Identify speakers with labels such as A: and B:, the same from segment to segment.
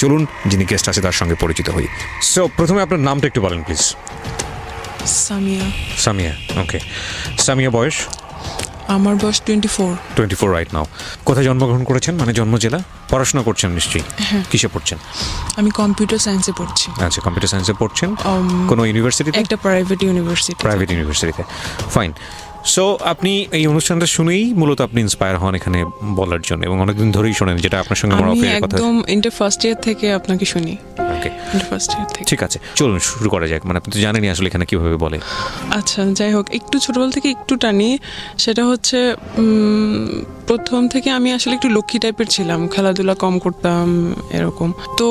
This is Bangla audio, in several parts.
A: চলুন যিনি গেস্ট আছে তার সঙ্গে পরিচিত হই। সো প্রথমে আপনার নামটা একটু বলেন প্লিজ।
B: সামিয়া।
A: সামিয়া, ওকে। সামিয়া বয়স?
B: আমার বয়স 24।
A: 24 রাইট নাও। কোথায় জন্মগ্রহণ করেছেন, মানে জন্ম জেলা? পড়াশোনা করছেন নিশ্চয়ই। কিসে পড়ছেন?
B: আমি কম্পিউটার সায়েন্সে পড়ছি।
A: আচ্ছা, কম্পিউটার সায়েন্সে পড়ছেন। কোনো ইউনিভার্সিটিতে?
B: একটা প্রাইভেট ইউনিভার্সিটিতে।
A: ফাইন। সো আপনি এই অনুষ্ঠানটা শুনেই মূলত আপনি ইন্সপায়ার হন এখানে বলার জন্য, এবং অনেকদিন ধরেই শোনেন, যেটা আপনার সঙ্গে আমার
B: আমি
A: অফিসের কথা।
B: একদম ইন্টার ফার্স্ট ইয়ার থেকে আপনাকে শুনি।
A: ওকে,
B: ইন্টার ফার্স্ট ইয়ার থেকে।
A: ঠিক আছে, চলুন শুরু করা যাক। মানে আপনি তো জানেনই আসলে এখানে কিভাবে বলে।
B: আচ্ছা, যাই হোক, একটু ছোটবেলা থেকে একটু টানি। সেটা হচ্ছে প্রথম থেকে আমি আসলে একটু লক্ষ্মী টাইপের ছিলাম, খেলাধুলা কম করতাম এরকম। তো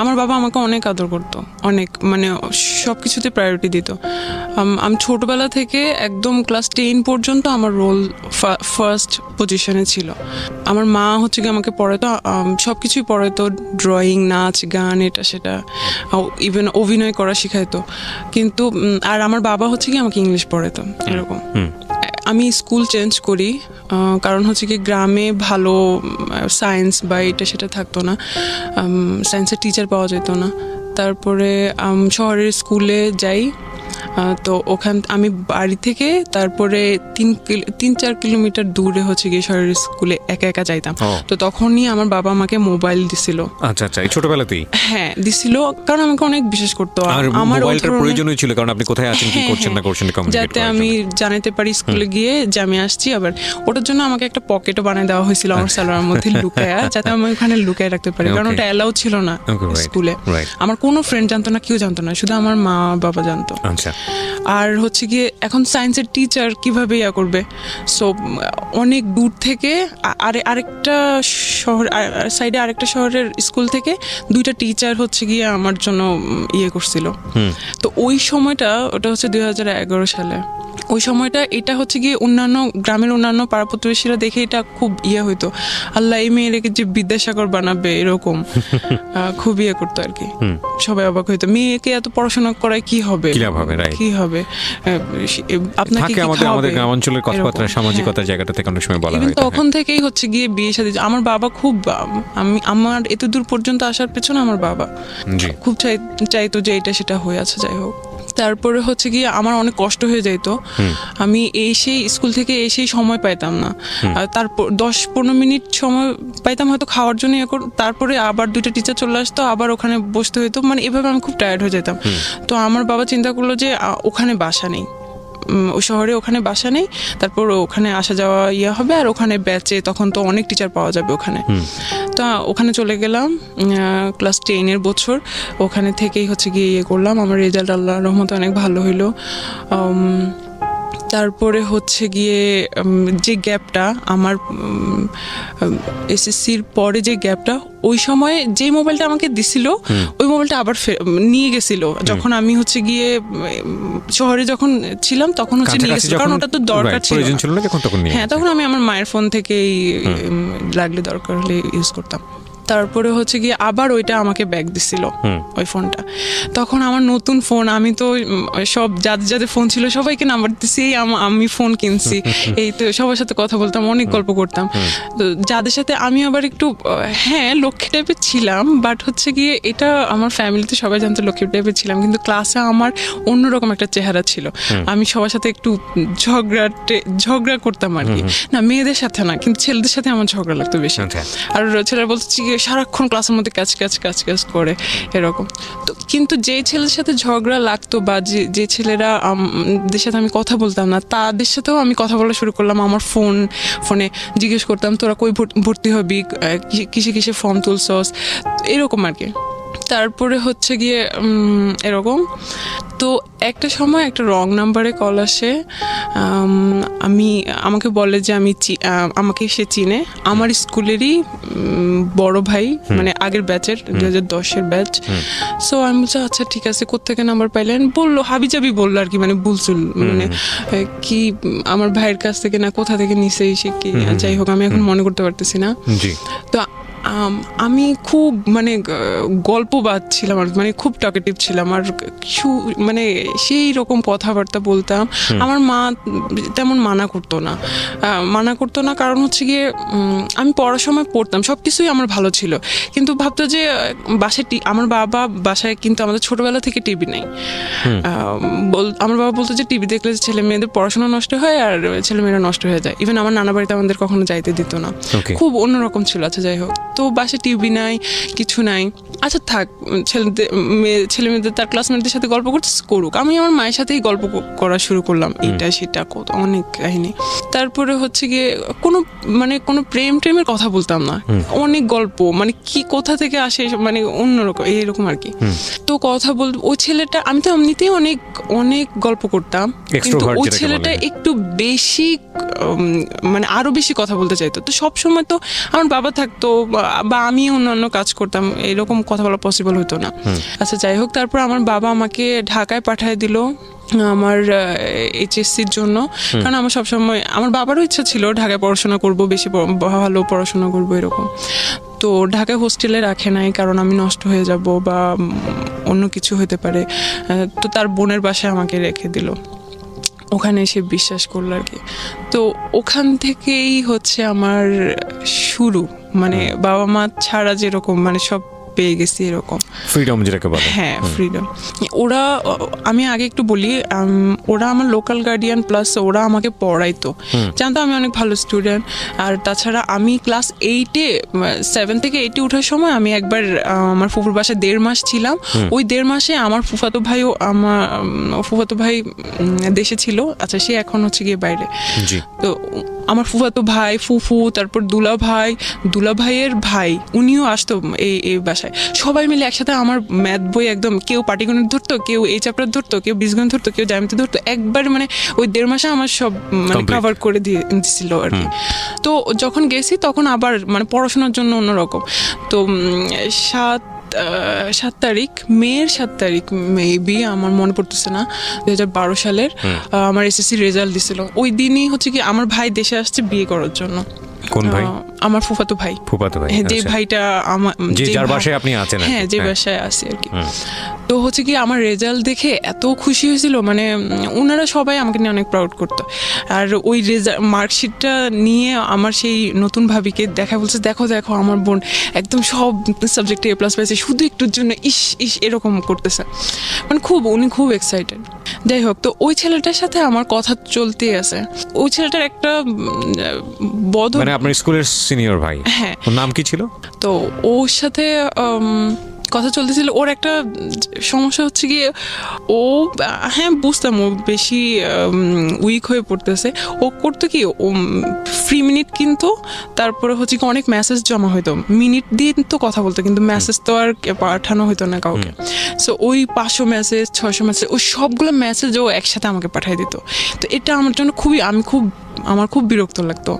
B: আমার বাবা আমাকে অনেক আদর করতো, অনেক, মানে সব কিছুতে প্রায়োরিটি দিত। আমি ছোটবেলা থেকে একদম ক্লাস 10 পর্যন্ত আমার রোল ফার্স্ট পজিশনে ছিল। আমার মা হচ্ছে কি আমাকে পড়াতো, সব কিছুই পড়াতো, ড্রয়িং, নাচ, গান, এটা সেটা, ইভেন অভিনয় করা শিখাইতো। কিন্তু আর আমার বাবা হচ্ছে কি আমাকে ইংলিশ পড়াতো এরকম। আমি স্কুল চেঞ্জ করি, কারণ হচ্ছে কি গ্রামে ভালো সায়েন্স বা এটা সেটা থাকতো না, সায়েন্সের টিচার পাওয়া যেত না। তারপরে শহরের স্কুলে যাই। তো আমি বাড়ি থেকে তারপরে 3-4 কিলোমিটার দূরে হচ্ছে গিয়ে শহরের স্কুলে একা একা যাইতাম। তো তখনই আমার বাবা আমাকে মোবাইল দিছিল।
A: আচ্ছা আচ্ছা, এই ছোটবেলাতেই? হ্যাঁ,
B: দিছিল, কারণ আমাকে অনেক বিশেষ করতো।
A: আমার মোবাইলটার প্রয়োজনই ছিল, কারণ আপনি কোথায় আছেন, কি করছেন না করছেন,
B: যাতে আমি জানাতে পারি স্কুলে গিয়ে যে আমি আসছি। আবার ওটার জন্য আমাকে একটা পকেটও বানিয়ে দেওয়া হয়েছিল আমার সালোয়ারের মধ্যে লুকায়া, যাতে আমি ওখানে লুকায় রাখতে পারি, কারণ ওটা অ্যালাউ ছিল না স্কুলে। আমার কোনো ফ্রেন্ড জানতো না, কেউ জানতো না, শুধু আমার মা বাবা জানতো।
A: আচ্ছা।
B: আর হচ্ছে গিয়ে এখন সায়েন্সের টিচার কিভাবে করবে, সো অনেক দূর থেকে আরেকটা শহর সাইডে আরেকটা শহরের স্কুল থেকে 2টা টিচার হচ্ছে গিয়ে আমার জন্য করছিল। তো ওই সময়টা, ওটা হচ্ছে 2011 সালে। ওই সময়টা এটা হচ্ছে গিয়ে গ্রামের অন্যান্য পাড়া প্রতিবেশীরা দেখে এটা খুব হইতো, আল্লাহ এই মেয়েকে যে বিদ্যাসাগর বানাবে এরকম। খুব করতো আর কি, সবাই অবাক হইতো, মেয়েকে এত পড়াশোনা করায় কি হবে, কি হবে, আপনাকে
A: আমাদের গ্রামাঞ্চলের কথাবার্তা, সামাজিকতার জায়গাটা থেকে অনেক সময় বলা হয়।
B: তখন থেকেই হচ্ছে গিয়ে বিয়ে শাদী। আমার বাবা খুব, আমার এত দূর পর্যন্ত আসার পেছনে আমার বাবা খুব চাইতো যে এটা সেটা হয়ে আছে। যাই হোক, তারপরে হচ্ছে গিয়ে আমার অনেক কষ্ট হয়ে যাইতো। আমি স্কুল থেকে এসেই সময় পাইতাম না। তারপর 10-15 মিনিট সময় পাইতাম হয়তো খাওয়ার জন্য, তারপরে আবার 2টা টিচার চলে আসতো, আবার ওখানে বসতে হইতো, মানে এভাবে আমি খুব টায়ার্ড হয়ে যেতাম। তো আমার বাবা চিন্তা করলো যে ওখানে বাসা নেই, ওই শহরে ওখানে বাসা নেই, তারপর ওখানে আসা যাওয়া হবে, আর ওখানে ব্যাচে তখন তো অনেক টিচার পাওয়া যাবে ওখানে। তো ওখানে চলে গেলাম ক্লাস 10-এর বছর। ওখানে থেকেই হচ্ছে গিয়ে করলাম। আমার রেজাল্ট আল্লাহর রহমতে অনেক ভালো হইলো। তারপরে হচ্ছে গিয়ে যে গ্যাপটা আমার এসএসসির পরে, যে গ্যাপটা, ওই সময় যে মোবাইলটা আমাকে দিছিল ওই মোবাইলটা আবার নিয়ে গেছিল, যখন আমি হচ্ছে গিয়ে শহরে যখন ছিলাম তখন হচ্ছে নিয়ে গেছিল, কারণ ওটা তো দরকার ছিল না। হ্যাঁ, তখন আমি আমার মায়ের ফোন থেকেই লাগলে দরকার হলে ইউজ করতাম। তারপরে হচ্ছে গিয়ে আবার ওইটা আমাকে ব্যাগ দিছিল, ওই ফোনটা। তখন আমার নতুন ফোন, আমি তো সব যাদের ফোন ছিল সবাইকে নাম্বার দিচ্ছি, আমি ফোন কিনছি, এই তো সবার সাথে কথা বলতাম, অনেক গল্প করতাম। তো যাদের সাথে আমি আবার একটু লক্ষ্মী টাইপের ছিলাম, বাট হচ্ছে গিয়ে এটা আমার ফ্যামিলিতে সবাই জানতো লক্ষ্মী টাইপের ছিলাম, কিন্তু ক্লাসে আমার অন্যরকম একটা চেহারা ছিল। আমি সবার সাথে একটু ঝগড়া করতাম আর কি, না মেয়েদের সাথে না, কিন্তু ছেলেদের সাথে আমার ঝগড়া লাগতো বেশি। আর ছেলেরা বলছে সারাক্ষণ ক্লাসের মধ্যে কাজ করে এরকম। তো কিন্তু যে ছেলের সাথে ঝগড়া লাগতো বা যে ছেলেরা দের সাথে আমি কথা বলতাম না, তাদের সাথেও আমি কথা বলা শুরু করলাম। আমার ফোনে জিজ্ঞেস করতাম, তোরা কই ভর্তি হবি, কিসে ফর্ম তুলছস, এরকম আর কি। তারপরে হচ্ছে গিয়ে এরকম। তো একটা সময় একটা রং নাম্বারে কল আসে, আমাকে বলে যে আমাকে সে চিনে, আমার স্কুলেরই বড় ভাই, মানে আগের ব্যাচের 2010-এর ব্যাচ। সো আমি বলছি আচ্ছা ঠিক আছে, কোত্থেকে নাম্বার পাইলেন, বললো হাবিজাবি বললো আর কি, মানে বুলচুল, মানে কি আমার ভাইয়ের কাছ থেকে না কোথা থেকে নিছে এসে কি, যাই হোক আমি এখন মনে করতে পারতেছি না। তো আমি খুব মানে গল্পবাদ ছিলাম আর মানে খুব টকেটিভ ছিলাম আর মানে সেই রকম কথাবার্তা বলতাম। আমার মা তেমন মানা করতো না কারণ হচ্ছে গিয়ে আমি পড়ার সময় পড়তাম, সব কিছুই আমার ভালো ছিল, কিন্তু ভাবতো যে বাসায় আমার বাবা বাসায় কিন্তু আমাদের ছোটবেলা থেকে টিভি নেই। আমার বাবা বলতো যে টিভি দেখলে ছেলে মেয়েদের পড়াশোনা নষ্ট হয় আর ছেলে মেয়েরা নষ্ট হয়ে যায়। ইভেন আমার নানা বাড়িতে আমাদের কখনো যাইতে দিত না, খুব অন্যরকম ছিল। আচ্ছা যাই হোক, তো বাসায় টিভি নাই, কিছু নাই। আচ্ছা থাক, ছেলে মেয়েদের তার ক্লাসমেটদের সাথে গল্প করুক। আমি আমার মায়ের সাথেই গল্প করা শুরু করলাম, এটা সেটা কত অনেক কাহিনী। তারপরে হচ্ছে গিয়ে কোনো প্রেমের কথা বলতাম না, অনেক গল্প, মানে কি কোথা থেকে আসে মানে অন্যরকম এইরকম আর কি। তো কথা বলতে ওই ছেলেটা, আমি তো এমনিতেই অনেক অনেক গল্প করতাম, কিন্তু ওই ছেলেটা একটু বেশি মানে আরো বেশি কথা বলতে চাইতো। তো সবসময় তো আমার বাবা থাকতো বা আমি অন্যান্য কাজ করতাম, এরকম কথা বলা পসিবল হতো না। আচ্ছা যাই হোক, তারপর আমার বাবা আমাকে ঢাকায় পাঠিয়ে দিল আমার এইচএসসির জন্য, কারণ আমার সবসময় আমার বাবারও ইচ্ছা ছিল ঢাকায় পড়াশোনা করব, বেশি ভালো পড়াশোনা করব এরকম। তো ঢাকায় হোস্টেলে রাখে নাই কারণ আমি নষ্ট হয়ে যাব বা অন্য কিছু হতে পারে। তো তার বোনের বাসায় আমাকে রেখে দিল, ওখানে এসে বিশ্বাস করলো আর কি। তো ওখান থেকেই হচ্ছে আমার শুরু, মানে বাবা মা ছাড়া যেরকম মানে সব পেয়ে গেছি এরকম
A: ফ্রিডম যেটাকে বলে।
B: হ্যাঁ ফ্রিডম। ওরা, আমি আগে একটু বলি, ওরা আমার লোকাল গার্ডিয়ান, প্লাস ওরা আমাকে পড়াইতো, জানতো আমি অনেক ভালো স্টুডেন্ট। আর তাছাড়া আমি ক্লাস 7 থেকে 8 ওঠার সময় আমি একবার আমার ফুফুর বাসায় 1.5 মাস ছিলাম। ওই 1.5 মাসে আমার ফুফাতো ভাই দেশে ছিল। আচ্ছা সে এখন হচ্ছে গিয়ে বাইরে। তো আমার ফুফাতো ভাই, ফুফু, তারপর দুলা ভাইয়ের ভাই, উনিও আসতো এই বাসায়। সবাই মিলে একসাথে আমার ম্যাথ বই একদম, কেউ পাটিগণিত ধরতো, কেউ এই চ্যাপ্টার ধরতো, কেউ বীজগণিত ধরতো, কেউ জ্যামিতি ধরতো। একবার মানে ওই 1.5 মাসে আমার সব মানে কভার করে দিয়েছিল আর কি। তো যখন গেছি তখন আবার মানে পড়াশোনার জন্য অন্যরকম। তো 7 তারিখ, মেয়ের 7 তারিখ মেবি, আমার মনে পড়তেছে না, 2012 সালের আমার এসএসসি রেজাল্ট দিছিল। ওই দিনই হচ্ছে কি আমার ভাই দেশে আসছে বিয়ে করার জন্য।
A: কোন ভাই?
B: আমার ফুফাতো ভাই। যে ভাইটা আমার,
A: যার বাসায় আপনি আছেন?
B: হ্যাঁ, যে বাসায় আছি আর কি। তো হচ্ছে কি আমার রেজাল্ট দেখে এত খুশি হয়েছিল, মানে ওনারা সবাই আমাকে নিয়ে অনেক প্রাউড করতো। আর ওই মার্কশিটটা নিয়ে আমার সেই নতুন ভাবিকে দেখা, বলছে দেখো আমার বোন একদম সব সাবজেক্টে A+ পাইছে, শুধু একটুর জন্য ইস এরকম করতেছে, মানে উনি খুব এক্সাইটেড। যাই হোক, তো ওই ছেলেটার সাথে আমার কথা চলতেই আছে। ওই ছেলেটার একটা
A: মানে আপনার স্কুলের সিনিয়র ভাই?
B: হ্যাঁ।
A: ওর নাম কি ছিল?
B: তো ওর সাথে কথা চলতেছিল। ওর একটা সমস্যা হচ্ছে গিয়ে, ও হ্যাঁ বুঝতাম ও বেশি উইক হয়ে পড়তেছে। ও করতো কি, ও ফ্রি মিনিট কিন্তু, তারপরে হচ্ছে কি অনেক মেসেজ জমা হইতো, মিনিট দিয়ে তো কথা বলতো, কিন্তু মেসেজ তো আর পাঠানো হইতো না কাউকে। সো ওই 500 মেসেজ 600 মেসেজ, ওই সবগুলো মেসেজ ও একসাথে আমাকে পাঠিয়ে দিত। তো এটা আমার জন্য আমার খুব বিরক্ত লাগতো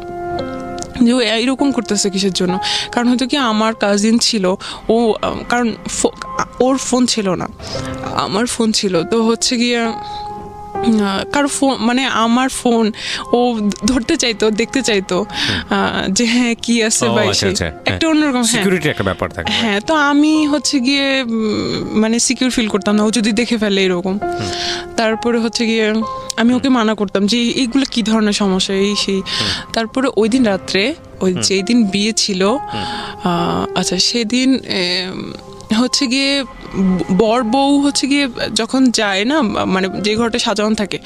B: যে ও এইরকম করতেছে কিসের জন্য। কারণ হয়তো কি আমার কাজিন ছিল, ও কারণ ওর ফোন ছিল না, আমার ফোন ছিল। তো হচ্ছে গিয়ে কারো ফোন, মানে আমার ফোন ও ধরতে চাইতো, দেখতে চাইতো যে হ্যাঁ কি আছে বা একটা অন্যরকম
A: সিকিউরিটি একটা ব্যাপার থাকে।
B: হ্যাঁ, তো আমি হচ্ছে গিয়ে মানে সিকিউর ফিল করতাম না ও যদি দেখে ফেলে এরকম। তারপরে হচ্ছে গিয়ে আমি ওকে মানা করতাম যে এইগুলো কি ধরনের সমস্যা, এই সেই। তারপরে ওই দিন রাত্রে, ওই যেই দিন বিয়ে ছিল, আচ্ছা সেদিন হচ্ছে গিয়ে বর বউ হচ্ছে গিয়ে যখন যায় না, মানে যে ঘরটা সাজানো থাকে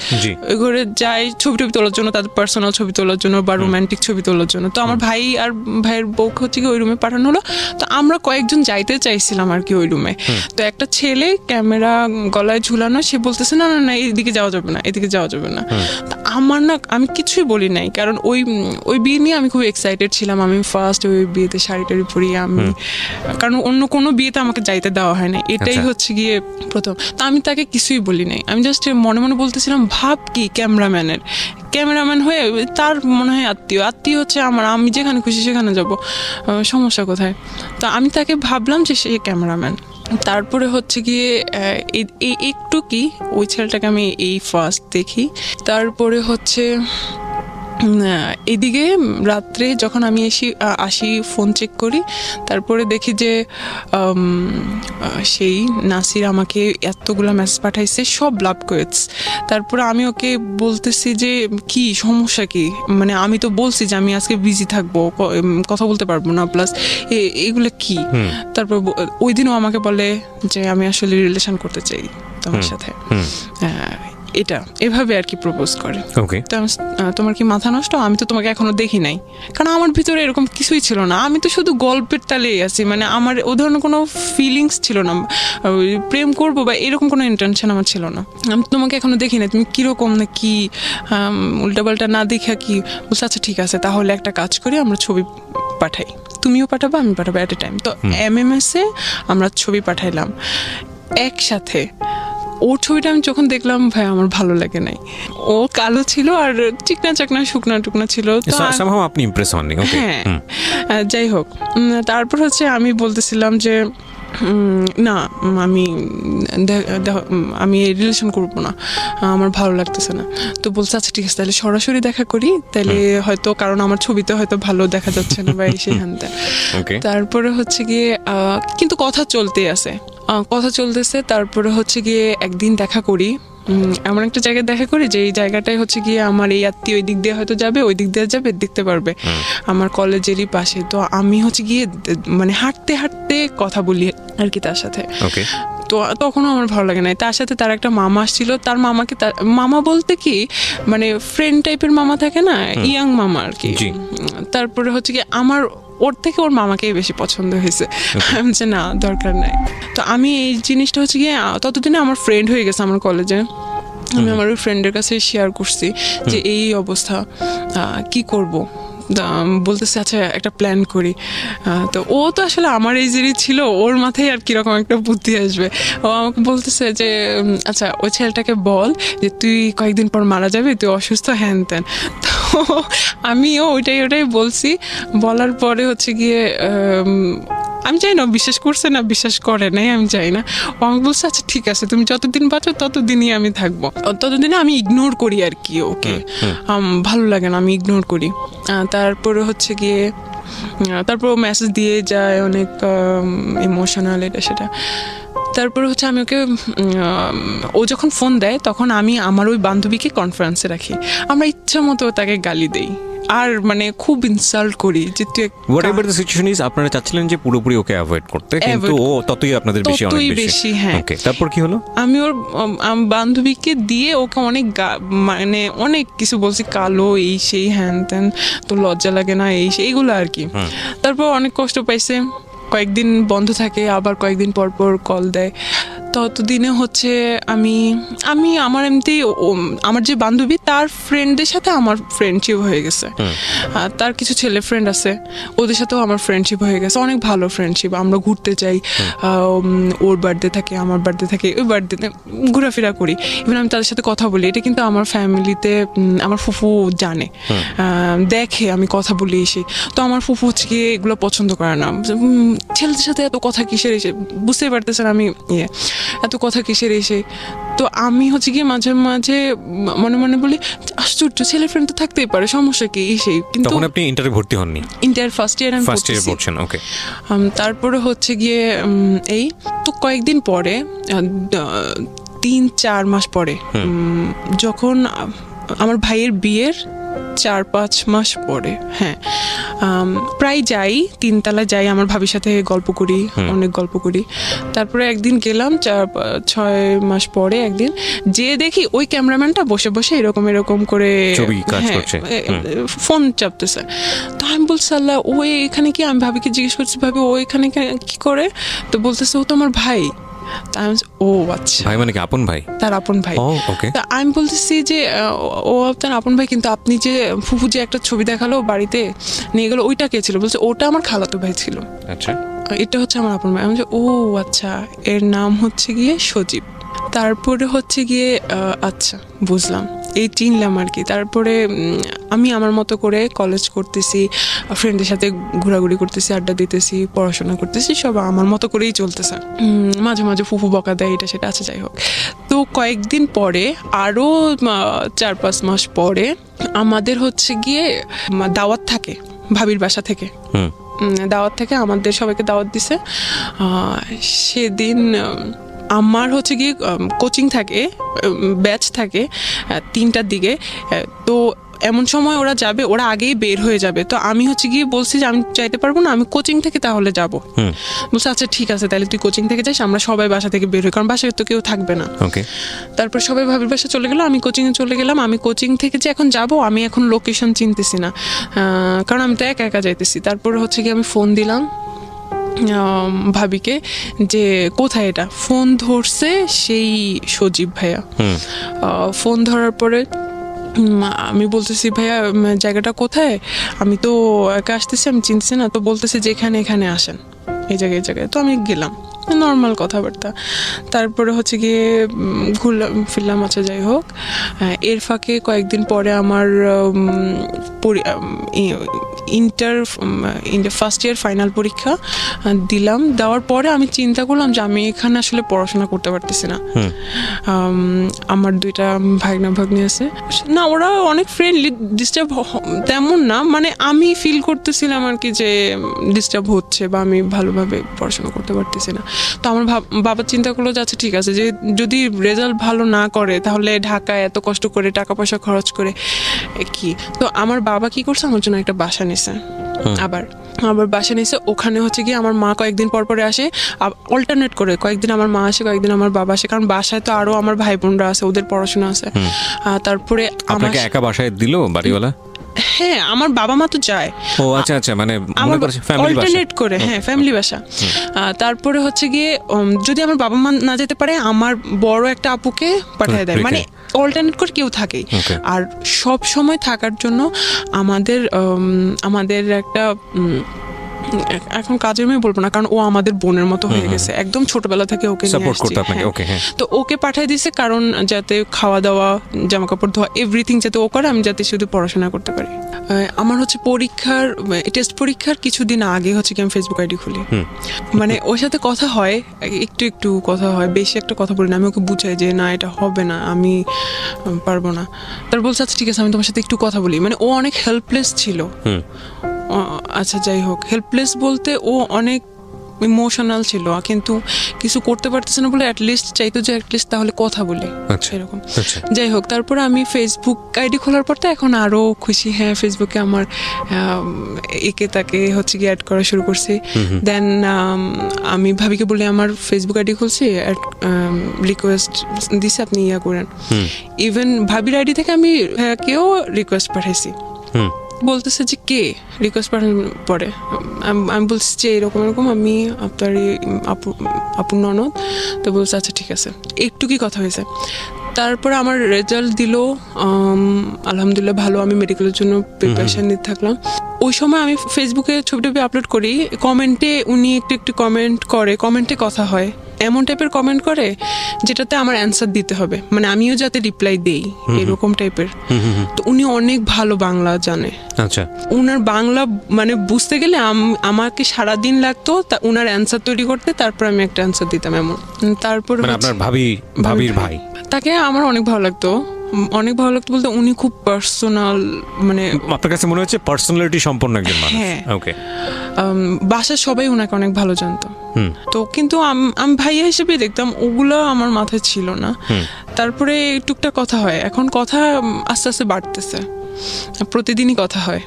B: ওই ঘরে যায় ছবি তোলার জন্য, তাদের পার্সোনাল ছবি তোলার জন্য বা রোমান্টিক ছবি তোলার জন্য। তো আমার ভাই আর ভাইয়ের বউকে হচ্ছে গিয়ে ওই রুমে পাঠানো হলো। তো আমরা কয়েকজন যাইতে চাইছিলাম আর কি ওই রুমে। তো একটা ছেলে ক্যামেরা গলায় ঝুলানো, সে বলতেছে না এইদিকে যাওয়া যাবে না, এদিকে যাওয়া যাবে না। তো আমি কিছুই বলি নাই, কারণ ওই বিয়ে নিয়ে আমি খুব এক্সাইটেড ছিলাম। আমি ফার্স্ট ওই বিয়েতে শাড়ি টাড়ি পরিয়ে আমি, কারণ অন্য কোনো বিয়েতে আমাকে যাইতে দেওয়া হয় না, এটাই হচ্ছে গিয়ে প্রথম। তো আমি তাকে কিছুই বলি নাই, আমি জাস্ট মনে মনে বলতেছিলাম ভাব কি ক্যামেরাম্যান হয়ে তার মনে হয় আত্মীয় হচ্ছে আমার, আমি যেখানে খুশি সেখানে যাব, সমস্যা কোথায়। তো আমি তাকে ভাবলাম যে সে ক্যামেরাম্যান। তারপরে হচ্ছে গিয়ে একটু কি ওই ছেলেটাকে আমি এই ফার্স্ট দেখি। তারপরে হচ্ছে এদিকে রাত্রে যখন আমি আসি ফোন চেক করি, তারপরে দেখি যে সেই নাসির আমাকে এতগুলো মেসেজ পাঠাইছে, সব লাভ কোয়েটস। তারপরে আমি ওকে বলতেছি যে কি সমস্যা কি, মানে আমি তো বলছি যে আমি আজকে বিজি থাকবো, কথা বলতে পারবো না, প্লাস এগুলো কি। তারপর ওই দিনও আমাকে বলে যে আমি আসলে রিলেশন করতে চাই তোমার সাথে, এটা এভাবে আর কি প্রপোজ করে। তোমার কি মাথা নষ্ট, আমি তো তোমাকে এখনো দেখি নাই। কারণ আমার ভিতরে এরকম কিছুই ছিল না, আমি তো শুধু গল্পের তালেই আছি, মানে আমার ও ধরনের কোনো ফিলিংস ছিল না, প্রেম করবো বা এরকম কোনো ইন্টেনশন আমার ছিল না। আমি তোমাকে এখনো দেখি নাই, তুমি কিরকম না কি উল্টাপাল্টা না দেখা কি বলছে। আচ্ছা ঠিক আছে, তাহলে একটা কাজ করি, আমরা ছবি পাঠাই, তুমিও পাঠাবো আমি পাঠাবো অ্যাট এ টাইম। তো MMS এ আমরা ছবি পাঠাইলাম একসাথে। ওর ছবিটা আমি যখন দেখলাম ভাই আমার ভালো লাগে নাই, ও কালো ছিল আর চিকনা চাকনা শুকনা টুকনা ছিল, তো
A: আপনি ইমপ্রেস হননি।
B: হ্যাঁ যাই হোক, তারপর হচ্ছে আমি বলতেছিলাম যে না আমি রিলেশন করবো না, আমার ভালো লাগতেছে না। তো বলছে আচ্ছা ঠিক আছে, তাহলে সরাসরি দেখা করি, তাহলে হয়তো কারণ আমার ছবিতে হয়তো ভালো দেখা যাচ্ছে না বা সেখান থেকে। তারপরে হচ্ছে গিয়ে কিন্তু কথা চলতেছে। তারপরে হচ্ছে গিয়ে একদিন দেখা করি, এমন একটা জায়গায় দেখা করি যে এই জায়গাটায় হচ্ছে গিয়ে আমার এই আত্মীয় ওই দিক দিয়ে হয়তো যাবে, ওই দিক দিয়ে যাবে, দেখতে পারবে, আমার কলেজেরই পাশে। তো আমি হচ্ছে গিয়ে মানে হাঁটতে হাঁটতে কথা বলি আর কি তার সাথে। তো তখনও আমার ভালো লাগে না। তার সাথে তার একটা মামা আসছিল, তার মামাকে মামা বলতে কি মানে ফ্রেন্ড টাইপের মামা থাকে না, ইয়াং মামা আর কি। তারপরে হচ্ছে কি আমার ওর থেকে ওর মামাকেই বেশি পছন্দ হয়েছে, যে না দরকার নাই। তো আমি এই জিনিসটা হচ্ছে গিয়ে ততদিনে আমার ফ্রেন্ড হয়ে গেছে আমার কলেজে, আমি আমার ওই ফ্রেন্ডের কাছে শেয়ার করছি যে এই অবস্থা, কি করব। বলতেছে আচ্ছা একটা প্ল্যান করি। তো ও তো আসলে আমার এজেরই ছিল, ওর মাথায় আর কিরকম একটা বুদ্ধি আসবে। ও আমাকে বলতেছে যে আচ্ছা ওই ছেলেটাকে বল যে তুই কয়েকদিন পর মারা যাবি, তুই অসুস্থ, হ্যান ত্যান। তো আমিও ওইটাই বলছি। বলার পরে হচ্ছে গিয়ে আমি জানি না বিশ্বাস করছে না বিশ্বাস করে নাই, আমি জানি না। ও আমাকে বলছে আচ্ছা ঠিক আছে, তুমি যতদিন বাঁচো ততদিনই আমি থাকবো, ততদিনে আমি ইগনোর করি আর কি ওকে, ভালো লাগে না, আমি ইগনোর করি। তারপরে হচ্ছে গিয়ে তারপর মেসেজ দিয়ে যায় অনেক ইমোশনাল, এটা সেটা। তারপরে হচ্ছে আমি ওকে ও যখন ফোন দেয় তখন আমি আমার ওই বান্ধবীকে কনফারেন্সে রাখি, আমরা ইচ্ছা মতো তাকে গালি দেই আর মানে খুব ইনসাল্ট করি যে তুই
A: হোয়াটএভার দ্য সিচুয়েশন ইজ। আপনারা চাচ্ছিলেন যে পুরোপুরি ওকে অ্যাভয়েড করতে, কিন্তু ও ততই আপনাদের বেশি অনেক বেশি।
B: হ্যাঁ
A: ওকে, তারপর কি হলো?
B: আমি ওর বান্ধবীকে দিয়ে ওকে অনেক মানে অনেক কিছু বলছি, কালো এই সেই হ্যান ত্যান, তো লজ্জা লাগে না এই সেই এইগুলো আর কি। তারপর অনেক কষ্ট পাইছে, কয়েকদিন বন্ধ থাকে, আবার কয়েকদিন পর পর কল দেয়। ততদিনে হচ্ছে আমি আমার এমনি আমার যে বান্ধবী তার ফ্রেন্ডদের সাথে আমার ফ্রেন্ডশিপ হয়ে গেছে, তার কিছু ছেলে ফ্রেন্ড আছে, ওদের সাথেও আমার ফ্রেন্ডশিপ হয়ে গেছে, অনেক ভালো ফ্রেন্ডশিপ। আমরা ঘুরতে যাই, ওর বার্থডে থাকে, আমার বার্থডে থাকে, ওই বার্থডেতে ঘোরাফেরা করি, ইভেন আমি তাদের সাথে কথা বলি। এটা কিন্তু আমার ফ্যামিলিতে আমার ফুফু জানে, দেখে আমি কথা বলি এসে। তো আমার ফুফু হচ্ছে গিয়ে এগুলো পছন্দ করে না, ছেলেদের সাথে এত কথা কিসের এসে, বুঝতেই পারতেছেন আমি এত কথা কিসের এসে। তো আমি হচ্ছে গিয়ে মাঝে মাঝে মনে মনে বলি আশ্চর্য, ছেলে ফ্রেন্ড তো থাকতেই পারে, সমস্যা কি সেই। কিন্তু
A: তখন আপনি ইন্টারে ভর্তি হননি?
B: ইন্টার ফার্স্ট ইয়ার আমি
A: পড়ছেন। ওকে।
B: তারপরে হচ্ছে গিয়ে এই তো কয়েকদিন পরে 3-4 মাস পরে যখন আমার ভাইয়ের বিয়ের 4-5 মাস পরে, হ্যাঁ প্রায় যাই, 3 তলায় যাই, আমার ভাবির সাথে গল্প করি, অনেক গল্প করি। তারপরে একদিন গেলাম 4-6 মাস পরে, একদিন যে দেখি ওই ক্যামেরাম্যানটা বসে বসে এরকম করে ফোন চাপতেছে। তো আমি বলছি আল্লাহ, ও এখানে কি? আমি ভাবিকে জিজ্ঞেস করছি ভাবি ও এখানে কি করে? তো বলতেছে ও তো আমার ভাই। ও আচ্ছা,
A: ভাই মানে কি আপন ভাই?
B: তার আপন ভাই। তা আমি বলতেছি যে ও তার আপন ভাই, কিন্তু আপনি যে ফুফু যে একটা ছবি দেখালো বাড়িতে নিয়ে গেল, ওইটা কে ছিল? বলছে ওটা আমার খালাতো ভাই ছিল। আচ্ছা, এটা হচ্ছে আমার আপন ভাই। আমি বলছি ও আচ্ছা, এর নাম হচ্ছে গিয়ে সজীব। তারপরে হচ্ছে গিয়ে আচ্ছা বুঝলাম। এই চিনলাম আর কি। তারপরে আমি আমার মতো করে কলেজ করতেছি, ফ্রেন্ডের সাথে ঘোরাঘুরি করতেছি, আড্ডা দিতেছি, পড়াশোনা করতেছি, সব আমার মতো করেই চলতেছে। মাঝে মাঝে ফুফু বকা দেয়, এটা সেটা আছে, যাই হোক। তো কয়েকদিন পরে, আরও 4-5 মাস পরে আমাদের হচ্ছে গিয়ে দাওয়াত থাকে ভাবির বাসা থেকে। দাওয়াত থেকে আমাদের সবাইকে দাওয়াত দিছে। সেদিন আমার হচ্ছে গিয়ে কোচিং থাকে, ব্যাচ থাকে 3টার দিকে। তো এমন সময় ওরা যাবে, ওরা আগেই বের হয়ে যাবে। তো আমি হচ্ছে গিয়ে বলছি যে আমি চাইতে পারবো না, আমি কোচিং থেকে তাহলে যাব। বলছে আচ্ছা ঠিক আছে, তাহলে তুই কোচিং থেকে যাস, আমরা সবাই বাসা থেকে বের হই, কারণ বাসায় তো কেউ থাকবে না। তারপর সবাই ভাবির বাসা চলে গেল, আমি কোচিংয়ে চলে গেলাম। আমি কোচিং থেকে যে এখন যাব, আমি এখন লোকেশন চিনতেছি না, কারণ আমি তো একা একা যাইতেছি। তারপর হচ্ছে গিয়ে আমি ফোন দিলাম ভাবিকে যে কোথায় এটা। ফোন ধরছে সেই সজীব ভাইয়া। ফোন ধরার পরে আমি বলতেছি ভাইয়া জায়গাটা কোথায়, আমি তো একা আসতেছি, আমি চিনতেছি না। তো বলতেছে যে এখানে আসেন, এই জায়গায়। তো আমি গেলাম, নর্মাল কথাবার্তা। তারপরে হচ্ছে গিয়ে ঘুরলাম ফিরলাম, আচ্ছা যাই হোক। এর ফাঁকে কয়েকদিন পরে আমার ইন্টার ফার্স্ট ইয়ার ফাইনাল পরীক্ষা দিলাম। দেওয়ার পরে আমি চিন্তা করলাম যে আমি এখানে আসলে পড়াশোনা করতে পারতেছি না। আমার 2টা ভাগ্নি আছে না, ওরা অনেক ফ্রেন্ডলি, ডিস্টার্ব তেমন না, মানে আমি ফিল করতেছিলাম আর কি যে ডিস্টার্ব হচ্ছে বা আমি ভালোভাবে পড়াশোনা করতে পারতেছি না। তো আমার বাবা চিন্তা করলো যে আচ্ছা ঠিক আছে, যে যদি রেজাল্ট ভালো না করে তাহলে ঢাকায় এত কষ্ট করে টাকা পয়সা খরচ করে কি। তো আমার বাবা কি করছে, আমার জন্য একটা বাসা নিছে। আবার বাসা নিছে, ওখানে হচ্ছে গিয়ে আমার মা কয়েকদিন পর পরে আসে, অল্টারনেট করে, কয়েকদিন আমার মা আসে, কয়েকদিন আমার বাবা আসে, কারণ বাসায় তো আরো আমার ভাই বোনরা আছে, ওদের পড়াশোনা আছে। তারপরে
A: আপনাকে একা বাসায় দিল বাড়িওয়ালা?
B: হ্যাঁ, আমার বাবা মা তো যায়।
A: ও আচ্ছা, মানে
B: অল্টারনেট করে, হ্যাঁ ফ্যামিলি বাসা। তারপরে হচ্ছে গিয়ে যদি আমার বাবা মা না যেতে পারে, আমার বড় একটা আপুকে পাঠিয়ে দেয়, মানে অল্টারনেট করে কেউ থাকেই। আর সব সময় থাকার জন্য আমাদের একটা এখন কাজের মেয়ে বলবো না, কারণ ও আমাদের বোনের মতো হয়ে গেছে, একদম ছোটবেলা থেকে ওকে নিয়ে আসছি। তো ওকে পাঠিয়ে দিছে, কারণ যাতে খাওয়া দাওয়া, জামা কাপড় ধোয়া, এভরিথিং যাতে ও করে, আমি যাতে শুধু পড়াশোনা করতে পারি। আমার হচ্ছে টেস্ট পরীক্ষার কিছুদিন আগে হচ্ছে কি আমি ফেসবুক আইডি খুলি। মানে ওর সাথে কথা হয়, একটু কথা হয়, বেশি একটা কথা বলি না। আমি ওকে বুঝাই যে না এটা হবে না, আমি পারবো না। তার বলছে আচ্ছা ঠিক আছে, আমি তোমার সাথে একটু কথা বলি। মানে ও অনেক হেল্পলেস ছিল। আচ্ছা যাই হোক, হেল্পলেস বলতে ও অনেক ইমোশনাল ছিল, কিন্তু কিছু করতে পারতেছে না বলে অ্যাটলিস্ট চাইতো যে অ্যাটলিস্ট তাহলে কথা বলি, এরকম। যাই হোক, তারপরে আমি ফেসবুক আইডি খোলার পর তো এখন আরো খুশি। হ্যাঁ, ফেসবুকে আমার একে তাকে হচ্ছে কি অ্যাড করা শুরু করছি। দেন আমি ভাবিকে বলে আমার ফেসবুক আইডি খুলছি, রিকোয়েস্ট দিছে আপনি ইয়া করেন। ইভেন ভাবির আইডি থেকে আমি কেউ রিকোয়েস্ট পাঠাইছি। বলতেছে যে কে রিকোয়েস্ট পাঠানোর পরে আমি বলছি যে এরকম আমি আপনার আপুর ননদ। তো বলছে আচ্ছা ঠিক আছে, একটু কি কথা হয়েছে। তারপরে আমার রেজাল্ট দিল, আলহামদুলিল্লাহ ভালো। আমি মেডিকেলের জন্য প্রিপারেশন নিতে থাকলাম। ওই সময় আমি ফেসবুকে ছবি আপলোড করি, কমেন্টে উনি একটু কমেন্ট করে, কমেন্টে কথা হয়, এমন টাইপের কমেন্ট করে যেটাতে আমার অ্যান্সার দিতে হবে, মানে আমিও যাতে রিপ্লাই দেই, এরকম টাইপের। তো উনি অনেক ভালো বাংলা জানে।
A: আচ্ছা,
B: উনার বাংলা মানে বুঝতে গেলে আমাকে সারাদিন লাগতো উনার অ্যান্সার তৈরি করতে, তারপর আমি একটা অ্যান্সার দিতাম এমন। তারপর
A: আপনার ভাবির ভাই,
B: তাকে আমার অনেক ভালো লাগতো বলতে উনি খুব পার্সোনাল, মানে
A: আপনার কাছে মনে হচ্ছে পার্সোনালিটি সম্পন্ন একজন মানুষ।
B: হ্যাঁ,
A: ওকে।
B: বাসার সবাই ওনাকে অনেক ভালো জানতো। তো কিন্তু আমি ভাইয়া হিসেবে দেখতাম, ওগুলো আমার মাথায় ছিল না। তারপরে টুকটাক কথা হয়, এখন কথা আস্তে আস্তে বাড়তেছে, প্রতিদিনই কথা হয়,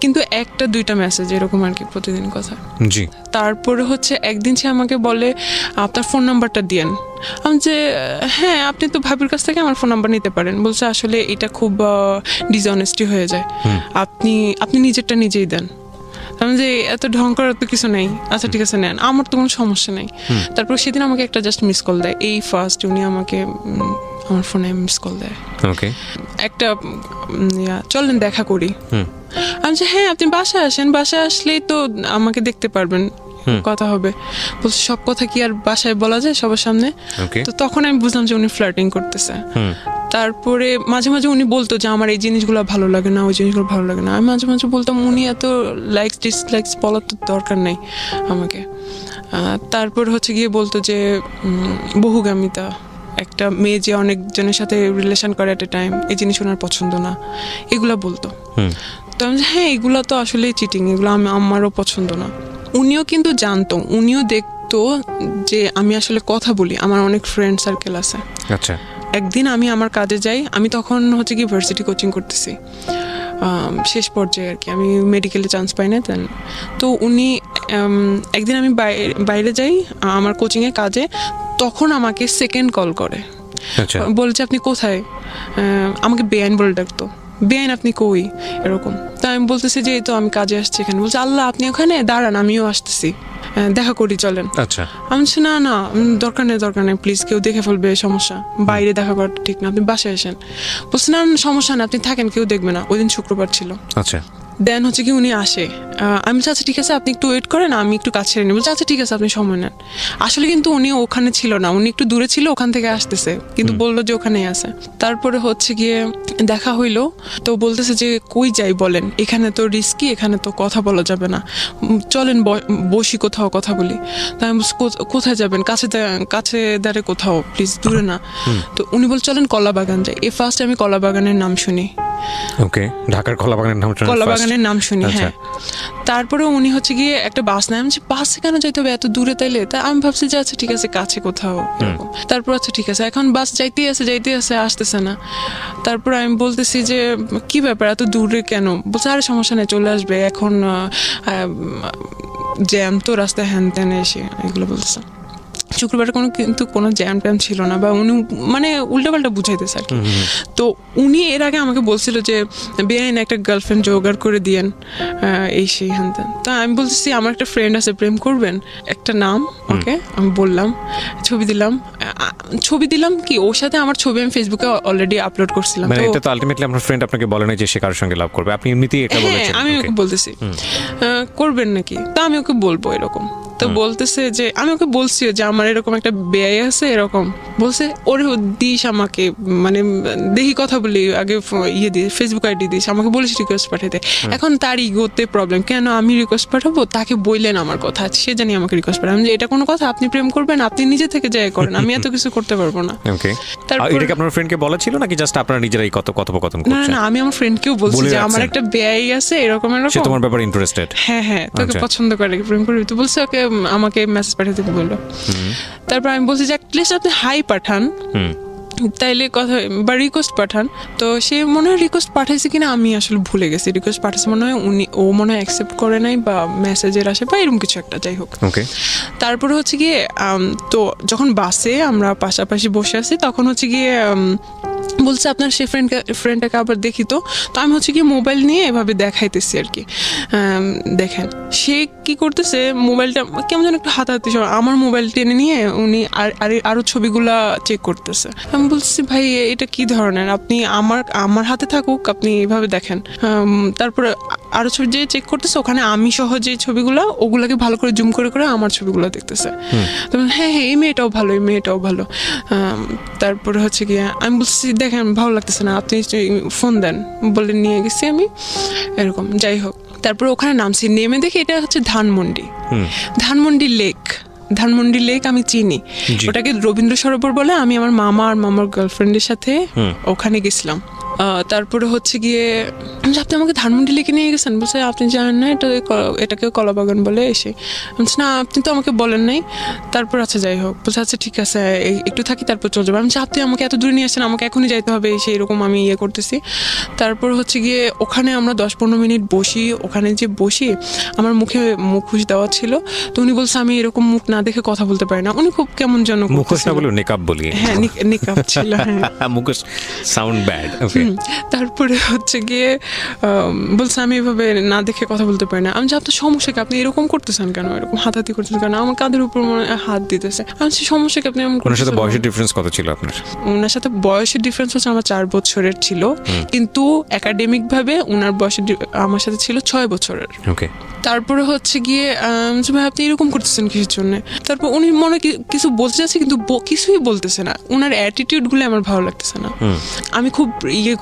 B: কিন্তু 1-2টা মেসেজ এরকম আর কি, প্রতিদিন কথা।
A: জি।
B: তারপরে হচ্ছে একদিন সে আমাকে বলে আপনার ফোন নাম্বারটা দিয়েন। আমি যে হ্যাঁ, আপনি তো ভাবির কাছ থেকে আমার ফোন নাম্বার নিতে পারেন। বলছে আসলে এটা খুব ডিসঅনেস্টি হয়ে যায়, আপনি নিজেরটা নিজেই দেন। আমি যে এত ঢং করার তো কিছু নেই, আচ্ছা ঠিক আছে নেন, আমার তো কোনো সমস্যা নেই। তারপর সেদিন আমাকে একটা জাস্ট মিস কল দেয়, এই ফার্স্ট উনি আমাকে আমার ফোনে মিস কল দেয়।
A: ওকে।
B: একটা চলেন দেখা করি। আমি যে হ্যাঁ, আপনি বাসায় আসেন, বাসায় আসলেই তো আমাকে দেখতে পারবেন, কথা হবে। বলছে সব কথা কি আর বাসায় বলা যায় সবার সামনে?
A: ওকে,
B: তো তখন আমি বুঝলাম যে উনি ফ্লার্টিং করতেছে। তারপরে মাঝে মাঝে উনি বলতো যে আমার এই জিনিসগুলো ভালো লাগে না, ওই জিনিসগুলো ভালো লাগে না। আমি মাঝে মাঝে বলতাম উনি এত লাইকস ডিসলাইকস বলার তো দরকার নেই আমাকে। তারপর হচ্ছে গিয়ে বলতো যে বহুগামিতা, একটা মেয়ে যে অনেকজনের সাথে রিলেশন করে এট এ টাইম, এই জিনিস ওনার পছন্দ না, এগুলা বলতো। তো আমি হ্যাঁ এগুলো তো আসলে চিটিং, এগুলো আমারও পছন্দ না। উনিও কিন্তু জানতো, উনিও দেখতো যে আমি আসলে কথা বলি, আমার অনেক ফ্রেন্ড সার্কেল আছে।
A: আচ্ছা,
B: একদিন আমি আমার কাজে যাই, আমি তখন হচ্ছে কি ভার্সিটি কোচিং করতেছি, শেষ পর্যায়ে আর কি, আমি মেডিকেলে চান্স পাই না তেন। তো উনি একদিন আমি বাইরে যাই আমার কোচিংয়ে কাজে, তখন আমাকে সেকেন্ড কল করে, বলছে আপনি কোথায়? আমাকে বেআইন বলে ডাকতো, বেআইন আপনি কই এরকম। তা আমি বলতেছি যে এই তো আমি কাজে আসছি এখানে। বলছে আল্লাহ আপনি ওখানে দাঁড়ান, আমিও আসতেছি, দেখা করি চলেন।
A: আচ্ছা,
B: আমি বলছি না না দরকার নেই প্লিজ, কেউ দেখে ফেলবে, সমস্যা, বাইরে দেখা করাটা ঠিক না, আপনি বাসায় আসেন। বলছে না সমস্যা না, আপনি থাকেন, কেউ দেখবে না। ওই দিন শুক্রবার ছিল।
A: আচ্ছা,
B: দেন হচ্ছে কি উনি আসে, আমি বলছি আচ্ছা ঠিক আছে আপনি একটু ওয়েট করেন, আমি একটু কাজ ছেড়ে নিই। বলছি আচ্ছা ঠিক আছে আপনি সময় নেন। আসলে কিন্তু উনি ওখানে ছিল না, উনি একটু দূরে ছিল, ওখান থেকে আসতেছে, কিন্তু বললো যে ওখানেই আছে। তারপরে হচ্ছে গিয়ে দেখা হইলো, তো বলতেছে যে কই যাই বলেন, এখানে তো রিস্কি, এখানে তো কথা বলা যাবে না, চলেন বসি কোথাও কথা বলি। তাই আমি বলছি কোথায় যাবেন? কাছে দাঁড়ে কোথাও, প্লিজ, দূরে না। তো উনি বল চলেন কলাবাগান যাই। ফার্স্ট আমি কলাবাগানের নাম শুনি।
A: ওকে, ঢাকার
B: কলাবাগানের নাম শুনি, হ্যাঁ। তারপরে উনি হচ্ছে গিয়ে একটা বাস নেয়। আমি বাসে কেন যাইতে হবে এত দূরে? তাইলে তা আমি ভাবছি যে আচ্ছা ঠিক আছে কাছে কোথাও এরকম। তারপর আচ্ছা ঠিক আছে, এখন বাস যাইতেই আছে, আসতেছে না। তারপর আমি বলতেছি যে কি ব্যাপার এত দূরে কেন? বলছে আরে সমস্যা নেই, চলে আসবে, এখন জ্যাম তো রাস্তায়, হ্যান ত্যান এসে এগুলো বলতেছে। শুক্রবার কিন্তু কোনো জ্যাম ট্যাম ছিল না, বা উনি মানে উল্টাপাল্টা বুঝাইতেছে আর কি। তো উনি এর আগে আমাকে বলছিল যে বেআইন একটা গার্লফ্রেন্ড জোগাড় করে দিয়েন, এই সেই হ্যান ত্যান। তা আমি বলতেছি আমার একটা ফ্রেন্ড আছে, প্রেম করবেন, একটা নাম, ওকে আমি বললাম, ছবি দিলাম কি ওর সাথে আমার ছবি আমি ফেসবুকে অলরেডি আপলোড করছিলাম।
A: মানে এটা তো আলটিমেটলি আপনার ফ্রেন্ড আপনাকে বলে না যে সে কারোর সঙ্গে লাভ করবে, আপনি এমনিতেই এটা বলেছেন?
B: আমি ওকে বলতেছি করবেন নাকি, তা আমি ওকে বলবো এরকম। তো বলতেছে যে আমি ওকে বলছি যে আমার এরকম একটা বেআই আছে এরকম। বলছে ওরে দিস আমাকে, মানে দেখি কথা বলি, আগে ইয়ে দিস, ফেসবুক আইডি দিস, আমাকে বলিস রিকোয়েস্ট পাঠাতে। এখন তার ইগোতে প্রবলেম, কেন আমি রিকোয়েস্ট পাঠাবো? তাকে বললেন আমার কথা, সে জানি আমাকে রিকোয়েস্ট পাঠাবো। আমি এটা কোনো কথা? আপনি প্রেম করবেন, আপনি নিজে থেকে যাই করেন, আমি এত কিছু করতে পারবো না।
A: ওকে, এটা কি আপনার ফ্রেন্ডকে বলা ছিল নাকি জাস্ট আপনারা নিজেরাই কথোপকথন করছেন?
B: না, আমি আমার ফ্রেন্ডকেও বলছি যে আমার একটা বেআই আছে এরকম। সে
A: তোমার ব্যাপারে ইন্টারেস্টেড? হ্যাঁ,
B: তোকে পছন্দ করে, প্রেম করবি? তো বলছে ওকে আমাকে মেসেজ পাঠাতে বললো। তারপর আমি বলছি যে অ্যাটলিস্ট আপনি হাই পাঠান, তাইলে কথা, বা রিকোয়েস্ট পাঠান। তো সে মনে হয় রিকোয়েস্ট পাঠাইছে কিনা আমি আসলে ভুলে গেছি, রিকোয়েস্ট পাঠাইছে মনে হয়, ও মনে হয় অ্যাকসেপ্ট করে নাই, বা মেসেজের আসে, বা এরকম কিছু একটা, যাই হোক। তারপরে হচ্ছে গিয়ে তো যখন বাসে আমরা পাশাপাশি বসে আছি, তখন হচ্ছে গিয়ে বলছে আপনার সে ফ্রেন্ডটাকে আবার দেখি। তো আমি হচ্ছে গিয়ে মোবাইল নিয়ে এভাবে দেখাইতেছি আর কি, দেখেন সে কি করতেছে, মোবাইলটা কেমন যেন একটু হাতাহাতি, আমার মোবাইল টেনে নিয়ে উনি আরো ছবিগুলা চেক করতেছে। আমি বলছি ভাই এটা কি ধরনের, আপনি আমার হাতে থাকুক, আপনি এভাবে দেখেন। তারপরে আরো ছবি যে চেক করতেছে, ওখানে আমি সহ যে ছবিগুলা, ওগুলাকে ভালো করে জুম করে করে আমার ছবিগুলো দেখতেছে। হ্যাঁ এই মেয়েটাও ভালো। তারপরে হচ্ছে গিয়ে আমি বলছি দেখেন ভালো লাগতেছে না, আপনি ফোন দেন, বলে নিয়ে গেছি আমি এরকম, যাই হোক। তারপরে ওখানে নামছি, নেমে দেখি এটা হচ্ছে ধানমন্ডি লেক আমি চিনি, ওটাকে রবীন্দ্র সরোবর বলে। আমি আমার মামা আর মামার গার্লফ্রেন্ডের সাথে ওখানে গেছিলাম। তারপরে হচ্ছে গিয়ে আপনি আমাকে ধানমন্ডি লেকে নিয়ে গেছেন। বলছে আপনি জানেন না এটাকে কলাবাগান বলে। এসে বলছি না আপনি তো আমাকে বলেন নাই। তারপর আচ্ছা যাই হোক, বলছে আচ্ছা ঠিক আছে একটু থাকি তারপর চলে যাবো। আমি আপনি আমাকে এত দূরে নিয়ে আসছেন, আমাকে এখনই যাইতে হবে, সেই রকম আমি ইয়ে করতেছি। তারপর হচ্ছে গিয়ে ওখানে আমরা 10-15 মিনিট বসি। ওখানে যে বসি আমার মুখে মুখোশ দেওয়া ছিল, তো উনি বলছে আমি এরকম মুখ না দেখে কথা বলতে পারি না। উনি খুব কেমন যেন,
A: মুখোশ না বলে নেকাব বলি,
B: হ্যাঁ নেকাব ছিল, হ্যাঁ
A: মুখোশ সাউন্ড ব্যাড।
B: তারপরে হচ্ছে গিয়ে বলছে আমি এভাবে না দেখে কথা বলতে পারি না। আমি যে আপনার সমস্যা কি, আপনি এরকম করতেছেন কেন, এরকম হাতাহাতি করতেছেন কেন, আমার কাঁধের উপর হাত দিতেছে। আমি সমস্যা কি, আপনি
A: ওনার সাথে বয়সের ডিফারেন্স কত ছিল আপনার?
B: ওনার সাথে বয়সের ডিফারেন্স হচ্ছে আমার 4 বছরের ছিল, কিন্তু একাডেমিক ভাবে ওনার বয়সের আমার সাথে ছিল 6 বছরের।
A: ওকে।
B: তারপরে হচ্ছে গিয়ে যে ভাই আপনি এরকম করতেছেন কিসের জন্য। তারপর উনি মনে কিছু বলতে চাচ্ছে কিন্তু কিছুই বলতেছে না, ওনার অ্যাটিটিউডগুলো আমার ভালো লাগতেছে না। আমি খুব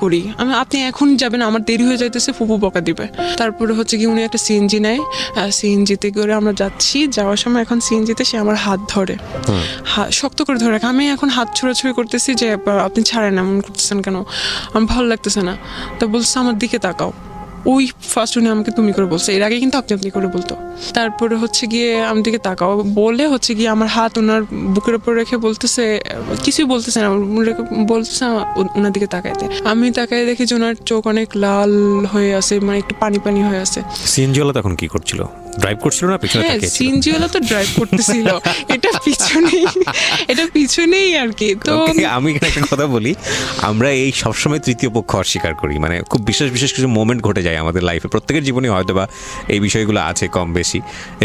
B: করি, আপনি এখন যাবেন, আমার দেরি হয়ে যাইতেছে, ফুপু বকা দিবে। তারপরে হচ্ছে কি উনি একটা সিএনজি নেয়, সিএনজিতে করে আমরা যাচ্ছি, যাওয়ার সময় এখন সিএনজিতে সে আমার হাত ধরে, শক্ত করে ধরে রাখে। আমি এখন হাত ছোড়াছুড়ি করতেছি যে আপনি ছাড়েন, এমন করতেছেন কেন, আমার ভালো লাগতেছে না। তা বলছে আমার দিকে তাকাও। ওই ফার্স্ট উনি আমাকে তুমি করে বলছে, এর আগে কিন্তু আপনি আপনি করে বলতো। তারপরে হচ্ছে গিয়ে আমি দিকে তাকাও বলে হচ্ছে গিয়ে আমার হাত ওনার বুকের উপর রেখে বলতেছে, কিছুই বলতেছে না, বলতেছে ওনার দিকে তাকাইতে। আমি তাকাই দেখি যে ওনার চোখ অনেক লাল হয়ে আছে, মানে একটু পানি পানি হয়ে আছে।
A: সিএনজিওয়ালা তখন কি করছিল, ড্রাইভ করছিল না পিছনে তাকিয়ে ছিল?
B: সিএনজিওয়ালা তো ড্রাইভ করতেছিল, এটা পিছনেই আর কি। তো
A: আমি একটা কথা বলি, আমরা এই সবসময় তৃতীয় পক্ষ অস্বীকার করি, মানে খুব বিশেষ বিশেষ কিছু মোমেন্ট ঘটে যায় আমাদের লাইফে, প্রত্যেকের জীবনে হয়তো বা এই বিষয়গুলো আছে কম বেশি,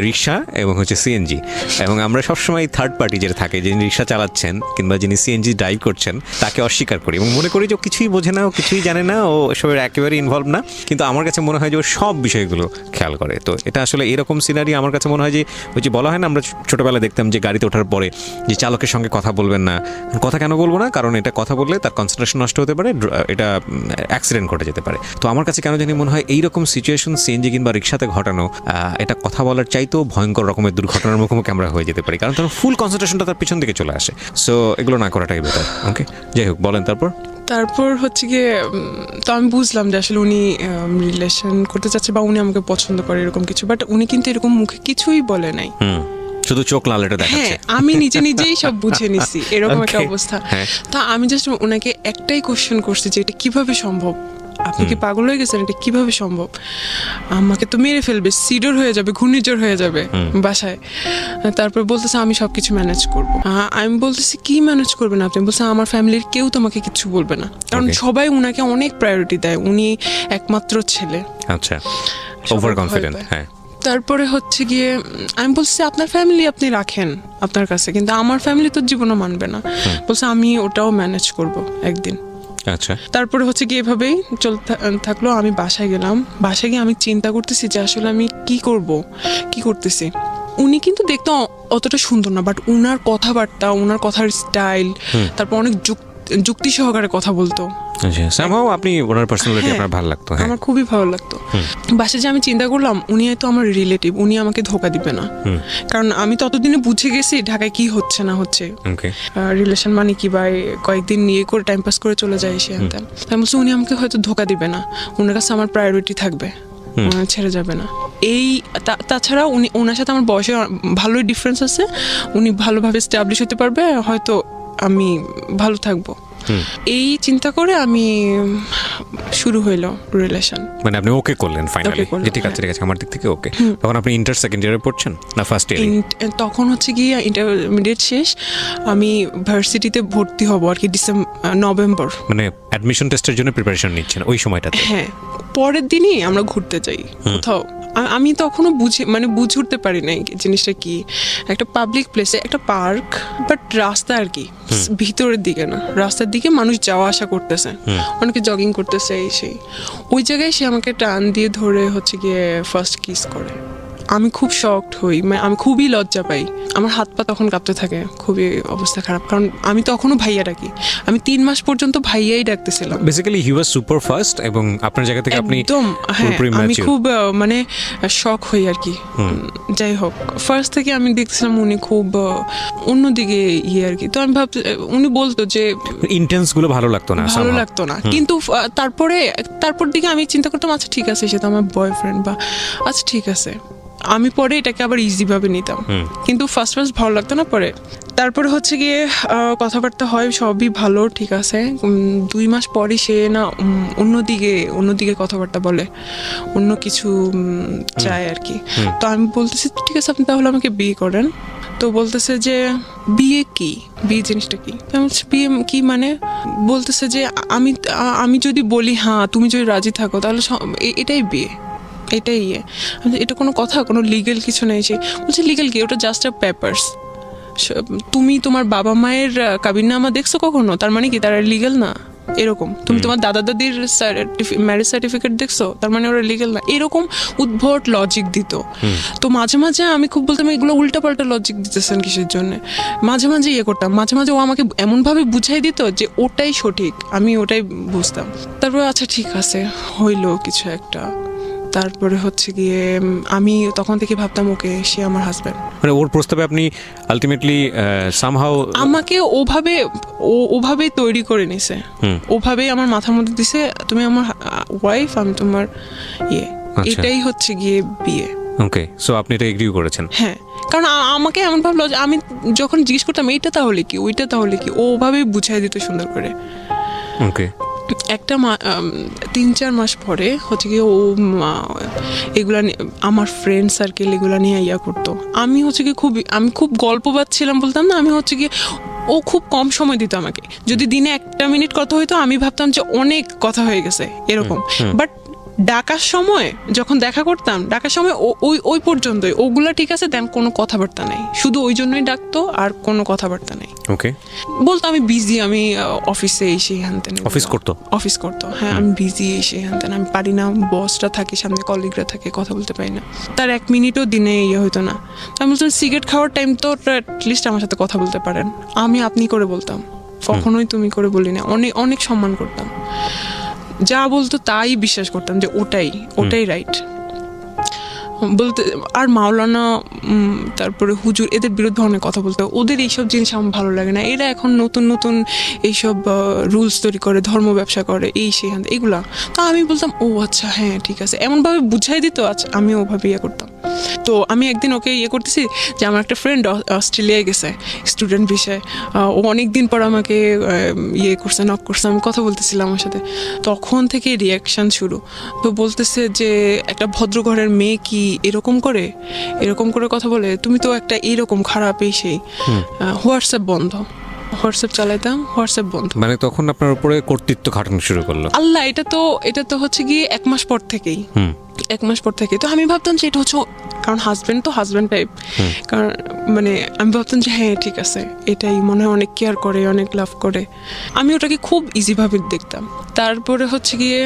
A: রিক্সা এবং হচ্ছে সিএনজি, এবং আমরা সবসময় থার্ড পার্টি যেটা থাকে, যিনি রিক্সা চালাচ্ছেন কিংবা যিনি সিএনজি ড্রাইভ করছেন তাকে অস্বীকার করি এবং মনে করি যে ও কিছুই বোঝে না, ও কিছুই জানে না, ও এসবের একেবারে ইনভলভ না। কিন্তু আমার কাছে মনে হয় যে ও সব বিষয়গুলো খেয়াল করে। তো এটা আসলে এরকম সিনারি আমার কাছে মনে হয় যে ওই যে বলা হয় না, আমরা ছোটবেলায় দেখতাম যে গাড়িতে ওঠার পরে যে চালকের সঙ্গে কথা বলবেন না। কথা কেন বলবো না? কারণ এটা কথা বললে তার কনসেন্ট্রেশন নষ্ট হতে পারে, এটা অ্যাক্সিডেন্ট ঘটে যেতে পারে। তো আমার কাছে কেন জানি মনে হয় এইরকম সিচুয়েশন সিএনজি কিংবা রিক্সাতে ঘটানো, এটা কথা বলার চাইতেও ভয়ঙ্কর রকমের দুর্ঘটনার মুখোমুখি আমরা হয়ে যেতে পারি, কারণ তখন ফুল কনসেন্ট্রেশনটা তার পিছন দিকে চলে আসে। সো এগুলো না করাটাই বেটার। ওকে, যাই হোক, বলেন তারপর
B: হচ্ছে গিয়ে তো আমি বুঝলাম যে আসলে উনি রিলেশন করতে চাচ্ছে বা উনি আমাকে পছন্দ করে এরকম কিছু, বাট উনি কিন্তু এরকম মুখে কিছুই বলে নাই,
A: শুধু চোখ লাল এটা দেখাচ্ছে।
B: আমি নিজেই সব বুঝে নিছি এরকম একটা অবস্থা। তা আমি জাস্ট ওনাকে একটাই কোশ্চেন করছি যে এটা কিভাবে সম্ভব, আপনি কি পাগল হয়ে গেছেন, এটা কিভাবে সম্ভব? আমাকে তো মেরে ফেলবে, সিডর হয়ে যাবে, ঘূর্ণিঝড় হয়ে যাবে বাসায়। তারপর বলতেছে আমি সবকিছু ম্যানেজ করবো। আমি বলতেছি কি ম্যানেজ করবেন আপনি? বলছে আমার ফ্যামিলির কেউ তোমাকে কিছু বলবে না, কারণ সবাই উনাকে অনেক প্রায়োরিটি দেয়, উনি একমাত্র ছেলে।
A: আচ্ছা, ওভার কনফিডেন্ট। হ্যাঁ।
B: তারপরে হচ্ছে গিয়ে আমি বলছি আপনার ফ্যামিলি আপনি রাখেন আপনার কাছে, কিন্তু আমার ফ্যামিলি তো জীবনও মানবে না। বলছে আমি ওটাও ম্যানেজ করব একদিন।
A: আচ্ছা।
B: তারপরে হচ্ছে গিয়ে এভাবেই চলতে থাকলো। আমি বাসায় গেলাম, বাসায় গিয়ে আমি চিন্তা করতেছি যে আসলে আমি কি করতেছি। উনি কিন্তু দেখতে অতটা সুন্দর না, বাট উনার কথাবার্তা, উনার কথার স্টাইল, তারপর অনেক যুক্তি সহকারে কথা বলতো।
A: আপনি ওনার পার্সোনালিটি আপনার ভালো লাগতো?
B: আমার খুবই ভালো লাগতো। বাসে যে আমি চিন্তা করলাম উনি হয়তো আমার রিলেটিভ, উনি আমাকে ধোকা দিবে না, কারণ আমি ততদিনে বুঝে গেছি ঢাকায় কি হচ্ছে না হচ্ছে, রিলেশন মানে কি, বা কয়েকদিন নিয়ে করে টাইম পাস করে চলে যায় সে। তাই বলছি উনি আমাকে হয়তো ধোকা দিবে না, ওনার কাছে আমার প্রায়োরিটি থাকবে, ছেড়ে যাবে না। তাছাড়া ওনার সাথে আমার বয়সে ভালোই ডিফারেন্স আছে, উনি ভালোভাবে স্টাবলিশ হতে পারবে, হয়তো আমি ভালো থাকবো। এই চিন্তা করে আমি শুরু হইলো রিলেশন।
A: মানে আপনি ওকে করলেন ফাইনালি, ঠিক আছে আমার দিক থেকে ওকে। তখন আপনি ইন্টার সেকেন্ড ইয়ারে পড়ছেন না ফার্স্ট ইয়ারে?
B: তখন হচ্ছে গিয়ে ইন্টারমিডিয়েট শেষ, আমি ভার্সিটিতে ভর্তি হব আর কি নভেম্বর।
A: মানে অ্যাডমিশন টেস্টের জন্য প্রিপারেশন নিচ্ছেন ওই সময়টাতে?
B: হ্যাঁ, পরের দিনই আমরা ঘুরতে যাই কোথাও। আমি তখনও বুঝে উঠতে পারি নাই জিনিসটা কি, একটা পাবলিক প্লেসে, একটা পার্ক, বাট রাস্তা আর কি ভিতরের দিকে না, রাস্তার দিকে মানুষ যাওয়া আসা করতেছে, অনেকে জগিং করতেছে, এই সেই। ওই জায়গায় সে আমাকে টান দিয়ে ধরে হচ্ছে গিয়ে ফার্স্ট কিস করে। আমি খুব শকড হই, মানে আমি খুবই লজ্জা পাই, আমার হাত পা তখন কাঁপতে থাকে, খুবই অবস্থা খারাপ, কারণ আমি তখনও ভাইয়া ডাকি, আমি 3 মাস পর্যন্ত ভাইয়াই ডাকতেছিলাম।
A: Basically he was super fast, এবং আপনার জায়গা থেকে আপনি
B: একদম, হ্যাঁ, আমি খুব মানে শক হই আর কি। যাই হোক, ফার্স্ট থেকে আমি দেখছিলাম উনি খুব অন্যদিকে আর কি। তো আমি ভাবছি, উনি বলতো যে
A: ইন্টেন্স গুলো ভালো লাগতো না,
B: কিন্তু তারপর দিকে আমি চিন্তা করতাম আচ্ছা ঠিক আছে, সে তো আমার বয়ফ্রেন্ড, বা আচ্ছা ঠিক আছে, আমি পরে এটাকে আবার ইজি ভাবে নিতাম, কিন্তু ফার্স্ট ভালো লাগতো না। তারপরে হচ্ছে গিয়ে কথাবার্তা হয়, সবই ভালো, ঠিক আছে। 2 মাস পরে সে না অন্যদিকে কথাবার্তা বলে, অন্য কিছু চায় আর কি। তো আমি বলতেছি ঠিক আছে আপনি তাহলে আমাকে বিয়ে করেন। তো বলতেছে যে বিয়ে জিনিসটা কি? বিয়ে কি মানে? বলতেছে যে আমি যদি বলি হ্যাঁ, তুমি যদি রাজি থাকো, তাহলে এটাই বিয়ে, এটাই এটা কোনো কথা, কোনো লিগেল কিছু নেই। সে বলছে লিগেল কি, ওটা জাস্ট আ পেপারস। তুমি তোমার বাবা মায়ের কাবিননামা দেখছো কখনো? তার মানে কি তারা লিগেল না? এরকম তুমি তোমার দাদা দাদির ম্যারেজ সার্টিফিকেট দেখছো, তার মানে ওরা লিগেল না, এরকম উদ্ভট লজিক দিত। তো মাঝে মাঝে আমি খুব বলতাম এগুলো উল্টাপাল্টা লজিক দিতেছেন কিসের জন্য, মাঝে মাঝে ইয়ে করতাম, মাঝে মাঝে ও আমাকে এমনভাবে বুঝাই দিত যে ওটাই সঠিক, আমি ওটাই বুঝতাম। তারপরে আচ্ছা ঠিক আছে হইলো কিছু একটা, তারপরে হচ্ছে গিয়ে আমি তখন থেকে ভাবতাম ওকে সে আমার হাজব্যান্ড।
A: মানে ওর প্রস্তাবে আপনি আলটিমেটলি সামহাউ
B: আমাকে ওভাবেই তৈরি করে নিছে, ওভাবেই আমার মাথার মধ্যে দিছে তুমি আমার ওয়াইফ, আমি তোমার ইয়ে, এটাই হচ্ছে গিয়ে বিয়ে।
A: ওকে, সো আপনি এটা এগ্রিও করেছেন?
B: হ্যাঁ, কারণ আমাকে এমন ভাবলো যে আমি যখন জিজ্ঞেস করতাম এইটা তাহলে কি, ওইটা তাহলে কি, ও ওভাবেই বুঝাই দিত সুন্দর করে।
A: ওকে,
B: একটা 3-4 মাস পরে হচ্ছে কি ও এগুলা আমার ফ্রেন্ড সার্কেল এগুলা নিয়ে ইয়া করতো। আমি হচ্ছে কি আমি খুব গল্পবাদ ছিলাম বলতাম না, আমি হচ্ছে কি ও খুব কম সময় দিত আমাকে, যদি দিনে 1 মিনিট কথা হইতো আমি ভাবতাম যে অনেক কথা হয়ে গেছে এরকম। বাট ডাকার সময় যখন দেখা করতাম, ডাকার সময় ওই পর্যন্তই, ওগুলা ঠিক আছে, দেন কোনো কথাবার্তা নাই, শুধু ওই জন্যই ডাকতো আর কোনো কথাবার্তা নেই।
A: ওকে,
B: বলতো আমি বিজি, আমি অফিসে এসে হ্যানতেন, অফিস করতো, হ্যাঁ আমি বিজি এসে হ্যানতেন, আমি পারি না, বসটা থাকে সামনে, কলিগরা থাকে, কথা বলতে পারি না। তার 1 মিনিটও দিনে ইয়ে হইতো না। আমি বলতাম সিগারেট খাওয়ার টাইম তো অ্যাটলিস্ট আমার সাথে কথা বলতে পারেন, আমি আপনি করে বলতাম, কখনোই তুমি করে বলি না, অনেক অনেক সম্মান করতাম, যা বলতো তাই বিশ্বাস করতাম যে ওটাই রাইট বলতে। আর মাওলানা তারপরে হুজুর এদের বিরুদ্ধে অনেক কথা বলতে, ওদের এইসব জিনিস আমার ভালো লাগে না। এরা এখন নতুন নতুন এইসব রুলস তৈরি করে, ধর্ম ব্যবসা করে, এই সেখান এগুলা। তো আমি বলতাম ও আচ্ছা হ্যাঁ ঠিক আছে, এমনভাবে বুঝাই দিত, আচ্ছা আমি ওভাবে ইয়ে করতাম। তো আমি একদিন ওকে ইয়ে করতেছি যে আমার একটা ফ্রেন্ড অস্ট্রেলিয়ায় গেছে স্টুডেন্ট বিষয়ে, ও অনেক দিন পর আমাকে ইয়ে করছে, নক করছে, আমি কথা বলতেছিলাম আমার সাথে, তখন থেকে রিয়াকশান শুরু। তো বলতেছে যে একটা ভদ্র ঘরের মেয়ে কি এরকম করে কথা বলে, তুমি তো একটা এরকম খারাপ, এই সেই। হোয়াটসঅ্যাপ বন্ধ, হোয়াটসঅ্যাপ চালাইতাম, হোয়াটসঅ্যাপ বন্ধ।
A: মানে তখন আপনার উপরে কর্তৃত্ব খাটানো শুরু করলো?
B: আল্লাহ, এটা তো হচ্ছে গিয়ে 1 মাস পর থেকেই, 1 মাস পর থেকে। তো আমি ভাবতাম যে এটা হচ্ছে, কারণ হাজব্যান্ড টাইপ, কারণ মানে আমি ভাবতাম যে হ্যাঁ ঠিক আছে, এটাই মনে হয় অনেক কেয়ার করে, অনেক লাভ করে, আমি ওটাকে খুব ইজিভাবে দেখতাম। তারপরে হচ্ছে গিয়ে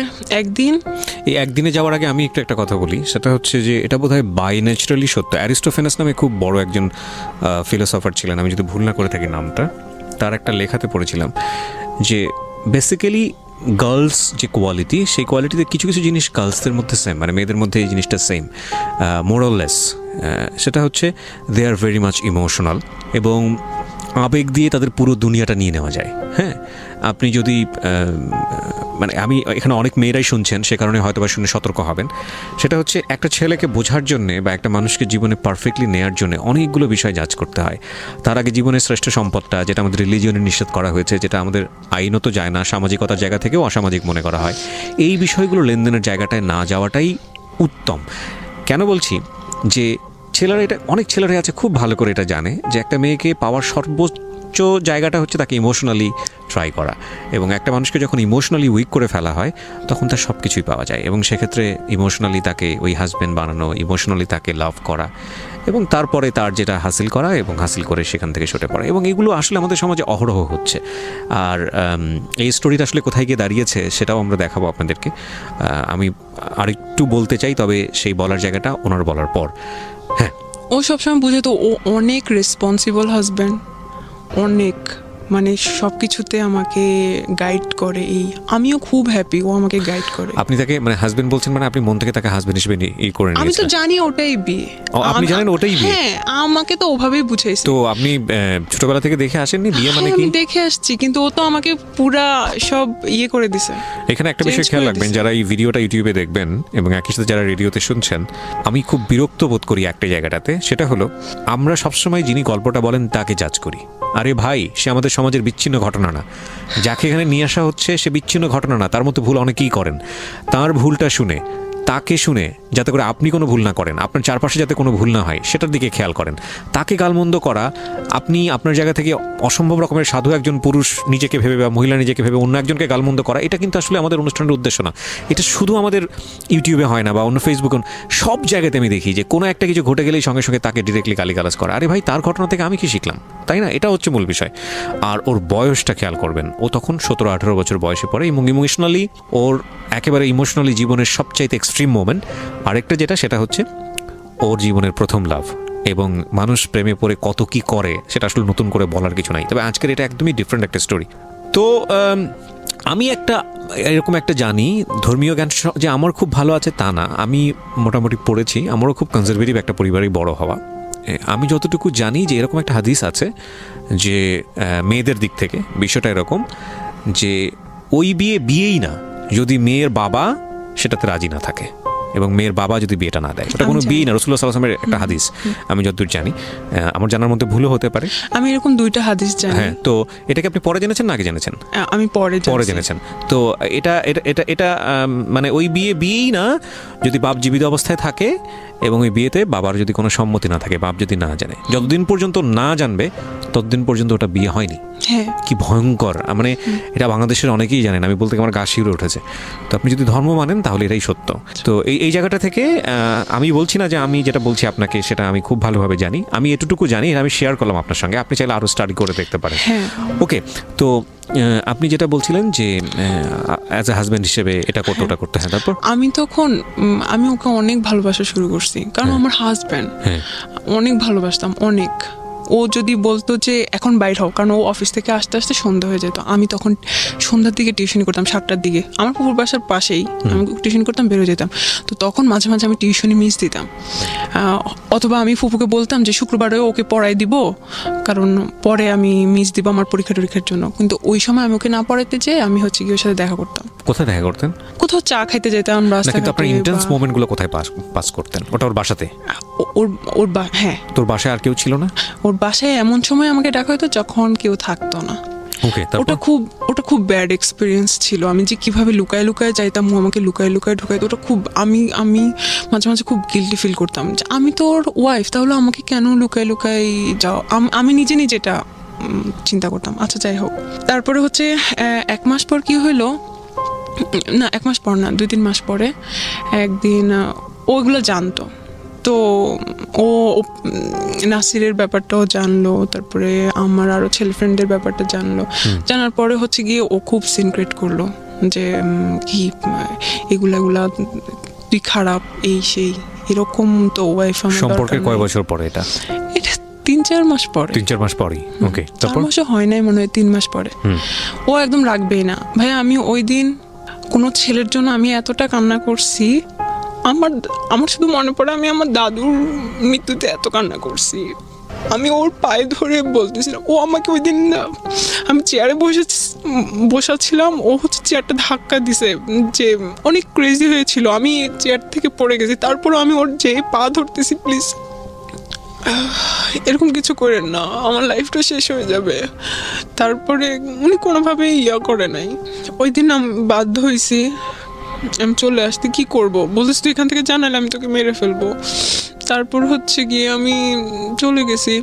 A: একদিনে যাওয়ার আগে আমি একটা কথা বলি, সেটা হচ্ছে যে এটা বোধহয় বাই ন্যাচারালি সত্য। অ্যারিস্টোফেনাস নামে খুব বড় একজন ফিলোসফার ছিলেন, আমি যদি ভুল না করে থাকি নামটা, তার একটা লেখাতে পড়েছিলাম যে বেসিক্যালি গার্লস যে কোয়ালিটি, সেই কোয়ালিটিতে কিছু কিছু জিনিস গার্লসদের মধ্যে সেম, মানে মেয়েদের মধ্যে এই জিনিসটা সেম, মোরাললেস। সেটা হচ্ছে দে আর ভেরি মাচ ইমোশনাল, এবং আবেগ দিয়ে তাদের পুরো দুনিয়াটা নিয়ে নেওয়া যায়। হ্যাঁ, আপনি যদি মানে আমি এখানে অনেক মেয়েরাই শুনছেন, সে কারণে হয়তো বা শুনে সতর্ক হবেন। সেটা হচ্ছে একটা ছেলেকে বোঝার জন্যে বা একটা মানুষকে জীবনে পারফেক্টলি নেওয়ার জন্য অনেকগুলো বিষয় যাচ করতে হয়। তার আগে জীবনের শ্রেষ্ঠ সম্পদটা, যেটা আমাদের রিলিজিয়নে নিষেধ করা হয়েছে, যেটা আমাদের আইনত যায় না, সামাজিকতার জায়গা থেকেও অসামাজিক মনে করা হয়, এই বিষয়গুলো লেনদেনের জায়গাটায় না যাওয়াটাই উত্তম। কেন বলছি যে অনেক ছেলেরা আছে খুব ভালো করে এটা জানে যে একটা মেয়েকে পাওয়ার সর্বোচ্চ জায়গাটা হচ্ছে তাকে ইমোশনালি ট্রাই করা, এবং একটা মানুষকে যখন ইমোশনালি উইক করে ফেলা হয় তখন তার সব কিছুই পাওয়া যায়, এবং সেক্ষেত্রে ইমোশনালি তাকে ওই হাজব্যান্ড বানানো, ইমোশনালি তাকে লাভ করা, এবং তারপরে তার যেটা হাসিল করা, এবং হাসিল করে সেখান থেকে সরে পড়া, এবং এগুলো আসলে আমাদের সমাজে অহরহ হচ্ছে। আর এই স্টোরিটা আসলে কোথায় গিয়ে দাঁড়িয়েছে সেটাও আমরা দেখাবো আপনাদেরকে। আমি আরেকটু বলতে চাই, তবে সেই বলার জায়গাটা ওনার বলার পর। হ্যাঁ,
B: ও সবসময় বুঝে তো, ও অনেক রেসপন্সিবল হাজব্যান্ড, অনেক, মানে সব কিছুতে আমাকে গাইড করে। আমিও খুব হ্যাপি ও আমাকে গাইড করে।
A: আপনি তাকে মানে হাজবেন্ড বলছেন, মানে আপনি মন থেকে তাকে হাজবেন্ড হিসেবে করে নিয়েছেন?
B: আমি তো জানি ওটাই বিয়ে।
A: আপনি জানেন ওটাই বিয়ে?
B: হ্যাঁ, আমাকে তো ওভাবেই বুঝাইছে।
A: তো আপনি ছোটবেলা থেকে দেখে আসেননি বিয়ে মানে কি?
B: আমি দেখে আসছি, কিন্তু ও তো আমাকে পুরা সব করে দিছে।
A: এখানে একটা বিষয় খেয়াল রাখবেন, যারা এই ভিডিওটা ইউটিউবে দেখবেন এবং একই সাথে যারা রেডিওতে শুনছেন, আমি খুব বিরক্ত বোধ করি একটা জায়গাটাতে, সেটা হলো আমরা সবসময় যিনি গল্পটা বলেন তাকে জাজ করি। আরে ভাই, সে আমাদের সমাজের বিচ্ছিন্ন ঘটনা না, যাকে এখানে নিয়ে আসা হচ্ছে সে বিচ্ছিন্ন ঘটনা না, তার মতো ভুল অনেকেই করেন। তার ভুলটা শুনে তাকে শুনে যাতে করে আপনি কোনো ভুল না করেন, আপনার চারপাশে যাতে কোনো ভুল না হয় সেটার দিকে খেয়াল করেন। তাকে গালমন্দ করা, আপনি আপনার জায়গা থেকে অসম্ভব রকমের সাধু একজন পুরুষ নিজেকে ভেবে বা মহিলা নিজেকে ভেবে অন্য একজনকে গালমন্দ করা, এটা কিন্তু আসলে আমাদের অনুষ্ঠানের উদ্দেশ্য না। এটা শুধু আমাদের ইউটিউবে হয় না বা অন্য ফেসবুকে, সব জায়গাতে আমি দেখি যে কোনো একটা কিছু ঘটে গেলেই সঙ্গে সঙ্গে তাকে ডিরেক্টলি গালিগালাজ করা। আরে ভাই, তার ঘটনা থেকে আমি কি শিখলাম, তাই না? এটা হচ্ছে মূল বিষয়। আর ওর বয়সটা খেয়াল করবেন, ও তখন 17-18 বছর বয়সে পড়ে এবং ইমোশনালি ওর একেবারে ইমোশনালি জীবনের সবচাইতে এক্সট্রিম মোমেন্ট। আরেকটা যেটা, সেটা হচ্ছে ওর জীবনের প্রথম লাভ, এবং মানুষ প্রেমে পড়ে কত কি করে সেটা আসলে নতুন করে বলার কিছু নাই। তবে আজকের এটা একদমই ডিফারেন্ট একটা স্টোরি। তো আমি এরকম একটা জানি, ধর্মীয় জ্ঞান যে আমার খুব ভালো আছে তা না, আমি মোটামুটি পড়েছি, আমারও খুব কনজারভেটিভ একটা পরিবারেই বড় হওয়া। আমি যতটুকু জানি যে এরকম একটা হাদিস আছে যে মেয়েদের দিক থেকে বিষয়টা এরকম যে ওই বিয়েই না যদি মেয়ের বাবা সেটাতে রাজি না থাকে এবং মেয়ের বাবা যদি বিয়েটা না দেয়, ওটা কোনো বিয়ে না। রাসূলুল্লাহ সাল্লাল্লাহু আলাইহি ওয়াসাল্লামের একটা হাদিস, আমি যতদূর জানি, আমার জানার মধ্যে ভুলও হতে পারে।
B: আমি এরকম 2টা হাদিস জানি।
A: হ্যাঁ, তো এটাকে আপনি পরে জেনেছেন না আগে জেনেছেন?
B: আমি পরে
A: জেনেছেন। তো এটা এটা এটা এটা মানে ওই বিয়েই না যদি বাপ জীবিত অবস্থায় থাকে এবং ওই বিয়েতে বাবার যদি কোনো সম্মতি না থাকে, বাপ যদি না জানে, যতদিন পর্যন্ত না জানবে ততদিন পর্যন্ত ওটা বিয়ে হয়নি।
B: হ্যাঁ,
A: কি ভয়ঙ্কর! মানে এটা বাংলাদেশের অনেকেই জানেন, আমি বলতে আমার গা শিউরে উঠেছে। তো আপনি যদি ধর্ম মানেন তাহলে এটাই সত্য। তো এই জায়গাটা থেকে আমি বলছি না যে আমি যেটা বলছি আপনাকে সেটা আমি খুব ভালোভাবে জানি, আমি এতটুকু জানি, আমি শেয়ার করলাম আপনার সঙ্গে, আপনি চাইলে আরও স্টাডি করে দেখতে পারেন। ওকে, তো আপনি যেটা বলছিলেন যে অ্যাজ এ হাজব্যান্ড হিসেবে এটা করতে ওটা করতে, হ্যাঁ, তারপর
B: আমি তখন আমি ওকে অনেক ভালোবাসা শুরু করছি, কারণ আমার হাজব্যান্ড, অনেক ভালোবাসতাম, অনেক। ও যদি বলতো যে এখন বাইর হও, কারণ ও অফিস থেকে আসতে আসতে সন্ধ্যা হয়ে যেত, আমি তখন সন্ধ্যার দিকে টিউশনি করতাম, 7টার দিকে, আমার পুকুর বাসার পাশেই, আমি টিউশনি করতাম, বেরো যেতাম। তো তখন মাঝে মাঝে আমি টিউশনি মিস দিতাম, অথবা আমি ফুপুকে বলতাম যে শুক্রবারে ওকে পড়াই দিব, কারণ পরে আমি মিস দিব আমার পরীক্ষার জন্য। কিন্তু ওই সময় আমি ওকে না পড়াইতে যেয়ে আমি হচ্ছে কি ওর সাথে দেখা করতাম।
A: কোথায় দেখা করতেন?
B: কোথাও চা খাইতে যেতাম রাস্তায়।
A: কিন্তু আপনার ইন্টেন্স মোমেন্টগুলো কোথায় পাস করতেন? ওটা ওর বাসাতে?
B: হ্যাঁ।
A: তোর বাসায় আর কেউ ছিল না?
B: ওর বাসায় এমন সময় আমাকে ডাকা হতো যখন কেউ থাকতো না। ওটা খুব ব্যাড এক্সপিরিয়েন্স ছিল। আমি যে কিভাবে লুকায় লুকায় যাইতাম, ও আমাকে লুকায় লুকায় ঢুকাইতো, ওটা খুব আমি মাঝে মাঝে খুব গিল্টি ফিল করতাম যে আমি তো ওর ওয়াইফ, তাহলে আমাকে কেন লুকায় লুকায় যাও, আমি নিজে এটা চিন্তা করতাম। আচ্ছা, যাই হোক, তারপরে হচ্ছে 1 মাস পর কি হইলো, না 1 মাস পর না, 2-3 মাস পরে একদিন ওগুলো জানতো, তো ও নাসিরের ব্যাপারটাও জানলো, তারপরে আমার আরো ছেলে ফ্রেন্ডের ব্যাপারটা জানলো। জানার পরে হচ্ছে গিয়ে ও খুব সিনক্রেট করলো যে কি এগুলা তুই খারাপ, এই সেই এরকম। তো ওয়াইফ আমার
A: সম্পর্কে কয় বছর পরে? এটা
B: 3-4 মাস পরে।
A: 3-4 মাস পরেই? ওকে,
B: 4 মাসও হয় নাই মনে হয়, 3 মাস পরে। ও একদম রাখবেই না ভাই। আমি ওই দিন কোনো ছেলের জন্য আমি এতটা কান্না করছি, আমার শুধু মনে পড়ে আমি আমার দাদুর মৃত্যুতে এত কান্না করছি। আমি ওর পায়ে ধরে বলতেছিলাম, ও আমাকে ওই দিন, আমি চেয়ারে বসাছিলাম, ও হচ্ছে চেয়ারটা ধাক্কা দিছে, যে অনেক ক্রেজি হয়েছিল, আমি চেয়ার থেকে পড়ে গেছি। তারপর আমি ওর যে পা ধরতেছি, প্লিজ এরকম কিছু করেন না, আমার লাইফটা শেষ হয়ে যাবে। তারপরে উনি কোনোভাবেই করে নাই। ওই দিন আমি বাধ্য হয়েছি, আমি চলে আসতে। কি করব, বলছিস তুই এখান থেকে জানালে আমি তোকে মেরে ফেলবো। তারপর হচ্ছে গিয়ে আমি চলে গেছি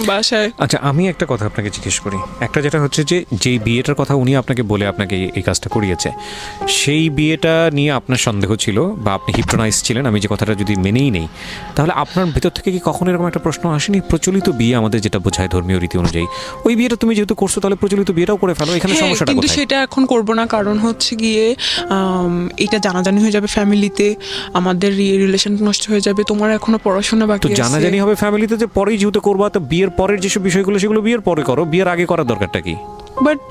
B: বাসায়।
A: আচ্ছা, আমি একটা কথা আপনাকে জিজ্ঞেস করি। একটা যেটা হচ্ছে যে যেই বিয়েটার কথা উনি আপনাকে বলে আপনাকে এই কাজটা করিয়েছে, সেই বিয়েটা নিয়ে আপনার সন্দেহ ছিল বা আপনি হিপনোটাইজ ছিলেন, আমি যে কথাটা যদি মেনেই নেই, তাহলে আপনার ভিতর থেকে কি কখনো এরকম একটা প্রশ্ন আসেনি, প্রচলিত বিয়ে আমাদের যেটা বোঝায় ধর্মীয় রীতি অনুযায়ী, ওই বিয়েটা তুমি যেহেতু করছো তাহলে প্রচলিত বিয়েটাও করে ফেলো, এখানে সমস্যাটা কোথায়?
B: কিন্তু সেটা এখন করব না, কারণ হচ্ছে গিয়ে এটা জানাজানি হয়ে যাবে ফ্যামিলিতে, আমাদের রিলেশন নষ্ট হয়ে যাবে, তোমার এখনো পড়াশোনা বাকি আছে।
A: তো জানাজানি হবে ফ্যামিলিতে, যে পরেই যেহেতু করবা, তো বিয়ের পরের যেসব বিষয়গুলো সেগুলো বিয়ের পরে করো, বিয়ের আগে করার দরকারটা কি?
B: বাট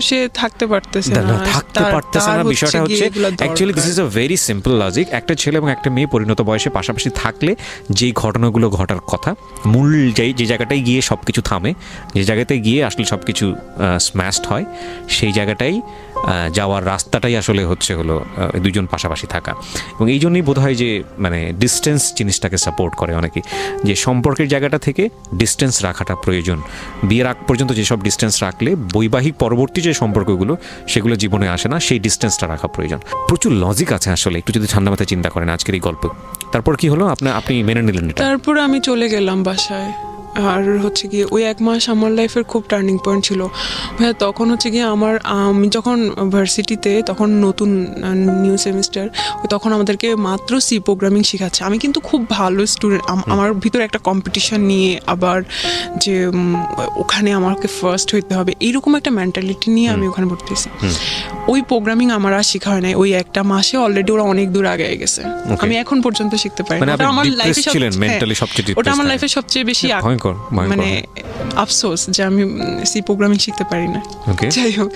B: সে থাকতে পারতেছে না।
A: বিষয়টা হচ্ছে actually this is a very simple logic. একটা ছেলে এবং একটা মেয়ে পরিণত বয়সে পাশাপাশি থাকলে যেই ঘটনাগুলো ঘটার কথা, মূল যে জায়গাটায় গিয়ে সব কিছু থামে, যে জায়গাটায় গিয়ে আসলে সব কিছু স্ম্যাশড হয়, সেই জায়গাটাই যাওয়ার রাস্তাটাই আসলে হচ্ছে হলো দুজন পাশাপাশি থাকা। এবং এই জন্যই বোধ হয় যে মানে ডিস্টেন্স জিনিসটাকে সাপোর্ট করে অনেকে, যে সম্পর্কের জায়গাটা থেকে ডিস্টেন্স রাখাটা প্রয়োজন। বিয়ের আগ পর্যন্ত যেসব ডিস্টেন্স রাখলে বৈবাহিক পরবর্তী যে সম্পর্কগুলো সেগুলো জীবনে আসে না, সেই ডিস্টেন্সটা রাখা প্রয়োজন। প্রচুর লজিক আছে আসলে, একটু যদি ঠান্ডা মাথায় চিন্তা করেন আজকের এই গল্প। তারপর কি হলো, আপনি মেনে নিলেন এটা?
B: তারপর আমি চলে গেলাম বাসায়। আর হচ্ছে গিয়ে ওই 1 মাস আমার লাইফের খুব টার্নিং পয়েন্ট ছিল ভাইয়া। তখন হচ্ছে গিয়ে আমি যখন ভার্সিটিতে, তখন নতুন নিউ সেমিস্টার, তখন আমাদেরকে মাত্র সি প্রোগ্রামিং শেখাচ্ছে। আমি কিন্তু খুব ভালো স্টুডেন্ট, আমার ভিতরে একটা কম্পিটিশন নিয়ে, আবার যে ওখানে আমাকে ফার্স্ট হইতে হবে, এইরকম একটা মেন্টালিটি নিয়ে আমি ওখানে ভর্তি হয়েছি। ওই প্রোগ্রামিং আমার আর শেখা হয় নাই। ওই 1 মাসে অলরেডি ওরা অনেক দূর আগে গেছে, আমি এখন পর্যন্ত শিখতে পারি।
A: ওটা আমার
B: লাইফে সবচেয়ে বেশি মানে আফসোস যে আমি সি প্রোগ্রামিং শিখতে পারি না। যাই হোক,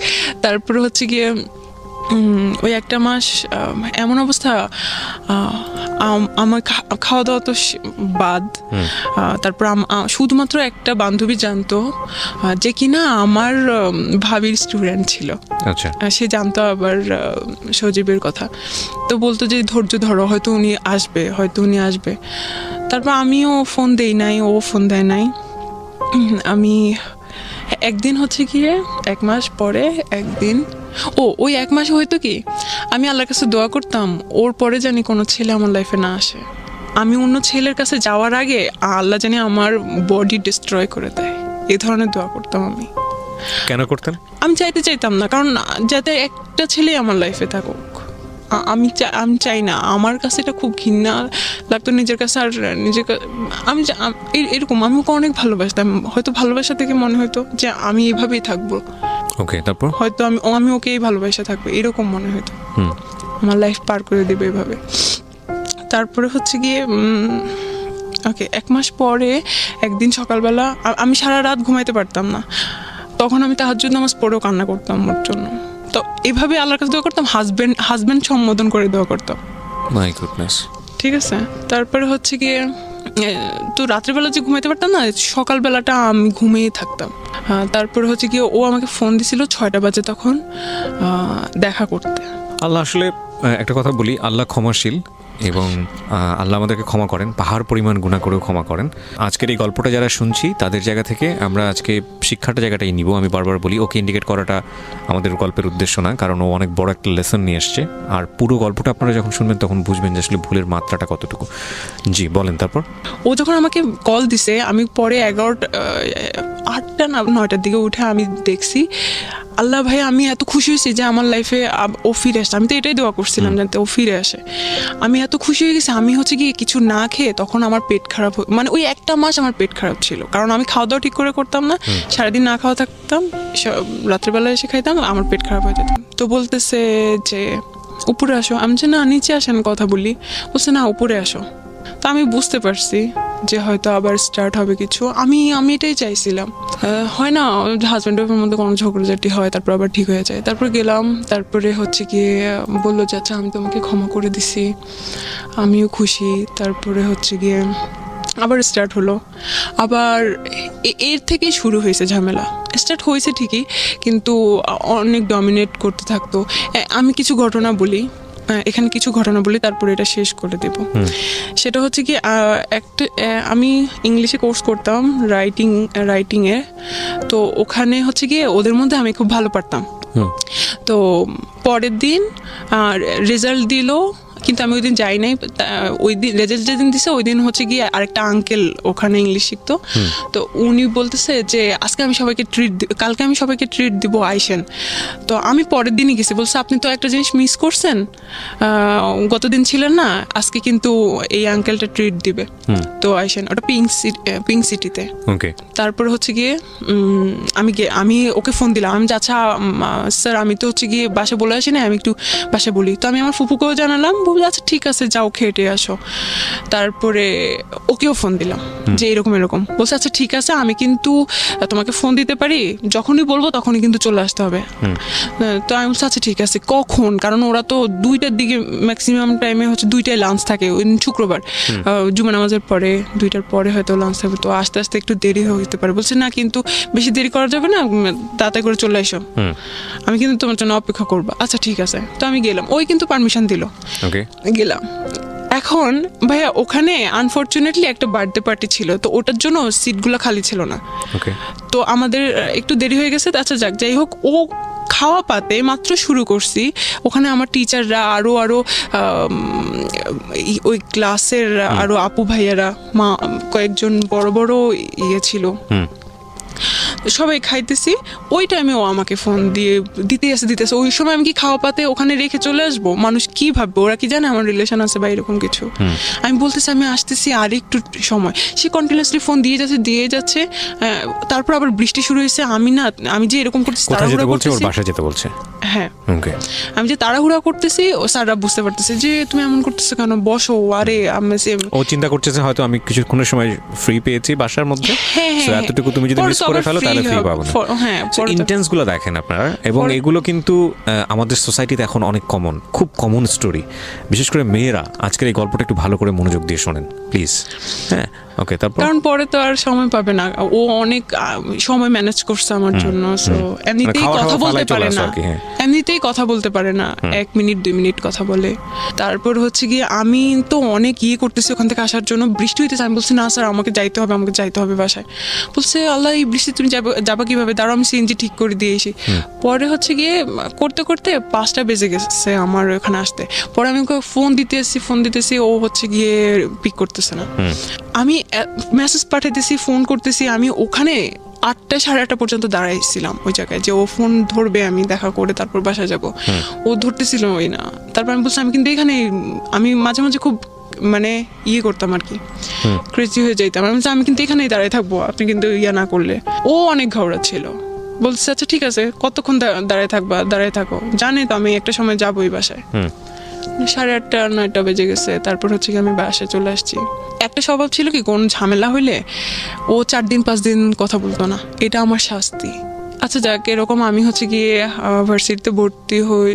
B: তারপরে হচ্ছে গিয়ে ওই 1 মাস এমন অবস্থা, আমার খাওয়া দাওয়া তো বাদ। তারপর শুধুমাত্র একটা বান্ধবী জানতো যে কিনা আমার ভাবির স্টুডেন্ট ছিল। সে জানতো আবার সজীবের কথা, তো বলতো যে ধৈর্য ধরো, হয়তো উনি আসবে। তারপর আমিও ফোন দেই নাই, ও ফোন দেয় নাই। আমি একদিন হচ্ছে গিয়ে 1 মাস পরে একদিন, ওই 1 মাসে হয়তো কি আমি আল্লাহর কাছে দোয়া করতাম ওর পরে জানি কোনো ছেলে আমার লাইফে না আসে। আমি অন্য ছেলের কাছে যাওয়ার আগে আল্লাহ জানি আমার বডি ডিস্ট্রয় করে দেয়, এই ধরনের দোয়া করতাম আমি।
A: কেন করতেন?
B: আমি চাইতাম না, কারণ যাতে একটা ছেলে আমার লাইফে থাকুক, আমি চাই না। আমার কাছে এটা খুব ঘৃণা লাগতো নিজের কাছে। আর আমি এরকম, আমি ওকে অনেক ভালোবাসতাম। হয়তো ভালোবাসা থেকে মনে হতো যে আমি এইভাবেই থাকবো,
A: তারপর
B: হয়তো আমি ওকে এই ভালোবাসা থাকবো, এরকম মনে হতো। আমার লাইফ পার করে দেবে এভাবে। তারপরে হচ্ছে গিয়ে 1 মাস পরে একদিন সকালবেলা আমি সারা রাত ঘুমাইতে পারতাম না। তখন আমি তাহাজ্জুদ নামাজ পড়েও কান্না করতাম ওর জন্য। তো এভাবে আল্লাহর কাছে দোয়া করতাম, হাজবেন্ড সম্বোধন করে দোয়া করতাম।
A: My goodness.
B: ঠিক আছে, তারপরে হচ্ছে গিয়ে তো রাত্রিবেলা যে ঘুমাইতে পারতাম না, সকালবেলাটা আমি ঘুমিয়ে থাকতাম। তারপরে হচ্ছে গিয়ে ও আমাকে ফোন দিছিল 6টা বাজে তখন দেখা করতে।
A: আল্লাহ আসলে একটা কথা বলি, আল্লাহ ক্ষমাশীল এবং আল্লাহ আমাদেরকে ক্ষমা করেন, পাহাড় পরিমাণ গুনাহ করেও ক্ষমা করেন। আজকের এই গল্পটা যারা শুনছি তাদের জায়গা থেকে আমরা আজকে শিক্ষাটা জায়গাটাই নিব। আমি বারবার বলি, ওকে ইন্ডিকেট করাটা আমাদের গল্পের উদ্দেশ্য না, কারণ ও অনেক বড় একটা লেসন নিয়ে এসছে। আর পুরো গল্পটা আপনারা যখন শুনবেন তখন বুঝবেন যে আসলে ভুলের মাত্রাটা কতটুকু। জি বলেন। তারপর
B: ও যখন আমাকে কল দিছে, আমি পরে 8টা না 9টার দিকে উঠে আমি দেখছি, আল্লাহ ভাই আমি এত খুশি হয়েছি যে আমার লাইফে ও ফিরে আসে। আমি তো এটাই দোয়া করছিলাম যাতে ও ফিরে আসে। আমি এত খুশি হয়ে গেছি। আমি হচ্ছে গিয়ে কিছু না খেয়ে, তখন আমার পেট খারাপ, মানে ওই 1 মাস আমার পেট খারাপ ছিল, কারণ আমি খাওয়া দাওয়া ঠিক করে করতাম না, সারাদিন না খাওয়া থাকতাম, রাত্রেবেলা এসে খাইতাম, আমার পেট খারাপ হয়ে যেত। তো বলতেছে যে উপরে আসো। আমি যে না নিচে আসেন কথা বলি। বলছে না উপরে আসো। তো আমি বুঝতে পারছি যে হয়তো আবার স্টার্ট হবে কিছু। আমি এটাই চাইছিলাম। হয় না হাজব্যান্ড ওয়াইফের মধ্যে কোনো ঝগড়াঝাটি হয়, তারপর আবার ঠিক হয়ে যায়। তারপর গেলাম, তারপরে হচ্ছে গিয়ে বললো যে আচ্ছা আমি তোমাকে ক্ষমা করে দিছি, আমিও খুশি। তারপরে হচ্ছে গিয়ে আবার স্টার্ট হলো। আবার এর থেকেই শুরু হয়েছে ঝামেলা। স্টার্ট হয়েছে ঠিকই, কিন্তু অনেক ডমিনেট করতে থাকতো। আমি কিছু ঘটনা বলি, এখানে কিছু ঘটনা বলি, তারপরে এটা শেষ করে দেব। সেটা হচ্ছে কি, আমি ইংলিশে কোর্স করতাম রাইটিংয়ে। তো ওখানে হচ্ছে গিয়ে ওদের মধ্যে আমি খুব ভালো পারতাম। তো পরের দিন রেজাল্ট দিল, কিন্তু আমি ওই দিন যাই নাই। ওই দিন রেজাল্ট যেদিন দিছে ওই দিন হচ্ছে গিয়ে আরেকটা আঙ্কেল ওখানে ইংলিশ শিখতো। তো উনি বলতেছে যে আজকে আমি সবাইকে কালকে আমি সবাইকে ট্রিট দিব, আইসেন। তো আমি পরের দিনই গেছি। বলছে আপনি তো একটা জিনিস মিস করছেন, গতদিন ছিলেন না, আজকে কিন্তু এই আঙ্কেলটা ট্রিট দিবে, তো আইসেন। ওটা পিঙ্ক সিটিতে। তারপর হচ্ছে গিয়ে আমি ওকে ফোন দিলাম। আমি আচ্ছা স্যার আমি তো হচ্ছে গিয়ে বাসা বলে আসি না, আমি একটু বাসা বলি। তো আমি আমার ফুপুকেও জানালাম, বললো আচ্ছা ঠিক আছে যাও খেটে আসো। তারপরে ওকেও ফোন দিলাম যে এরকম বলছে আচ্ছা ঠিক আছে আমি কিন্তু তোমাকে ফোন দিতে পারি, যখনই বলবো তখনই কিন্তু চলে আসতে হবে। তো আমি বলছি আচ্ছা ঠিক আছে কখন, কারণ ওরা তো 2টার দিকে ম্যাক্সিমাম টাইমে হচ্ছে 2টায় লাঞ্চ থাকে, ওই শুক্রবার জুমা নামাজের পরে 2টার পরে হয়তো লাঞ্চ থাকবে, তো আস্তে আস্তে একটু দেরি হতে পারে। বলছে না কিন্তু বেশি দেরি করা যাবে না, তাড়াতাড়ি করে চলে এসো, আমি কিন্তু তোমার জন্য অপেক্ষা করবো। আচ্ছা ঠিক আছে, তো আমি গেলাম, ওই কিন্তু পারমিশন দিল, গেলাম। এখন ভাইয়া ওখানে আনফরচুনেটলি একটা বার্থডে পার্টি ছিল, তো ওটার জন্য সিটগুলো খালি ছিল না, তো আমাদের একটু দেরি হয়ে গেছে। আচ্ছা যাই হোক, ও খাওয়া পাতে মাত্র শুরু করছি, ওখানে আমার টিচাররা আরো ওই ক্লাসের আরো আপু ভাইয়ারা মা কয়েকজন বড় বড় ইয়ে ছিল, সবাই খাইতেছি। ওই টাইমে ও আমাকে ফোন দিতেছে। ওই সময় আমি কি খাওয়া পাতে ওখানে রেখে চলে আসবো? মানুষ কি ভাববে, ওরা কি জানে আমার রিলেশন আছে বা এরকম কিছু? আমি বলতেছি আমি আসতেছি আর একটু সময়, সে কন্টিনিউয়াসলি ফোন দিয়ে যাচ্ছে। তারপর আবার বৃষ্টি শুরু হয়েছে, আমি যে এরকম করতেছি তাড়াহুড়া করতেছি, হ্যাঁ আমি যে তাড়াহুড়া করতেছি, ও স্যাররা বুঝতে পারতেছে যে তুমি এমন করতেছো কেন, বসো। আরে ও
A: চিন্তা করতেছে হয়তো আমি কিছুক্ষণের সময় ফ্রি পেয়েছি বাসার মধ্যে, এতটুকু তুমি যদি মিস করে ফেলো তাহলে ফ্রি পাবো না। ইন্টেন্স গুলো দেখেন আপনারা, এবং এগুলো কিন্তু আমাদের সোসাইটিতে এখন অনেক কমন, খুব কমন স্টোরি। বিশেষ করে মেয়েরা আজকের এই গল্পটা একটু ভালো করে মনোযোগ দিয়ে শোনেন প্লিজ। হ্যাঁ ওকে, তারপর কারণ
B: পরে তো আর সময় পাবে না, ও অনেক সময় ম্যানেজ করছে আমার জন্য, সো এমনিতেই কথা বলতে পারে না, এমনিতেই কথা বলতে পারে না, 1 মিনিট 2 মিনিট কথা বলে। তারপর হচ্ছে গিয়ে আমি তো অনেক করতেছি ওখান থেকে আসার জন্য, বৃষ্টি হইতেছে। আমি বলছি না স্যার আমাকে যাইতে হবে বাসায়। বলছে আল্লাহ এই বৃষ্টি তুমি যাবা কিভাবে, দাঁড়াও আমি সিএনজি ঠিক করে দিয়ে এসি। পরে হচ্ছে গিয়ে করতে 5টা বেজে গেছে আমার ওখানে আসতে। পরে আমি ওকে ফোন দিতেছি, ও হচ্ছে গিয়ে পিক করতেছে না। আমি মেসেজ পাঠাইতেছি, ফোন করতেছি, আমি ওখানে 8টা 8:30 পর্যন্ত দাঁড়াইছিলাম ওই জায়গায়, যে ও ফোন ধরবে, আমি দেখা করে তারপর বাসায় যাব। ও ধরতেছিল ওই না। তারপর আমি বলছি আমি কিন্তু এখানে, আমি মাঝে মাঝে খুব করতাম আর কি, ক্রেজি হয়ে যাইতাম। আমি কিন্তু এখানেই দাঁড়াই থাকবো, আপনি কিন্তু না করলে। ও অনেক ঘাবড়া ছিল, বলছে আচ্ছা ঠিক আছে কতক্ষণ দাঁড়ায় থাকো, জানে তো আমি একটা সময় যাবোই বাসায়। 8:30 9টা বেজে গেছে। তারপর হচ্ছে কি আমি বাসায় চলে আসছি। একটা স্বভাব ছিল কি, কোন ঝামেলা হইলে ও 4 দিন 5 দিন কথা বলতো না, এটা আমার শাস্তি। আচ্ছা যাক, এরকম আমি হচ্ছে গিয়ে ভার্সিটিতে ভর্তি হই,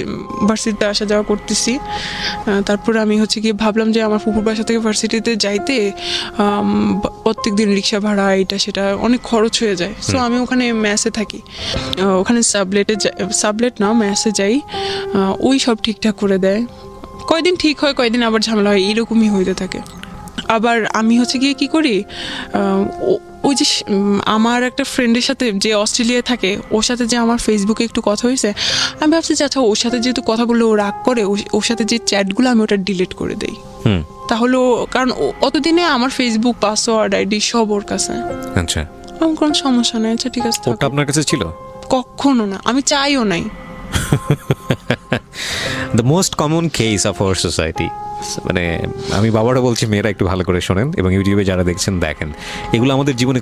B: ভার্সিটিতে আসা যাওয়া করতেছি। তারপর আমি হচ্ছে গিয়ে ভাবলাম যে আমার ফুপুর বাসা থেকে ভার্সিটিতে যাইতে প্রত্যেক দিন রিক্সা ভাড়া এটা সেটা অনেক খরচ হয়ে যায়। সো আমি ওখানে মেসে থাকি, ওখানে সাবলেট না মেসে যাই, ওই সব ঠিকঠাক করে দেয়। কয়দিন ঠিক হয়, কয়দিন আবার ঝামেলা হয়, এরকমই হইতে থাকে। আবার আমি হচ্ছে গিয়ে কি করি, ওই যে আমার একটা ফ্রেন্ডের সাথে যে অস্ট্রেলিয়ায় থাকে, ওর সাথে যে আমার ফেসবুকে একটু কথা হয়েছে, আমি ভাবছি যে আচ্ছা ওর সাথে যেহেতু কথা বললে ও রাগ করে, ওর সাথে যে চ্যাটগুলো আমি ওটা ডিলিট করে দেই। তাহলে কারণ অতদিনে আমার ফেসবুক পাসওয়ার্ড আইডি সব ওর কাছে।
A: আচ্ছা,
B: আমার কোনো সমস্যা নেই, আচ্ছা ঠিক আছে।
A: ওটা আপনার কাছে ছিল?
B: কখনো না, আমি চাইও নাই।
A: The most common case of our society. মানে আমি বাবারা বলছি, মেয়েরা একটু ভালো করে শোনেন, এবং ইউটিউবে যারা দেখছেন দেখেন, এগুলো আমাদের জীবনে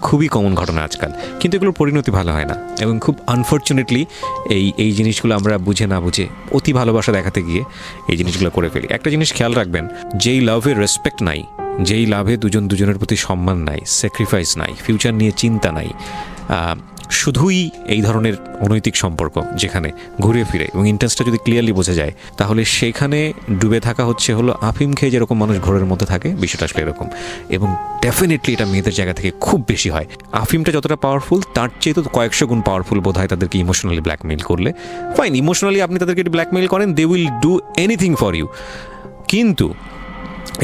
A: খুবই কমন ঘটনা আজকাল, কিন্তু এগুলোর পরিণতি ভালো হয় না। এবং খুব আনফর্চুনেটলি এই জিনিসগুলো আমরা বুঝে না বুঝে অতি ভালোবাসা দেখাতে গিয়ে এই জিনিসগুলো করে ফেলি। একটা জিনিস খেয়াল রাখবেন, যেই লাভের রেসপেক্ট নাই, যেই লাভে দুজনের প্রতি সম্মান নাই, স্যাক্রিফাইস নাই, ফিউচার নিয়ে চিন্তা নাই, শুধুই এই ধরনের অনৈতিক সম্পর্ক যেখানে ঘুরে ফিরে এবং ইন্টারেস্টটা যদি ক্লিয়ারলি বোঝা যায়, তাহলে সেখানে ডুবে থাকা হলো আফিম খেয়ে যেরকম মানুষ ঘোরের মধ্যে থাকে, বিষয়টা আসলে এরকম। এবং ডেফিনেটলি এটা মেয়েদের জায়গা থেকে খুব বেশি হয়। আফিমটা যতটা পাওয়ারফুল, তার চেয়ে তো কয়েকশো গুণ পাওয়ারফুল বোধ হয় তাদেরকে ইমোশনালি ব্ল্যাকমেইল করলে। ফাইন, ইমোশনালি আপনি তাদেরকে ব্ল্যাকমেইল করেন, they will do anything for you, কিন্তু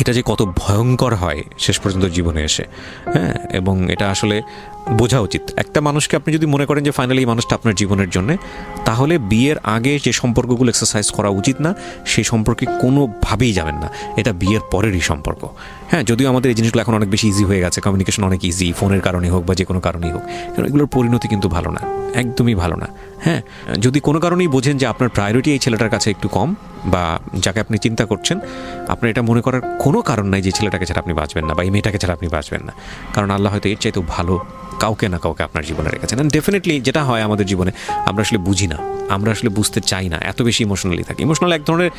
A: এটা যে কত ভয়ঙ্কর হয় শেষ পর্যন্ত জীবনে এসে, হ্যাঁ, এবং এটা আসলে বোঝা উচিত। একটা মানুষকে আপনি যদি মনে করেন যে ফাইনালি এই মানুষটা আপনার জীবনের জন্য, তাহলে বিয়ের আগে যে সম্পর্কগুলো এক্সারসাইজ করা উচিত না, সেই সম্পর্কে কোনোভাবেই যাবেন না। এটা বিয়ের পরেরই সম্পর্ক। হ্যাঁ, যদিও আমাদের এই জিনিসগুলো এখন অনেক বেশি ইজি হয়ে গেছে, কমিউনিকেশন অনেক ইজি, ফোনের কারণে হোক বা যে কোনো কারণেই হোক, কারণ এগুলোর পরিণতি কিন্তু ভালো না। একদমই ভালো না। হ্যাঁ, যদি কোনো কারণেই বোঝেন যে আপনার প্রায়োরিটি এই ছেলেটার কাছে একটু কম, বা যাকে আপনি চিন্তা করছেন, আপনার এটা মনে করার কোনো কারণ নাই যে ছেলেটাকে ছাড়া আপনি বাঁচবেন না বা এই মেয়েটাকে ছাড়া আপনি বাঁচবেন না, কারণ আল্লাহ হয়তো এর চাইতেও ভালো কাউকে না কাউকে আপনার জীবনে রেখেছেন। অ্যান্ড ডেফিনেটলি যেটা হয় আমাদের জীবনে, আমরা আসলে বুঝি না, আমরা আসলে বুঝতে চাই না, এত বেশি ইমোশনালি থাকি। ইমোশনাল এক ধরনের,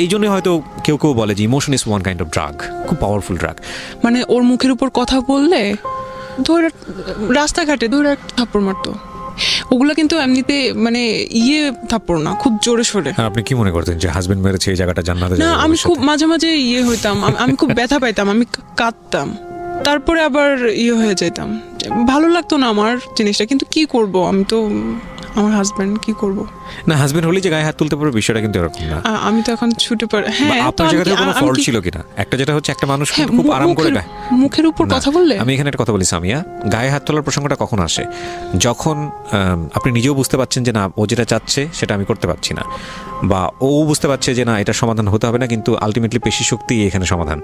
A: এই জন্যই হয়তো কেউ কেউ বলে যে emotion is one kind of drug, খুব পাওয়ারফুল ড্রাগ।
B: মানে ওর মুখের উপর কথা বললে ধরে রাস্তাঘাটে ধরে একটা থাপ্পড় মারতো, ওগুলো কিন্তু এমনিতে মানে থাপ্পড় না, খুব জোরে সোরে।
A: আপনি কি মনে করতেন যে হাজবেন্ড মেরেছে এই জায়গাটা জান্নাতে?
B: না, আমি খুব মাঝে মাঝে হইতাম, আমি খুব ব্যথা পাইতাম, আমি কাঁদতাম, তারপরে আবার হয়ে যেতাম, ভালো লাগতো না আমার জিনিসটা, কিন্তু কি করব, আমি তো আমার হাজবেন্ড, কি করব।
A: না, হাজবেন্ড হলে যে গায়ে হাত তুলতে পারবে বিষয়টা কিন্তু এরকম না।
B: আমি তো এখন ছুটে পারি। হ্যাঁ,
A: আপনার জায়গা থেকে কোনো ফল্ট ছিল কিনা? একটা যেটা হচ্ছে একটা মানুষ খুব আরাম করে
B: মুখের উপর কথা বললে,
A: আমি এখানে একটা কথা বলি সামিয়া, গায়ে হাত তোলার প্রসঙ্গটা কখন আসে? যখন আপনি নিজেও বুঝতে পারছেন যে না, ও যেটা চাচ্ছে সেটা আমি করতে পারছি না, বা ও বুঝতে পারছে যে না, এটা সমাধান হতে হবে না, কিন্তু আলটিমেটলি পেশি শক্তি এখানে সমাধান,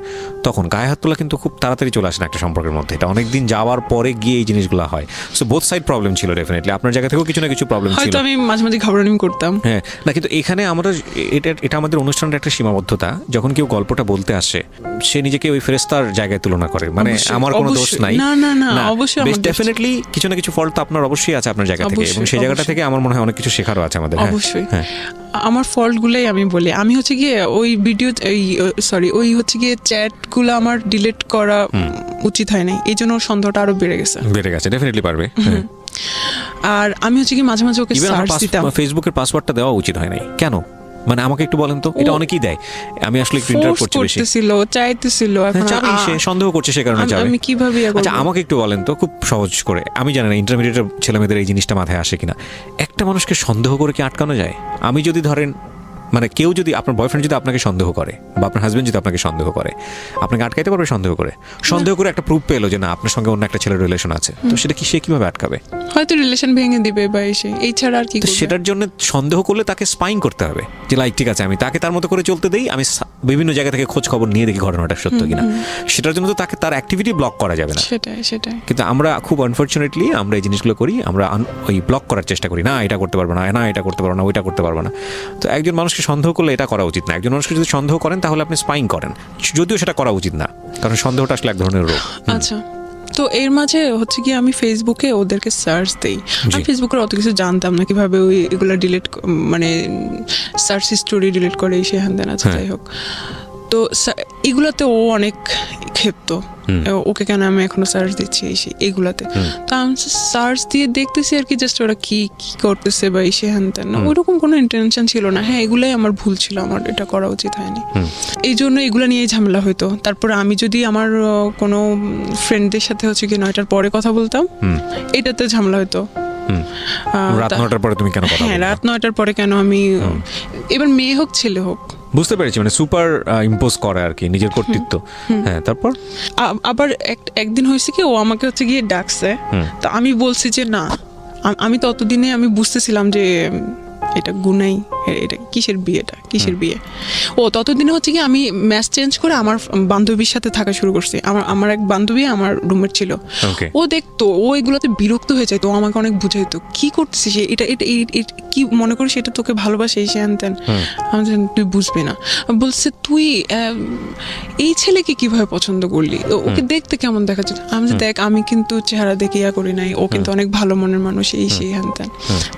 A: তখন গায়ে হাত তোলা কিন্তু খুব তাড়াতাড়ি চলে আসে না একটা সম্পর্কের মধ্যে। এটা অনেকদিন যাওয়ার পরে গিয়ে এই জিনিসগুলো হয়। সো বোথ সাইড প্রবলেম ছিল ডেফিনেটলি, আপনার জায়গা থেকেও কিছু না কিছু প্রবলেম ছিল।
B: হয়তো আমি মাঝে মাঝে ঘাবড়ানি করতাম।
A: হ্যাঁ, না, কিন্তু এখানে আমরা এটা আমাদের অনুষ্ঠানের একটা সীমাবদ্ধতা। যখন কেউ গল্পটা বলতে আসে, সে নিজেকে ওই ফেরেশতার জায়গায় তুলনা করে, মানে আমার কোনো দোষ নাই।
B: না না না, অবশ্যই
A: ডেফিনেটলি কিছু না কিছু ফল্ট তো আপনার অবশ্যই আছে আপনার জায়গা থেকে, এবং সেই জায়গাটা থেকে আমার মনে হয় অনেক কিছু শেখারও আছে আমাদের।
B: অবশ্যই আমার ফল্টগুলোই আমি বলি। আমি হচ্ছে গিয়ে ওই ভিডিও ওই হচ্ছে গিয়ে চ্যাটগুলো আমার ডিলিট করা উচিত হয় নাই, এই জন্য ওর সন্দেহটা আরো বেড়ে গেছে।
A: ডেফিনেটলি পারবে।
B: আর আমি হচ্ছে কি মাঝে মাঝে ওকে সার্চ দিতাম।
A: ফেসবুকের পাসওয়ার্ডটা দেওয়া উচিত হয় নাই কেন? মানে আমাকে একটু বলেন তো, এটা অনেকেই দেয়। আমি আসলে একটু ইন্টারাপ্ট করছি, বেশি
B: চাইতেছিল, এখন
A: সে সন্দেহ করছে, সে কারণে যাবে।
B: আমি কিভাবে?
A: আচ্ছা, আমাকে একটু বলেন তো খুব সহজ করে, আমি জানি না ইন্টারমিডিয়েটের ছেলেমেয়েদের এই জিনিসটা মাথায় আসে কিনা, একটা মানুষকে সন্দেহ করে কি আটকানো যায়? আমি যদি ধরেন, মানে কেউ যদি, আপনার বয়ফ্রেন্ড যদি আপনাকে সন্দেহ করে, বা আপনার হাজবেন্ড যদি আপনাকে সন্দেহ করে, আপনাকে আটকাইতে পারবে? সন্দেহ করে একটা প্রুফ পেলো যে না, আপনার সঙ্গে অন্য একটা ছেলের রিলেশন আছে, তো সেটা কি সে কিভাবে আটকাবে?
B: হয়তো রিলেশন ভেঙে দিবে বা এই ছাড়া আর কি করবে?
A: সেটার জন্য সন্দেহ করলে তাকে স্পাইং করতে হবে যে লাইক ঠিক আছে, আমি তাকে তার মতো করে চলতে দেই, আমি বিভিন্ন জায়গা থেকে খোঁজ খবর নিয়ে দেখি ঘটনাটা সত্য কিনা। সেটার জন্য তো তাকে তার অ্যাক্টিভিটি ব্লক করা যাবে না।
B: সেটাই।
A: কিন্তু আমরা খুব আনফর্চুনেটলি আমরা এই জিনিসগুলো করি, আমরা ওই ব্লক করার চেষ্টা করি, না এটা করতে পারবো না, না এটা করতে পারবো না, ওইটা করতে পারবো না। তো একজন মানুষকে সন্দেহ করলে এটা করা উচিত না। একজন মানুষকে যদি সন্দেহ করেন তাহলে আপনি স্পাইং করেন, যদিও সেটা করা উচিত না, কারণ সন্দেহটা আসলে এক ধরনের রোগ।
B: আচ্ছা, তো এর মাঝে হচ্ছে কি আমি ফেসবুকে ওদেরকে সার্চ দেই। আমি ফেসবুকের অত কিছু জানতাম না, কিভাবে ওই এগুলো ডিলিট, মানে সার্চ হিস্টোরি ডিলিট করে সে হ্যান দেন আছে, যাই হোক। তো এগুলাতে ও অনেক ক্ষেপ্ত, ওকে কেন আমি এখনো সার্চ দিচ্ছি এইগুলাতে। তো আমি সার্চ দিয়ে দেখতেছি আর কি, জাস্ট ওরা কি করতেছে বা এসে হ্যান তেন, ওইরকম কোনো ইন্টেনশন ছিল না। হ্যাঁ, এগুলাই আমার ভুল ছিল, আমার এটা করা উচিত হয়নি, এই জন্য এগুলো নিয়েই ঝামেলা হইতো। তারপরে আমি যদি আমার কোনো ফ্রেন্ডদের সাথে হচ্ছে কি 9টার পরে কথা বলতাম, এটাতে ঝামেলা হইতো।
A: রাত 9টার পরে তুমি কেন কথা বলছো?
B: হ্যাঁ, রাত 9টার পরে কেন আমি, এবার মেয়ে হোক ছেলে হোক,
A: বুঝতে পেরেছি, মানে সুপার ইম্পোজ করে আর কি নিজের কর্তৃত্ব। হ্যাঁ, তারপর
B: আবার একদিন হয়েছে কি, ও আমাকে হচ্ছে গিয়ে ডাকছে, তো আমি বলছি যে না, আমি ততদিনে আমি বুঝতেছিলাম যে এটা গুনাই, এটা কিসের বিয়ে। ও ততদিনে হচ্ছে কি আমি ম্যাচ চেঞ্জ করে আমার বান্ধবীর সাথে থাকা শুরু করছি। আমার এক বান্ধবী আমার রুমমেট ছিল, ও দেখতো, ও এগুলোতে বিরক্ত হয়ে যায়, তো আমাকে অনেক বুঝাইতো কি করতেছিস, এটা কি মনে করিস, এটা তোকে ভালোবাসে, এই হ্যান ত্যান। আমি তুই বুঝবি না, বলছে তুই এই ছেলেকে কিভাবে পছন্দ করলি, ওকে দেখতে কেমন দেখা যায়। আমি দেখ, আমি কিন্তু চেহারা দেখে করি নাই, ও কিন্তু অনেক ভালো মনের মানুষ, এই সেই হ্যান ত্যান।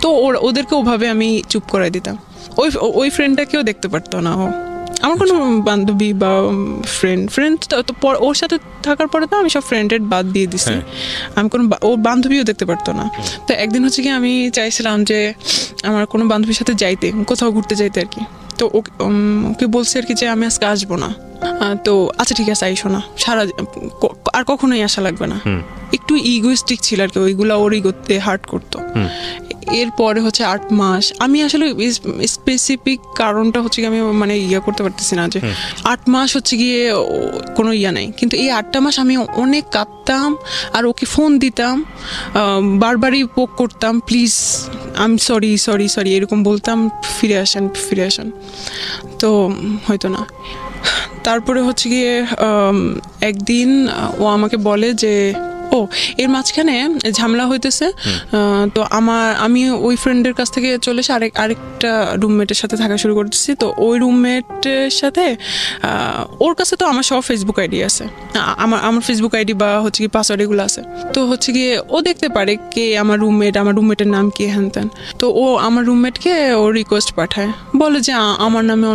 B: তো ওদেরকে ওভাবে আমি চুপ করে দিতাম। ওই ফ্রেন্ডটাকেও দেখতে পারতো না ও, আমার কোনো বান্ধবী বা ফ্রেন্ড তো ওর সাথে থাকার পরে তো আমি সব ফ্রেন্ডের বাদ দিয়ে দিছি, আমি কোনো ওর বান্ধবীও দেখতে পারতো না। তো একদিন হচ্ছে কি আমি চাইছিলাম যে আমার কোনো বান্ধবীর সাথে যাইতে, কোথাও ঘুরতে যাইতে আর কি। তো ওকে বলছি আর কি যে আমি আজকে আসবো না। তো আচ্ছা ঠিক আছে, আইসো না, আর কখনোই আসা লাগবে না। একটু ইগোইস্টিক ছিল আর কি, ওইগুলো ওর ইগোতে হার্ট করতো। এরপরে হচ্ছে 8 মাস আমি আসলে স্পেসিফিক কারণটা হচ্ছে কি আমি মানে করতে পারতেছি না, যে 8 মাস হচ্ছে গিয়ে কোনো নাই, কিন্তু এই 8টা মাস আমি অনেক কাঁদতাম আর ওকে ফোন দিতাম, বারবারই পোক করতাম, প্লিজ আমি সরি এরকম বলতাম, ফিরে আসেন, তো হয়তো না। তারপরে হচ্ছে গিয়ে একদিন ও আমাকে বলে যে ও ও এর মাঝখানে ঝামেলা হইতেছে। তো আমি ওই ফ্রেন্ডের কাছ থেকে চলে এসে আরেকটা রুমমেটের সাথে থাকা শুরু করতেছি। তো ওই রুমমেটের সাথে ওর কাছে তো আমার সব ফেসবুক আইডি আছে, আমার ফেসবুক আইডি বা হচ্ছে কি পাসওয়ার্ড এগুলো আছে। তো হচ্ছে গিয়ে ও দেখতে পারে কে আমার রুমমেটের নাম কি হ্যান ত্যান। তো ও আমার রুমমেটকে ও রিকোয়েস্ট পাঠায়, বলে যে আমার নামে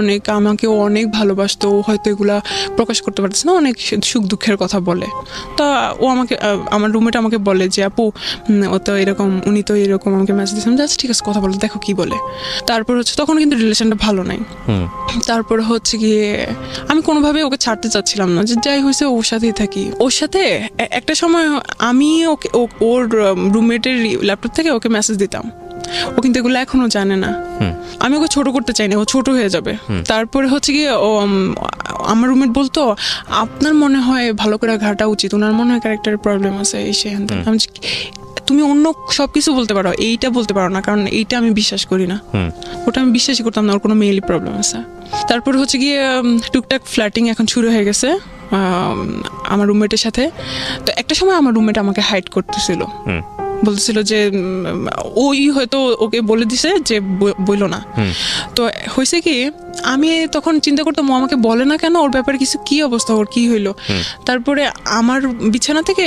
B: আমাকে ও অনেক ভালোবাসতো, ও হয়তো এগুলা প্রকাশ করতে পারতেছে না, অনেক সুখ দুঃখের কথা বলে। তা ও আমার রুমমেট আমাকে বলে যে আপু ও তো এরকম, উনি তো এরকম আমাকে মেসেজ দিয়েছেন, আচ্ছা ঠিক আছে কথা বলে দেখো কি বলে। তারপর হচ্ছে তখন কিন্তু রিলেশনটা ভালো নাই। তারপর হচ্ছে গিয়ে আমি কোনোভাবে ওকে ছাড়তে চাচ্ছিলাম না, যে যাই হয়েছে ওর সাথেই থাকি। ওর সাথে একটা সময় আমি ওর রুমমেটের ল্যাপটপ থেকে ওকে মেসেজ দিতাম, ও কিন্তু এগুলো এখনো জানে না। আমি ওকে ছোট করতে চাই না, ও ছোট হয়ে যাবে। তারপরে হচ্ছে গিয়ে আমার রুমমেট বলতো আপনার মনে হয় ভালো করে ঘাটা উচিত, ওনার মনে হয় ক্যারেক্টারের প্রবলেম আছে এই সে হ্যান ত্যান। তুমি অন্য সবকিছু বলতে পারো, এইটা বলতে পারো না, কারণ এইটা আমি বিশ্বাস করি না। ওটা আমি বিশ্বাসই করতাম না ওর কোনো মেইলি প্রবলেম আছে। তারপর হচ্ছে গিয়ে টুকটাক ফ্ল্যাটিং এখন শুরু হয়ে গেছে আমার রুমমেটের সাথে। তো একটা সময় আমার রুমমেট আমাকে হাইড করতেছিল, বলতেছিল যে ওই হয়তো ওকে বলে দিছে যে বইলো না। তো হয়েছে কি আমি তখন চিন্তা করতাম ও আমাকে বলে না কেন, ওর ব্যাপারে কিছু কি অবস্থা, ওর কি হইলো। তারপরে আমার বিছানা থেকে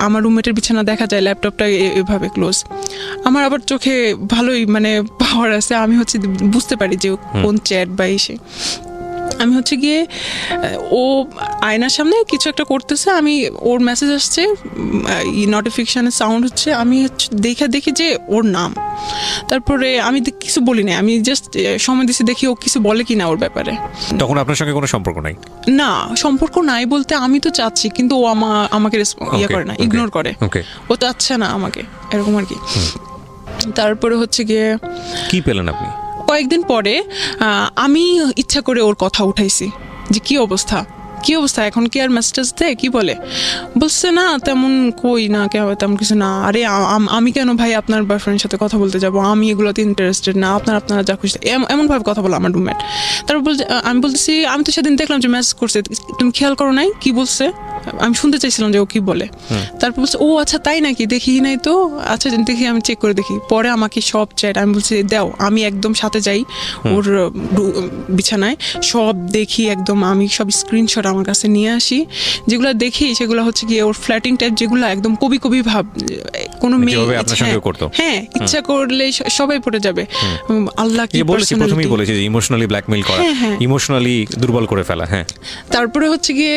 B: আমার রুমমেটের বিছানা দেখা যায়, ল্যাপটপটা এভাবে ক্লোজ। আমার আবার চোখে ভালোই মানে পাওয়ার আছে, আমি হচ্ছে বুঝতে পারি যে কোন চ্যাট বা এসে। আমি হচ্ছে গিয়ে ও আয়নার সামনে কিছু একটা করতেছে, আমি ওর মেসেজ আসছে, নোটিফিকেশনের সাউন্ড হচ্ছে, আমি দেখি যে ওর নাম। তারপরে আমি কিছু বলি না, আমি জাস্ট সময় দিচ্ছি দেখি ও কিছু বলে কিনা ওর ব্যাপারে।
A: তখন আপনার সঙ্গে কোনো সম্পর্ক নাই?
B: না, সম্পর্ক নাই বলতে আমি তো চাচ্ছি, কিন্তু ও আমাকে ইয়ে করে না, ইগনোর করে, ও চাচ্ছে না আমাকে, এরকম আর কি। তারপরে হচ্ছে গিয়ে
A: কি পেলেন আপনি?
B: কয়েকদিন পরে আমি ইচ্ছা করে ওর কথা উঠাইছি যে কি অবস্থা এখন, কি আর মেসেজ দেয়, কি বলে। বলছে না তেমন কই না, তেমন কিছু না। আরে আমি কেন ভাই আপনার বয়ফ্রেন্ডের সাথে কথা বলতে যাবো, আমি এগুলোতে ইন্টারেস্টেড না, আপনারা যা খুশি। এমনভাবে কথা বলো আমার রুমমেট। তারপর আমি বলতেছি আমি তো সেদিন দেখলাম যে মেসেজ করছে, তুমি খেয়াল করো নাই কি বলছে, আমি শুনতে চাইছিলাম যে ও কি বলে। তারপর বলছে ও আচ্ছা তাই নাকি, দেখি নাই তো, আচ্ছা দেখি আমি চেক করে দেখি। পরে আমাকে সব চ্যাট, আমি বলছি দাও, আমি একদম সাথে যাই ওর বিছানায়, সব দেখি একদম, আমি সব স্ক্রিনশট আমার কাছে নিয়ে আসি। যেগুলো দেখি সেগুলো হচ্ছে গিয়ে ওর ফ্ল্যাটিং টাইপ, যেগুলো একদম কবি ভাব, কোনো মেয়ে হ্যাঁ ইচ্ছা করলে সবাই পড়ে যাবে। আল্লাহ কি
A: প্রথমেই বলেছে যে ইমোশনালি ব্ল্যাকমেইল করা, ইমোশনালি দুর্বল করে ফেলা। হ্যাঁ, তারপরে
B: হচ্ছে গিয়ে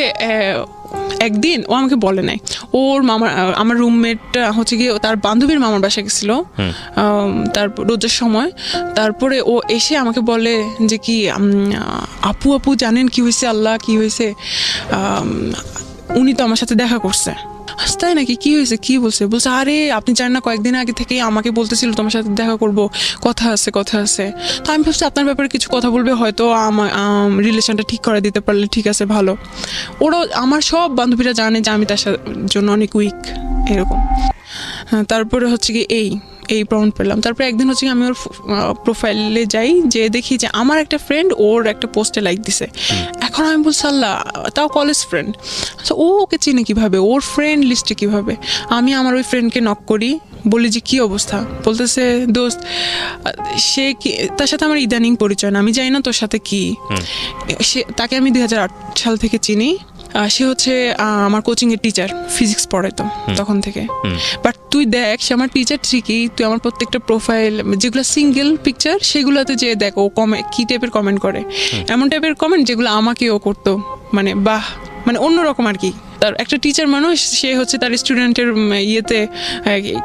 B: একদিন ও আমাকে বলে নাই, আমার রুমমেট হচ্ছে গিয়ে তার বান্ধবীর মামার বাসায় গেছিল তারপর রোজার সময়। তারপরে ও এসে আমাকে বলে যে কি আপু জানেন কি হয়েছে, আল্লাহ কি হয়েছে, উনি তো আমার সাথে দেখা করছে। তাই নাকি, কি হয়েছে, কি বলছে আরে আপনি জানেন না কয়েকদিন আগে থেকে আমাকে বলতেছিল তোমার সাথে দেখা করব, কথা আছে। তো আমি ভাবছি আপনার ব্যাপারে কিছু কথা বলবে, হয়তো আমার রিলেশনটা ঠিক করে দিতে পারলে ঠিক আছে ভালো। ওরা আমার সব বান্ধবীরা জানে যে আমি তার জন্য অনেক উইক এরকম। তারপরে হচ্ছে কি এই প্রমাণ পেলাম। তারপরে একদিন হচ্ছে আমি ওর প্রোফাইলে যাই, যে দেখি যে আমার একটা ফ্রেন্ড ওর একটা পোস্টে লাইক দিছে। এখন আমি বলছি আল্লাহ, তাও কলেজ ফ্রেন্ড, আচ্ছা ও ওকে চিনে কিভাবে, ওর ফ্রেন্ড লিস্টে কিভাবে। আমি আমার ওই ফ্রেন্ডকে নক করি, বলি যে কি অবস্থা, বলতেছে দোস্ত সে কি, তার সাথে আমার ইদানিং পরিচয় না, আমি জানি না তোর সাথে কি। তাকে আমি 2008 সাল থেকে চিনি। সে হচ্ছে আমার কোচিং এর টিচার, ফিজিক্স পড়াইতো তখন থেকে। বাট তুই দেখ, সে আমার টিচার ঠিকই, তুই আমার প্রত্যেকটা প্রোফাইল যেগুলো সিঙ্গেল পিকচার সেগুলোতে যে দেখ ও কি টাইপের কমেন্ট করে, এমন টাইপের কমেন্ট যেগুলো আমাকেও করতো, মানে বাহ, মানে অন্যরকম আর কি। তার একটা টিচার মানুষ, সে হচ্ছে তার স্টুডেন্টের ইয়েতে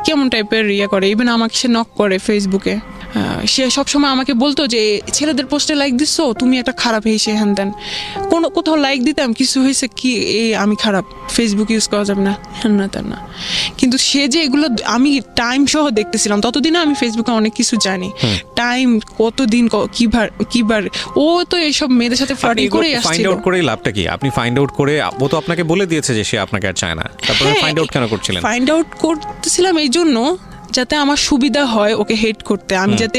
B: কেমন টাইপের করে, ইভেন আমাকে সে নক করে ফেসবুকে। সে সবসময় আমাকে বলতো যে ছেলেদের পোস্টে লাইক দিচ্ছ তুমি, একটা খারাপ হয়েছে হ্যান ত্যান। কোথাও লাইক দিতাম, কিছু হয়েছে কি, আমি খারাপ, ফেসবুক ইউজ করা যাবে না, হ্যান না তার না। কিন্তু সে যে এগুলো আমি টাইম সহ দেখতেছিলাম, ততদিনে আমি ফেসবুকে অনেক কিছু জানি, টাইম কতদিন কিবার ও তো এইসব মেয়েদের সাথে ফ্লার্টিং করে আসছিল।
A: ফাইন্ড আউট করে লাভটা কি? আপনি ফাইন্ড আউট করে, ও তো আপনাকে বলে দিয়েছে যে সে আপনাকে আর চায় না, তারপরে ফাইন্ড আউট কেন করছিলেন?
B: ফাইন্ড আউট করতেছিলাম এই জন্য যাতে আমার সুবিধা হয় ওকে হেট করতে, আমি যাতে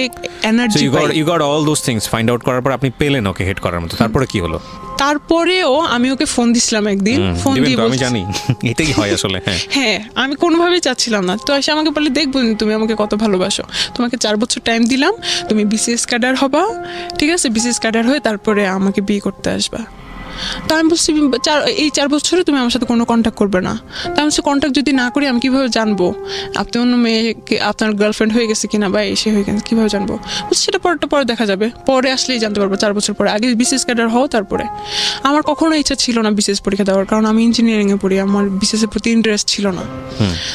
B: এনার্জি পাই।
A: You got all those things find out করার পর আপনি পেলেন ওকে হেট করার মতো, তারপরে কি হলো?
B: তারপরেও আমি ওকে ফোন দিছিলাম একদিন, ফোন দিয়ে
A: আমি জানি এটাই হয় আসলে।
B: হ্যাঁ আমি কোনোভাবেই চাচ্ছিলাম না, তো এসে আমাকে বলে দেখবো তুমি আমাকে কত ভালোবাসো, তোমাকে 4 বছর টাইম দিলাম, তুমি বিসিএস ক্যাডার হবা, ঠিক আছে, বিসিএস ক্যাডার হয়ে তারপরে আমাকে বিয়ে করতে আসবা। তো আমি বলছি এই 4 বছরে তুমি আমার সাথে কোনো কন্ট্যাক্ট করবে না। তো আমি কন্ট্যাক্ট যদি না করি আমি কীভাবে জানবো আপনি অন্য মেয়েকে আপনার গার্লফ্রেন্ড হয়ে গেছে কিনা বা এসে হয়ে গেছে, কীভাবে জানবো? বলছি সেটা পরে দেখা যাবে, পরে আসলেই জানতে পারবো 4 বছর পরে, আগে বিসিএস ক্যাডার হও তারপরে। আমার কখনো ইচ্ছা ছিল না বিসিএস পরীক্ষা দেওয়ার, কারণ আমি ইঞ্জিনিয়ারিংয়ে পড়ি, আমার বিসিএসের প্রতি ইন্টারেস্ট ছিল না।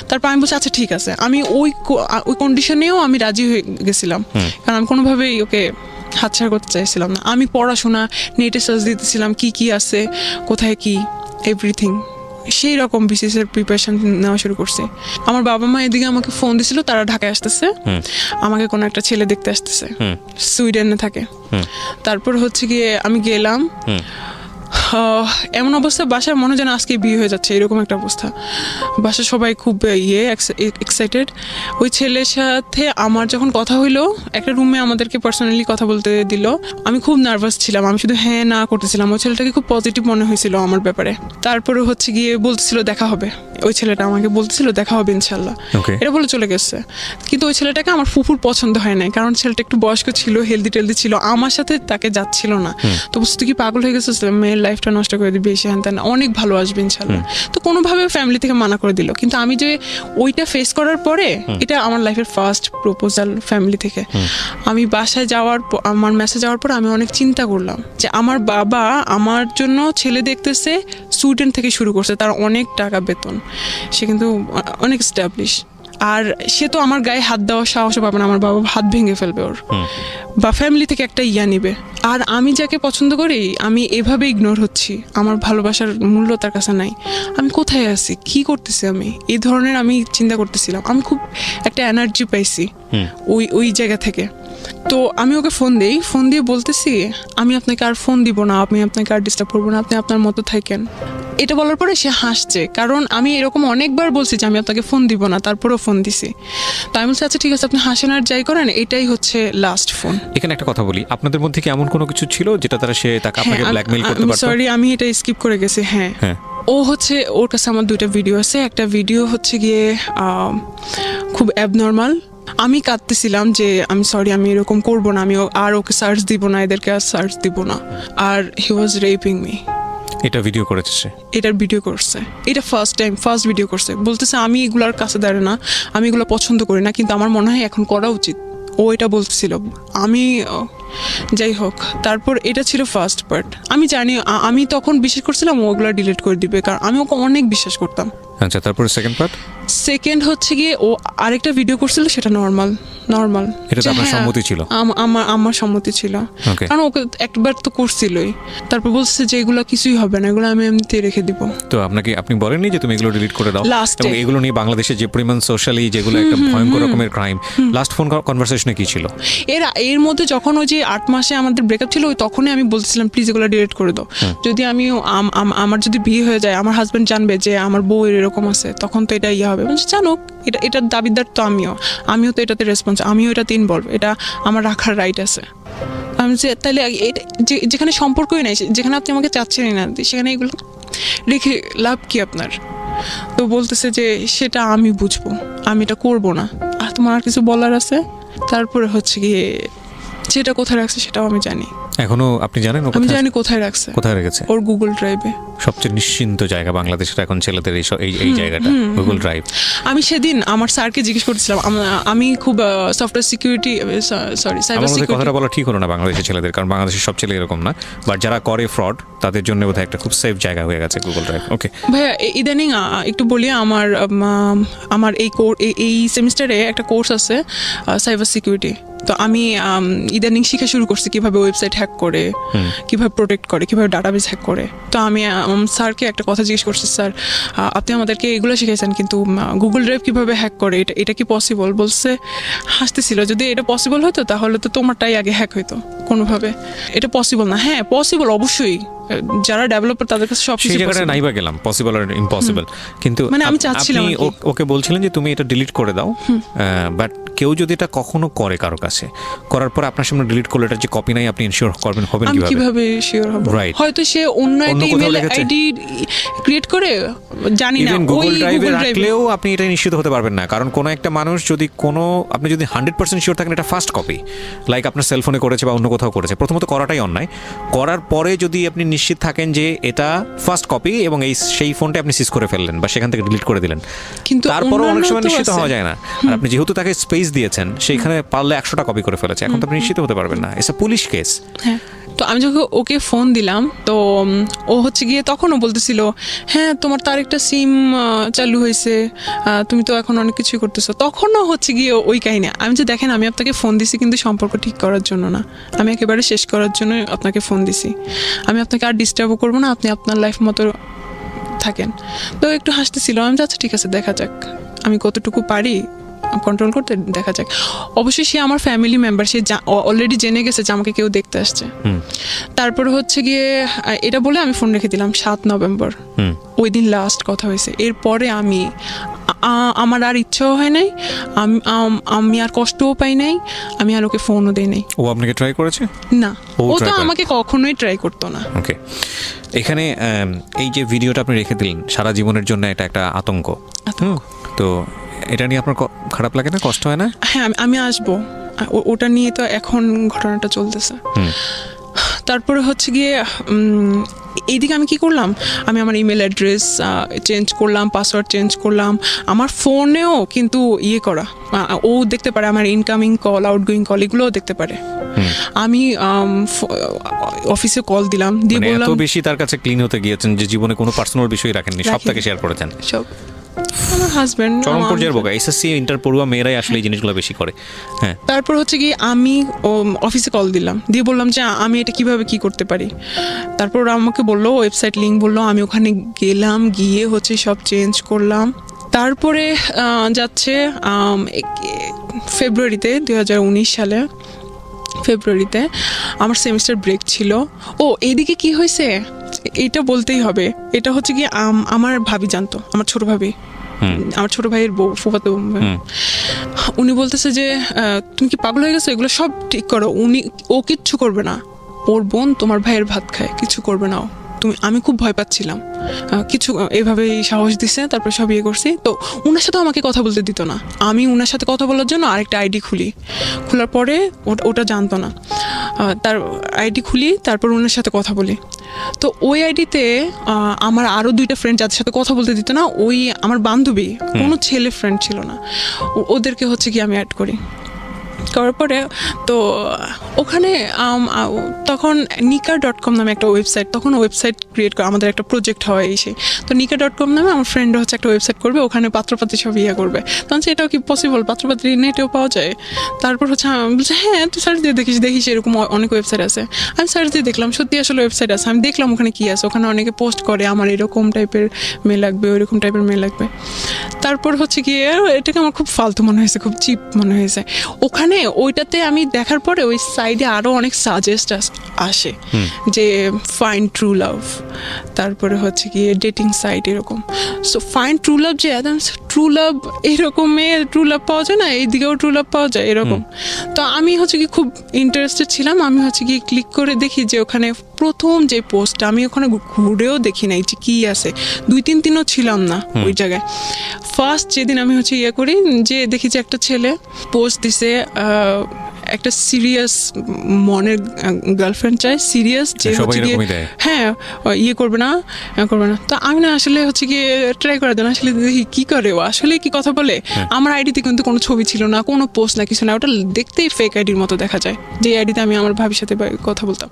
B: তারপর আমি বলছি আচ্ছা ঠিক আছে, আমি ওই কন্ডিশনেও আমি রাজি হয়ে গেছিলাম, কারণ আমি কোনোভাবেই ওকে হাতছাড়া করতে চাইছিলাম না। আমি পড়াশোনা নেটে সার্চ দিতেছিলাম কি কি আছে, কোথায় কি, এভরিথিং সেই রকম বিসিএস এর প্রিপারেশন নেওয়া শুরু করছি। আমার বাবা মা এদিকে আমাকে ফোন দিছিল, তারা ঢাকায় আসতেছে, আমাকে কোনো একটা ছেলে দেখতে আসতেছে, সুইডেনে থাকে। তারপর হচ্ছে গিয়ে আমি গেলাম, এমন অবস্থা বাসার মনে যেন আজকে বিয়ে হয়ে যাচ্ছে, এরকম একটা অবস্থা। বাসার সবাই খুব এক্সাইটেড। ওই ছেলের সাথে আমার যখন কথা হইলো, একটা রুমে আমাদেরকে পার্সোনালি কথা বলতে দিল, আমি খুব নার্ভাস ছিলাম, আমি শুধু হ্যাঁ না করতেছিলাম। ওই ছেলেটাকে খুব পজিটিভ মনে হয়েছিল আমার ব্যাপারে। তারপরে হচ্ছে গিয়ে বলতেছিল দেখা হবে, ওই ছেলেটা আমাকে বলতেছিল দেখা হবে ইনশাল্লাহ, এটা বলে চলে গেছে। কিন্তু ওই ছেলেটাকে আমার ফুফুর পছন্দ হয় নাই, কারণ ছেলেটা একটু বয়স্ক ছিল, হেলদি টেলদি ছিল, আমার সাথে তাকে যাচ্ছিল না। তো বুঝতে তুই কি পাগল হয়ে গেছিস, মেয়ের লাইফটা নষ্ট করে দিবি, এসে হ্যান তেন, অনেক ভালো আসবে ইনশাল্লাহ। তো কোনোভাবে ফ্যামিলি থেকে মানা করে দিল। কিন্তু আমি যে ওইটা ফেস করার পরে, এটা আমার লাইফের ফার্স্ট প্রপোজাল ফ্যামিলি থেকে। আমি বাসায় আমার মেসেজ যাওয়ার পর আমি অনেক চিন্তা করলাম যে আমার বাবা আমার জন্য ছেলে দেখতেছে, সুইডেন থেকে শুরু করছে, তার অনেক টাকা বেতন, সে কিন্তু অনেক এস্টাবলিশ, আর সে তো আমার গায়ে হাত দেওয়ার সাহসও পাবে না, আমার বাবা হাত ভেঙে ফেলবে ওর, বা ফ্যামিলি থেকে একটা ইয়া নিবে। আর আমি যাকে পছন্দ করি আমি এভাবে ইগনোর হচ্ছি, আমার ভালোবাসার মূল্য তার কাছে নাই, আমি কোথায় আছি, কি করতেছি আমি, এই ধরনের আমি চিন্তা করতেছিলাম। আমি খুব একটা এনার্জি পাইছি ওই জায়গা থেকে। তো আমি ওকে ফোন দিয়ে বলতেছি আমি আপনাকে আর ফোন দিব না, আমি আপনাকে আর ডিস্টার্ব করবো না, আপনি আপনার মতো থাকেন। এটা বলার পরে সে হাসছে, কারণ আমি এরকম অনেকবার বলছি যে আমি আপনাকে ফোন দিব না, তারপরেও ফোন দিছি। তো আমি বলছি আচ্ছা ঠিক আছে, আপনি হাসেন আর যাই করেন, এটাই হচ্ছে লাস্ট ফোন।
A: এখানে একটা কথা বলি, আপনাদের মধ্যে কি এমন কোনো কিছু ছিল যেটা তাকে আপনাকে ব্ল্যাকমেইল করতে পারতো?
B: সরি আমি এটা স্কিপ করে গেছি। হ্যাঁ ও হচ্ছে, ওর কাছে আমার 2টা ভিডিও আছে। একটা ভিডিও হচ্ছে গিয়ে খুব অ্যাবনর্মাল, আমি কাঁদতেছিলাম যে আমি সরি, আমি এরকম করবো না, আমি আর ওকে সার্চ দিব না, এদেরকে আর সার্চ দিব না। আর হি ওয়াজ রেপিং মি।
A: এটা ভিডিও করেছে সে? এটার
B: ভিডিও করছে, এটা ফার্স্ট ভিডিও করছে। বলতেছে আমি এগুলার কাছে দাঁড়ায় না, আমি এগুলো পছন্দ করি না, কিন্তু আমার মনে হয় এখন করা উচিত। ও এটা বলতেছিল, আমি যাই হোক। তারপর এটা ছিল ফার্স্ট পার্ট। আমি জানি, আমি তখন বিশ্বাস করছিলাম ওগুলো ডিলিট করে দিবে, কারণ আমি ওকে অনেক বিশ্বাস করতাম।
A: আচ্ছা, তারপর সেকেন্ড
B: হচ্ছে গিয়ে ও আরেকটা ভিডিও করছিল, সেটা নর্মাল।
A: এটা তো আপনার সম্মতি ছিল?
B: আমার সম্মতি ছিল, কারণ ওকে একবার তো করছিলই। তারপর বলছে যে এগুলো কিছুই হবে না, এগুলো আমি এমনিতে রেখে দিব।
A: তো আপনি বলেননি যে তুমি এগুলো ডিলিট করে দাও? এবং এগুলো নিয়ে বাংলাদেশে যে পরিমাণ সোশ্যালি যেগুলো একটা ভয়ঙ্কর রকমের ক্রাইম, লাস্ট ফোন কনভারসেশনে কি ছিল?
B: এর মধ্যে যখন ওই যে 8 মাসে আমাদের ব্রেকআপ ছিল, তখনই আমি বলছিলাম প্লিজ এগুলো ডিলিট করে দাও। যদি আমার যদি বিয়ে হয়ে যায়, আমার হাজবেন্ড জানবে যে আমার বউ এরকম আছে, তখন তো এটা ইয়ে হবে। জানুক, এটার দাবিদার তো আমিও তো এটাতে রেসপন্স, আমিও এটাতে ইনভলভ, এটা আমার রাখার রাইট আছে। আমি যে তাহলে যেখানে সম্পর্কই নাই, যেখানে আপনি আমাকে চাচ্ছেনই না, সেখানে এগুলো রেখে লাভ কি আপনার? তো বলতেছে যে সেটা আমি বুঝবো, আমি এটা করবো না। আর তোমার আর কিছু বলার আছে? তারপরে হচ্ছে গিয়ে যেটা কোথায় রাখছে সেটাও আমি জানি।
A: এখনো আপনি জানেন?
B: আমি জানি কোথায় রাখছে।
A: কোথায় রেখেছে?
B: ওর গুগল ড্রাইভে।
A: সবচেয়ে নিশ্চিন্ত জায়গা বাংলাদেশের এখন ছেলেদের এই জায়গাটা, গুগল ড্রাইভ।
B: আমি সেদিন আমার স্যারকে জিজ্ঞেস করতেছিলাম, আমি খুব software security, sorry cyber security.
A: কথাটা বলা ঠিক হলো না বাংলাদেশের ছেলেদের, কারণ বাংলাদেশের সব ছেলে এরকম না, বাট যারা করে ফ্রড তাদের জন্য বোধহয় একটা খুব সেফ জায়গা হয়ে গেছে গুগল ড্রাইভ। ওকে
B: ভাইয়া, ইদানিং একটু বলি, আমার এই সেমিস্টারে একটা কোর্স আছে সাইবার সিকিউরিটি। তো আমি ইদানিং শিখা শুরু করছি কিভাবে ওয়েবসাইট হ্যাক করে, কিভাবে প্রোটেক্ট করে, কিভাবে ডাটাবেস হ্যাক করে। তো আমি স্যারকে একটা কথা জিজ্ঞেস করছি, স্যার আপনি আমাদেরকে এগুলো শিখেছেন, কিন্তু গুগল ড্রাইভ কিভাবে হ্যাক করে, এটা কি পসিবল? বলছে, হাসতেছিল, যদি এটা পসিবল হতো তাহলে তো তোমারটাই আগে হ্যাক হইতো কোনোভাবে। এটা পসিবল না। হ্যাঁ পসিবল, অবশ্যই যারা ডেভেলপার তাদের কাছে সব
A: সেই জায়গাটা নাইবা গেলাম, পসিবল আর ইম্পসিবল, কিন্তু
B: মানে আমি চাচ্ছিলাম
A: আপনি
B: আর কি।
A: ওকে বলছিলেন যে তুমি এটা ডিলিট করে দাও, বাট কেউ যদি এটা কখনো করে কারো কাছে, করার পর আপনার সামনে ডিলিট করলে এটা যে কপি নাই, আপনি ইনশিওর হবেন
B: আমি
A: কিভাবে?
B: কিভাবে শিওর হব?
A: Right.
B: হয়তো সে অন্য একটা
A: কোথাও
B: ইমেল
A: লেগেছে?
B: আইডি ক্রিয়েট করে, জানি না,
A: ইভেন
B: ওই
A: গুগল ড্রাইভে
B: গুগল ড্রাইভে
A: রাখলেও আপনি এটা নিশ্চিত হতে পারবেন না, কারণ কোনো একটা মানুষ যদি আপনি যদি 100% শিওর থাকেন এটা ফার্স্ট কপি, লাইক আপনার সেলফোনে করেছে বা অন্য কোথাও করেছে, প্রথমত করাটাই অন্যায়। করার পরে যদি আপনি নিশ্চিত থাকেন যে এটা ফার্স্ট কপি এবং সেই ফোনটা আপনি সিজ করে ফেললেন বা সেখান থেকে ডিলিট করে দিলেন,
B: কিন্তু
A: তারপরও অনেক
B: অন্যান্য
A: সময়
B: তো
A: নিশ্চিত
B: আছে।
A: হওয়া যায় না। আর আপনি যেহেতু তাকে স্পেস দিয়েছেন, সেইখানে পারলে 100টা কপি করে ফেলেছে, এখন তো আপনি নিশ্চিত হতে পারবেন না, ইটস আ পুলিশ কেস।
B: হ্যাঁ, তো আমি যখন ওকে ফোন দিলাম, তো ও হচ্ছে গিয়ে তখনও বলতেছিল, হ্যাঁ তোমার তার একটা সিম চালু হয়েছে, তুমি তো এখন অনেক কিছুই করতেছো। তখনও হচ্ছে গিয়ে ওই কাহিনী। আমি যে দেখেন, আমি আপনাকে ফোন দিছি কিন্তু সম্পর্ক ঠিক করার জন্য না, আমি একেবারে শেষ করার জন্য আপনাকে ফোন দিছি। আমি আপনাকে আর ডিস্টার্বও করবো না, আপনি আপনার লাইফ মতো থাকেন। তো একটু হাসতেছিল। আমি আচ্ছা ঠিক আছে, দেখা যাক আমি কতটুকু পারি কন্ট্রোল করতে, দেখা যাক। অবশ্যই সে আমার ফ্যামিলি মেম্বার, সে অলরেডি জেনে গেছে যে আমাকে কেউ দেখতে আসছে। তারপর হচ্ছে গিয়ে এটা বলে আমি ফোন রেখে দিলাম 7 নভেম্বর। ওই দিন লাস্ট কথা হয়েছে। এরপরে আমার আর ইচ্ছাও হয় নাই, আমি আর কষ্টও পাই নাই, আমি আর ওকে ফোনও দেই নাই।
A: ও আপনাকে ট্রাই করেছে?
B: না,
A: ও
B: ও
A: try
B: তো
A: করে?
B: আমাকে কখনোই ট্রাই করতো না।
A: ওকে, এখানে এই যে ভিডিওটা আপনি রেখে দিলেন, সারা জীবনের জন্য এটা একটা আতঙ্ক। তো এটা নিয়ে আপনার খারাপ লাগে না, কষ্ট হয় না?
B: হ্যাঁ, আমি আসবো, ওটা নিয়ে তো এখন ঘটনাটা চলতেছে। তারপরে হচ্ছে গিয়ে এইদিকে আমি কি করলাম, আমি আমার ইমেল অ্যাড্রেস চেঞ্জ করলাম, পাসওয়ার্ড চেঞ্জ করলাম, আমার ফোনেও কিন্তু করা, ও দেখতে পারে আমার ইনকামিং কল, আউটগোয়িং কল, এগুলোও দেখতে পারে। আমি অফিসে কল দিলাম, দিয়ে
A: মানে
B: বললাম
A: এত বেশি তার কাছে ক্লিন হতে গিয়েছেন যে জীবনে কোনো পার্সোনাল বিষয় রাখেননি, সব তাকে শেয়ার করেছেন।
B: সব আমার হাজবেন্ড
A: চরম পর্যায়ের বোকা। এসএসসি ইন্টার পড়ুয়া মেয়েরাই আসলে এই জিনিসগুলো বেশি করে। হ্যাঁ,
B: তারপর হচ্ছে কি আমি অফিসে কল দিলাম, দিয়ে বললাম যে আমি এটা কিভাবে কি করতে পারি। তারপর ওরা আমাকে বললো, ওয়েবসাইট লিঙ্ক বললো, আমি ওখানে গেলাম, গিয়ে হচ্ছে সব চেঞ্জ করলাম। তারপরে যাচ্ছে ফেব্রুয়ারিতে 2019 সালে ফেব্রুয়ারিতে আমার সেমিস্টার ব্রেক ছিল। ও এইদিকে কি হয়েছে এটা বলতেই হবে। এটা হচ্ছে কি আমার ভাবি জানতো, আমার ছোট ভাবি, আমার ছোট ভাইয়ের বউ, ফুফাতো। উনি বলতেছে যে তুমি কি পাগল হয়ে গেছো, এগুলো সব ঠিক করো। ও কিচ্ছু করবে না, ওর বোন তোমার ভাইয়ের ভাত খায়, কিছু করবে না ও। আমি খুব ভয় পাচ্ছিলাম, কিছু এইভাবেই সাহস দিছে। তারপর সব করছি। তো উনার সাথে আমাকে কথা বলতে দিত না। আমি উনার সাথে কথা বলার জন্য আরেকটা আইডি খোলার পরে ওটা জানতো না, তার আইডি খুলি, তারপর উনার সাথে কথা বলি। তো ওই আইডিতে আমার আরও 2টা ফ্রেন্ড যাদের সাথে কথা বলতে দিত না, ওই আমার বান্ধবী, কোনো ছেলে ফ্রেন্ড ছিল না, ওদেরকে হচ্ছে কি আমি অ্যাড করার পরে তো ওখানে তখন nika.com নামে একটা ওয়েবসাইট, তখন ওয়েবসাইট ক্রিয়েট করা আমাদের একটা প্রজেক্ট হয় সেই। তো nika.com নামে আমার ফ্রেন্ড হচ্ছে একটা ওয়েবসাইট করবে, ওখানে পাত্রপাত্রী সব করবে। তখন এটাও কি পসিবল, পাত্রপাত্রী নেটেও পাওয়া যায়? তারপর হচ্ছে আমি বলছি হ্যাঁ তুই সার্চ দিয়ে দেখিস এরকম অনেক ওয়েবসাইট আছে। আমি সার্চ দিয়ে দেখলাম সত্যি আসলে ওয়েবসাইট আছে। আমি দেখলাম ওখানে কি আছে, ওখানে অনেকে পোস্ট করে আমার এরকম টাইপের মেয়ে লাগবে, ওইরকম টাইপের মেয়ে লাগবে। তারপর হচ্ছে গিয়ে এটাকে আমার খুব ফালতু মনে হয়েছে, খুব চিপ মনে হয়েছে। ওখানে ওইটাতে আমি দেখার পরে ওই সাইডে আরও অনেক সাজেস্ট আসে যে ফাইন্ড ট্রু লাভ, তারপরে হচ্ছে গিয়ে ডেটিং সাইট এরকম। সো ফাইন্ড ট্রু লাভ, যে ট্রু লাভ এরকমের ট্রু লাভ পাওয়া যায় না, এইদিকেও ট্রু লাভ পাওয়া যায় এরকম। তো আমি হচ্ছে কি খুব ইন্টারেস্টেড ছিলাম। আমি হচ্ছে গিয়ে ক্লিক করে দেখি যে ওখানে প্রথম যে পোস্টটা, আমি ওখানে ঘুরেও দেখি নাই যে কী আছে, 2-3 দিনও ছিলাম না ওই জায়গায়। ফার্স্ট যেদিন আমি হচ্ছে করি, যে দেখি যে একটা ছেলে পোস্ট দিছে, একটা সিরিয়াস মনের গার্লফ্রেন্ড চাই, সিরিয়াস, যে হচ্ছে গিয়ে হ্যাঁ করবে না। তো আমি না আসলে হচ্ছে গিয়ে ট্রাই করার জন্য আসলে দেখি কী করে, ও আসলে কি কথা বলে। আমার আইডিতে কিন্তু কোনো ছবি ছিল না, কোনো পোস্ট না, কিছু না, ওটা দেখতেই ফেক আইডির মতো দেখা যায়, যে আইডিতে আমি আমার ভাবির সাথে কথা বলতাম।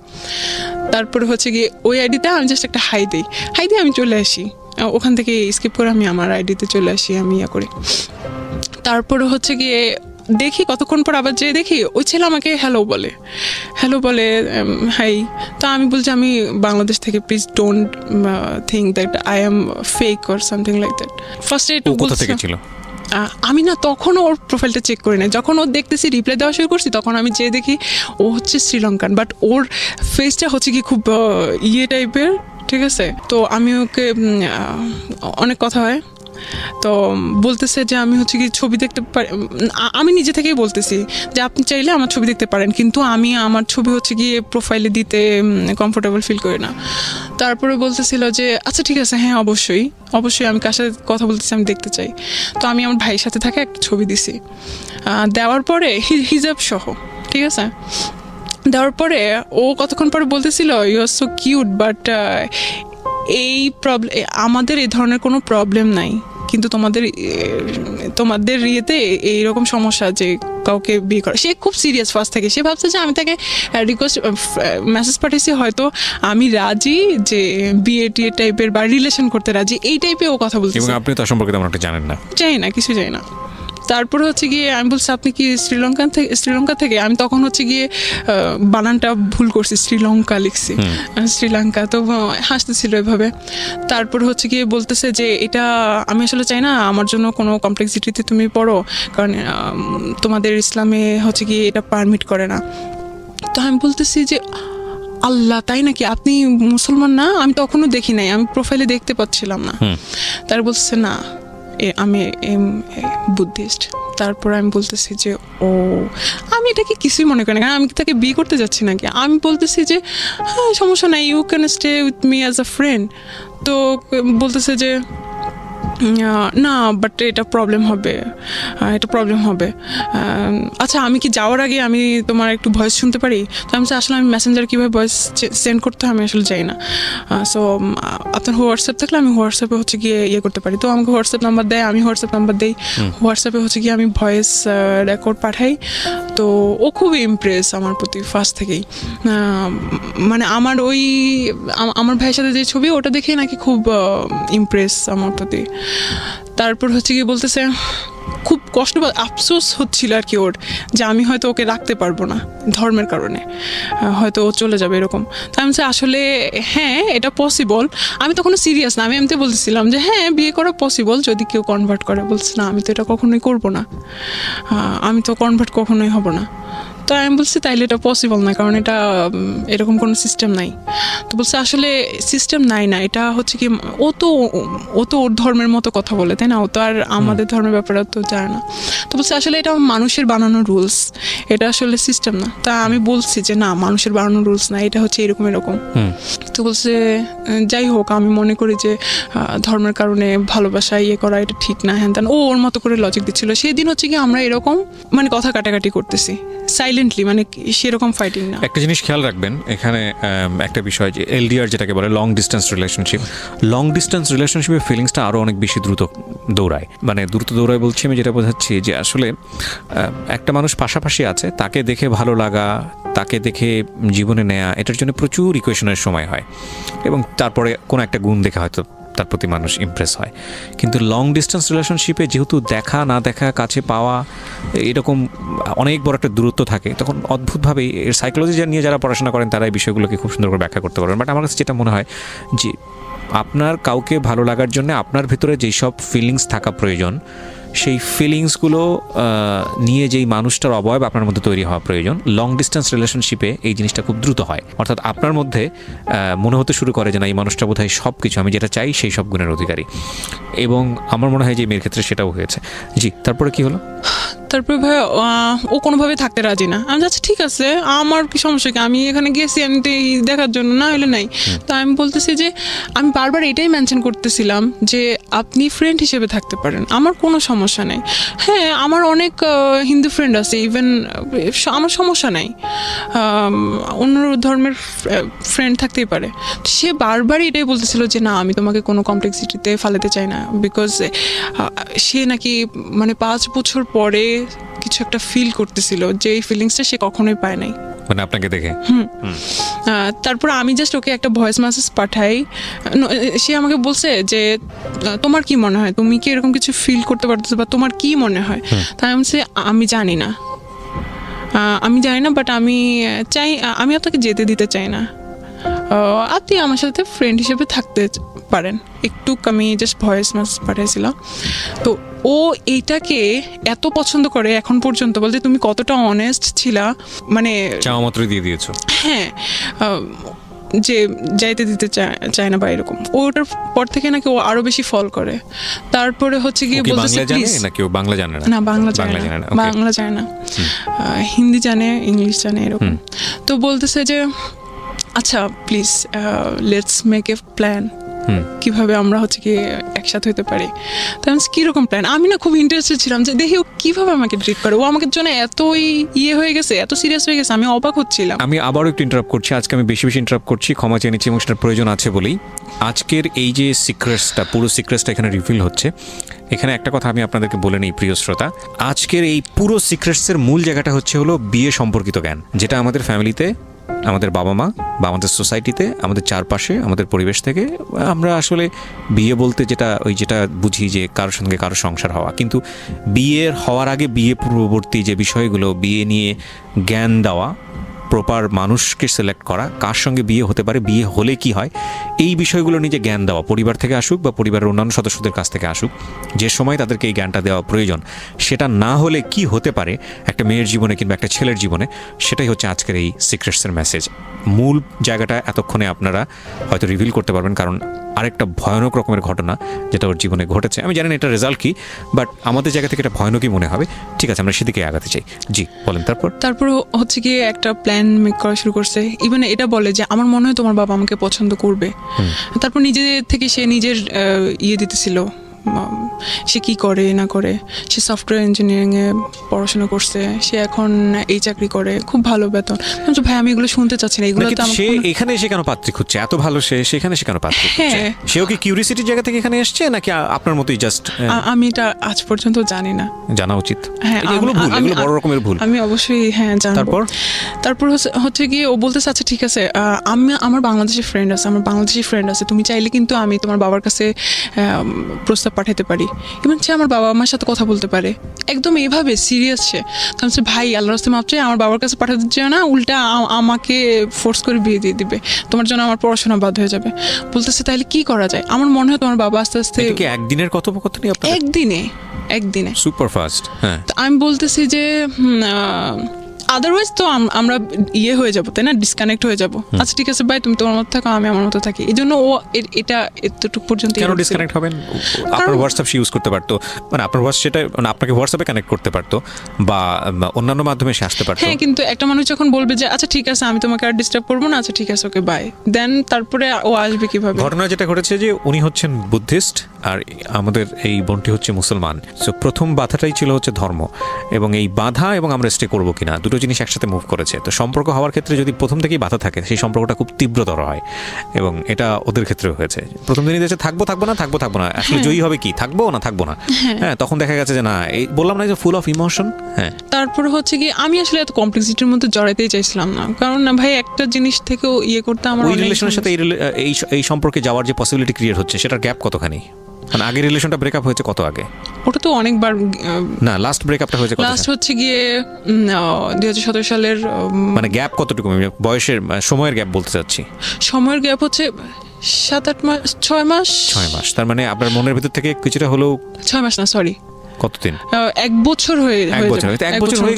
B: তারপরে হচ্ছে গিয়ে ওই আইডিতে আমি জাস্ট একটা হাই দিই, আমি চলে আসি, ওখান থেকে স্কিপ করে আমি আমার আইডিতে চলে আসি, আমি করি। তারপরে হচ্ছে গিয়ে দেখি কতক্ষণ পর আবার যেয়ে দেখি ওই ছেলে আমাকে হ্যালো বলে হাই। তো আমি বলছি আমি বাংলাদেশ থেকে, please don't think that I am fake or something like that. ফার্স্টে
A: কোথা থেকে ছিল?
B: আমি না তখন ওর প্রোফাইলটা চেক করি না, যখন ও দেখতেছি রিপ্লাই দেওয়া শুরু করছি তখন আমি যেয়ে দেখি ও হচ্ছে শ্রীলঙ্কান, বাট ওর ফেসটা হচ্ছে কি খুব ইয়ে টাইপের, ঠিক আছে। তো আমি ওকে অনেক কথা হয়, তো বলতেছে যে আমি হচ্ছে কি ছবি দেখতে পারি, আমি নিজে থেকেই বলতেছি যে আপনি চাইলে আমার ছবি দেখতে পারেন, কিন্তু আমি আমার ছবি হচ্ছে গিয়ে প্রোফাইলে দিতে কমফোর্টেবল ফিল করি না। তারপরে বলতেছিল যে আচ্ছা ঠিক আছে, হ্যাঁ অবশ্যই অবশ্যই, আমি কার সাথে কথা বলতেছি আমি দেখতে চাই। তো আমি আমার ভাইয়ের সাথে থাকা একটা ছবি দিছি, দেওয়ার পরে হিজাব সহ, ঠিক আছে, দেওয়ার পরে ও কতক্ষণ পরে বলতেছিল you are so cute, but এই প্রবলেম, আমাদের এই ধরনের কোনো প্রবলেম নাই, কিন্তু তোমাদের ইয়েতে এইরকম সমস্যা যে কাউকে বিয়ে করে। সে খুব সিরিয়াস ফার্স্ট থেকে, সে ভাবছে যে আমি তাকে রিকোয়েস্ট মেসেজ পাঠিয়েছি হয়তো আমি রাজি যে বিয়ে টিয়ে টাইপের বা রিলেশন করতে রাজি, এই টাইপের ও কথা বলছে।
A: এবং আপনি তার সম্পর্কে তেমন একটা জানেন না?
B: জানি না, কিছু জানি না। তারপরে হচ্ছে গিয়ে আমি বলছি আপনি কি শ্রীলঙ্কা থেকে, আমি তখন হচ্ছে গিয়ে বানানটা ভুল করছি, শ্রীলঙ্কা লিখছি, শ্রীলঙ্কা, তো হাসতেছিল এভাবে। তারপরে হচ্ছে গিয়ে বলতেছে যে এটা আমি আসলে চাই না আমার জন্য কোনো কমপ্লেক্সিটিতে তুমি পড়ো, কারণ তোমাদের ইসলামে হচ্ছে গিয়ে এটা পারমিট করে না। তো আমি বলতেছি যে আল্লাহ, তাই নাকি, আপনি মুসলমান না? আমি তখনও দেখি নাই, আমি প্রোফাইলে দেখতে পাচ্ছিলাম না। তার বলছে না আমি বুদ্ধিস্ট। তারপর আমি বলতেছি যে ও, আমি এটাকে কিছুই মনে করি না, কারণ আমি তাকে বিয়ে করতে যাচ্ছি নাকি। আমি বলতেছি যে হ্যাঁ সমস্যা নাই, you can stay with me as a friend. তো বলতেছে যে না বাট এটা প্রবলেম হবে, আচ্ছা আমি কি যাওয়ার আগে আমি তোমার একটু ভয়েস শুনতে পারি? তো আমি আসলে আমি মেসেঞ্জার কীভাবে ভয়েস সেন্ড করতে হয় আমি আসলে যাই না, সো আপনার হোয়াটসঅ্যাপ থাকলে আমি হোয়াটসঅ্যাপে হচ্ছে গিয়ে ইয়ে করতে পারি। তো আমাকে হোয়াটসঅ্যাপ নাম্বার দেয়, আমি হোয়াটসঅ্যাপ নাম্বার দিই, হোয়াটসঅ্যাপে হচ্ছে গিয়ে আমি ভয়েস রেকর্ড পাঠাই। তো ও খুবই ইমপ্রেস আমার প্রতি ফার্স্ট থেকেই, মানে আমার আমার ভাইয়ের সাথে যে ছবি ওটা দেখেই নাকি খুব ইমপ্রেস আমার প্রতি। তারপর হচ্ছে কি বলতেছে খুব কষ্ট বা আফসোস হচ্ছিল আর কি ওর, যে আমি হয়তো ওকে রাখতে পারবো না ধর্মের কারণে, হয়তো ও চলে যাবে এরকম। তাই আমি আসলে হ্যাঁ এটা পসিবল, আমি তখনও সিরিয়াস না, আমি এমনি বলতেছিলাম যে হ্যাঁ বিয়ে করা পসিবল যদি কেউ কনভার্ট করে। বলছে না আমি তো এটা কখনোই করবো না, আমি তো কনভার্ট কখনোই হব না। তো আমি বলছি তাইলে এটা পসিবল না, কারণ এটা এরকম কোনো সিস্টেম নাই। তো বলছে আসলে সিস্টেম নাই না, এটা হচ্ছে কি ও তো ওর ধর্মের মতো কথা বলে, তাই না, ও তো আর আমাদের ধর্মের ব্যাপারে তো জানে না। তো বলছে আসলে এটা মানুষের বানানো রুলস, এটা আসলে সিস্টেম না। তা আমি বলছি যে না মানুষের বানানো রুলস না, এটা হচ্ছে এরকম। তো বলছে যাই হোক আমি মনে করি যে ধর্মের কারণে ভালোবাসা ইয়ে করা এটা ঠিক না, হ্যান তেন ও ওর মতো করে লজিক দিচ্ছিল। সেদিন হচ্ছে কি আমরা এরকম মানে কথা কাটাকাটি করতেছি সাইলেন্টলি, মানে সেরকম ফাইটিং না।
A: একটা জিনিস খেয়াল রাখবেন এখানে, একটা বিষয় যে এলডিআর যেটাকে বলে লং ডিস্টেন্স রিলেশনশিপের ফিলিংসটা আরও অনেক বেশি দ্রুত দৌড়ায়। মানে দ্রুত দৌড়ায় বলছি আমি যেটা বোঝাচ্ছি যে আসলে একটা মানুষ পাশাপাশি আছে, তাকে দেখে ভালো লাগা, তাকে দেখে জীবনে নেয়া, এটার জন্য প্রচুর ইকুয়েশনের সময় হয়, এবং তারপরে কোনো একটা গুণ দেখে হয়তো তার প্রতি মানুষ ইমপ্রেস হয়। কিন্তু লং ডিস্টেন্স রিলেশনশিপে যেহেতু দেখা না দেখা, কাছে পাওয়া, এরকম অনেক বড় একটা দূরত্ব থাকে, তখন অদ্ভুতভাবেই এর সাইকোলজি নিয়ে যারা পড়াশোনা করেন তারা এই বিষয়গুলোকে খুব সুন্দর করে ব্যাখ্যা করতে পারবেন। বাট আমার কাছে যেটা মনে হয় যে আপনার কাউকে ভালো লাগার জন্য আপনার ভিতরে যেই সব ফিলিংস থাকা প্রয়োজন, সেই ফিলিংসগুলো নিয়ে যেই মানুষটার অবয়ব আপনার মধ্যে তৈরি হওয়া প্রয়োজন। লং ডিস্টেন্স রিলেশনশিপে এই জিনিসটা খুব দ্রুত হয়, অর্থাৎ আপনার মধ্যে মনে হতে শুরু করে যে না এই মানুষটা বোধহয় সব কিছু, আমি যেটা চাই সেই সব গুণের অধিকারী, এবং আমার মনে হয় যে মেয়ের ক্ষেত্রে সেটাও হয়েছে। জি, তারপরে কি হলো?
B: তারপরে ভাই ও কোনোভাবে থাকতে রাজি না। আমি যাচ্ছি ঠিক আছে, আমার কি সমস্যা কি, আমি এখানে গেছি আমি দেখার জন্য, না হলে নাই। তো আমি বলতেছি যে আমি বারবার এটাই মেনশন করতেছিলাম যে আপনি ফ্রেন্ড হিসেবে থাকতে পারেন, আমার কোনো সমস্যা নেই। হ্যাঁ আমার অনেক হিন্দু ফ্রেন্ড আছে, ইভেন আমার সমস্যা নেই, অন্য ধর্মের ফ্রেন্ড থাকতেই পারে। সে বারবার এটাই বলতেছিল যে না আমি তোমাকে কোনো কমপ্লেক্সিটিতে ফালাতে চাই না, বিকজ সে নাকি মানে 5 বছর পরে কিছু একটা ফিল করতেছিল, যে এই ফিলিংসটা সে কখনোই পায় নাই,
A: মানে আপনাকে দেখে।
B: তারপর আমি জাস্ট ওকে একটা ভয়েস মেসেজ পাঠাই, সে আমাকে বলছে যে তোমার কি মনে হয়, তুমি কি এরকম কিছু ফিল করতে পারতেছো বা তোমার কি মনে হয়? তাই আমি বলছি আমি জানি না, বাট আমি চাই, আমি আপনাকে যেতে দিতে চাই না, আপনি আমার সাথে ফ্রেন্ড হিসেবে থাকতে পারেন, একটু আমি জাস্ট ভয়েস মেসেজ পাঠিয়েছিলাম। তো ও এইটাকে এত পছন্দ করে এখন পর্যন্ত, বলতে তুমি কতটা অনেস্ট ছিলা, মানে
A: চাওয়া মাত্রই দিয়ে দিয়েছো।
B: হ্যাঁ, যে যাইতে দিতে চায় না বা এরকম, ওটার পর থেকে নাকি ও আরো বেশি ফল করে। তারপরে হচ্ছে গিয়ে বলতেছে প্লিজ,
A: নাকি ও বাংলা জানে
B: না বাংলা জানে না, বাংলা জানে না, হিন্দি জানে, ইংলিশ জানে এরকম। তো বলতেছে যে আচ্ছা please let's make a plan, কিভাবে আমরা হচ্ছে কি একসাথে হতে পারি। তো আমি কিরকম প্ল্যান, আমি না খুব ইন্টারেস্টেড ছিলাম যে দেখি ও কিভাবে আমাকে ট্রিট করে, ও আমাকে জন্য এতই হয়ে গেছে, এত সিরিয়াস হয়ে গেছে, আমি অবাক হচ্ছিলাম।
A: আমি আবারও একটু ইন্টারাপ্ট করছি, আজকে আমি বেশি ইন্টারাপ্ট করছি, ক্ষমা চেয়ে নিচ্ছি, এবং সেটার প্রয়োজন আছে বলেই। আজকের এই যে সিক্রেটসটা, পুরো সিক্রেটসটা এখানে রিভিল হচ্ছে। এখানে একটা কথা আমি আপনাদেরকে বলে নিই প্রিয় শ্রোতা, আজকের এই পুরো সিক্রেটসের মূল জায়গাটা হলো বিয়ে সম্পর্কিত জ্ঞান, যেটা আমাদের ফ্যামিলিতে, আমাদের বাবা মা বা আমাদের সোসাইটিতে, আমাদের চারপাশে, আমাদের পরিবেশ থেকে আমরা আসলে বিয়ে বলতে যেটা বুঝি যে কারোর সঙ্গে কারো সংসার হওয়া, কিন্তু বিয়ের হওয়ার আগে বিয়ে পূর্ববর্তী যে বিষয়গুলো, বিয়ে নিয়ে জ্ঞান দেওয়া, প্রপার মানুষকে সিলেক্ট করা, কার সঙ্গে বিয়ে হতে পারে, বিয়ে হলে কি হয়, এই বিষয়গুলো নিয়ে যে জ্ঞান দেওয়া, পরিবার থেকে আসুক বা পরিবারের অন্যান্য সদস্যদের কাছ থেকে আসুক, যে সময় তাদেরকে এই জ্ঞানটা দেওয়া প্রয়োজন, সেটা না হলে কি হতে পারে একটা মেয়ের জীবনে কিংবা একটা ছেলের জীবনে, সেটাই হচ্ছে আজকের এই সিক্রেটসের মেসেজ। মূল জায়গাটা এতক্ষণে আপনারা হয়তো রিভিল করতে পারবেন, কারণ আরেকটা ভয়ানক রকমের ঘটনা যেটা ওর জীবনে ঘটেছে, আমি জানি না এটা রেজাল্ট কি, বাট আমাদের জায়গা থেকে এটা ভয়ানকই মনে হবে। ঠিক আছে, আমরা সেদিকে আগাতে চাই। জি বলেন। তারপর
B: হচ্ছে গিয়ে একটা প্ল্যান মেক করা শুরু করছে। ইভেন এটা বলে যে আমার মনে হয় তোমার বাবা আমাকে পছন্দ করবে। তারপর নিজে থেকে সে নিজের দিতেছিল, সে কি করে না করে। সে সফটওয়্যার ইঞ্জিনিয়ারিংয়ে পড়াশোনা করছে, সে এখন এই চাকরি করে, খুব ভালো বেতন। ভাই আমি এগুলো শুনতে চাচ্ছি না, এগুলো তো
A: সে এখানে এসে কেন পাত্রী খুঁজছে, এত ভালো সেখানে সে কেন পাত্রী খুঁজছে? সেও কি কিউরিসিটির জায়গা থেকে এখানে এসছে, নাকি আপনার মতোই জাস্ট?
B: আমি এটা আজ পর্যন্ত জানি না,
A: জানা উচিত।
B: হ্যাঁ,
A: এগুলো ভুল, এগুলো বড় রকমের ভুল।
B: আমি অবশ্যই জানবো। তারপর হচ্ছে গিয়ে ও বলতেছে আচ্ছা ঠিক আছে, আমার বাংলাদেশি ফ্রেন্ড আছে, তুমি চাইলে কিন্তু আমি তোমার বাবার কাছে প্রস্তাব পাঠাতে পারি, ইভেন সে আমার বাবা আমার সাথে কথা বলতে পারে। একদম এইভাবে সিরিয়াস সে। তাহলে ভাই আল্লাহর রাস্তায় মাপ চাই, আমার বাবার কাছে পাঠাতে চাই না, উল্টা আমাকে ফোর্স করে বিয়ে দিয়ে দিবে, তোমার জন্য আমার পড়াশোনা বাদ হয়ে যাবে। বলতেছে তাহলে কি করা যায়? আমার মনে হয় তোমার বাবা আস্তে আস্তে।
A: একদিনের কথোপকথনই আপনাদের?
B: একদিনে
A: সুপার ফাস্ট। হ্যাঁ,
B: আমি বলতেছি যে আদারওয়াইজ তো আমরা হয়ে যাবো, তাই না, ডিসকানেক্ট হয়ে যাবো। আচ্ছা ঠিক আছে ভাই, তুমি তোমার মতো থাকো, আমি আমার মতো থাকি। এই জন্য ও এটা এতটুকু পর্যন্ত।
A: কেন ডিসকানেক্ট হবেন? আপনার হোয়াটসঅ্যাপ সে ইউজ করতে পারতো, মানে আপনার সেটা মানে আপনাকে হোয়াটসঅ্যাপে কানেক্ট করতে পারতো বা অন্যান্য মাধ্যমে সে আসতে পারতো।
B: হ্যাঁ, কিন্তু একটা মানুষ যখন বলবে যে আচ্ছা ঠিক আছে আমি তোমাকে আর ডিস্টার্ব করবো না, আচ্ছা ঠিক আছে ওকে বাই, দেন তারপরে ও আসবে কিভাবে?
A: ঘটনা যেটা ঘটেছে যে উনি হচ্ছেন বুদ্ধিস্ট আর আমাদের এই বোনটি হচ্ছে মুসলমান। সো প্রথম বাধাটাই ছিল হচ্ছে ধর্ম, এবং এই বাধা এবং আমরা স্টে করবো কিনা, দুটো জিনিস একসাথে মুভ করেছে। তো সম্পর্ক হওয়ার ক্ষেত্রে যদি প্রথম থেকেই বাধা থাকে, সেই সম্পর্কটা খুব তীব্রতর হয়, এবং এটা ওদের ক্ষেত্রেও হয়েছে। প্রথম দিনই দেখছে থাকবো না, আসলে জয়ী হবে কি, থাকবো না। হ্যাঁ, তখন দেখা গেছে যে না, এই বললাম না যে ফুল অফ ইমোশন। হ্যাঁ,
B: তারপর হচ্ছে কি আমি আসলে এত কমপ্লেক্সিটির মধ্যে জড়াইতেই চাইছিলাম না, কারণ না ভাই একটা জিনিস থেকেও করতে আমার
A: ওই রিলেশনের সাথে এই সম্পর্কে যাওয়ার যে পসিবিলিটি ক্রিয়েট হচ্ছে, সেটার গ্যাপ কতখানি? মানে আগের রিলেশনটা ব্রেকআপ হয়েছে কত আগে?
B: ওটা তো অনেকবার
A: না, লাস্ট ব্রেকআপটা হয়েছে কত?
B: লাস্ট হচ্ছে গিয়ে 2017 সালের।
A: মানে গ্যাপ কতটুকু? বয়সের সময়ের গ্যাপ বলতে চাচ্ছি।
B: সময়ের গ্যাপ হচ্ছে 7-8 মাস, 6 মাস।
A: তার মানে আপনার মনের ভিতর থেকে কিছুটা হলেও
B: 6 মাস না, সরি
A: কতদিন?
B: 1 বছর হয়ে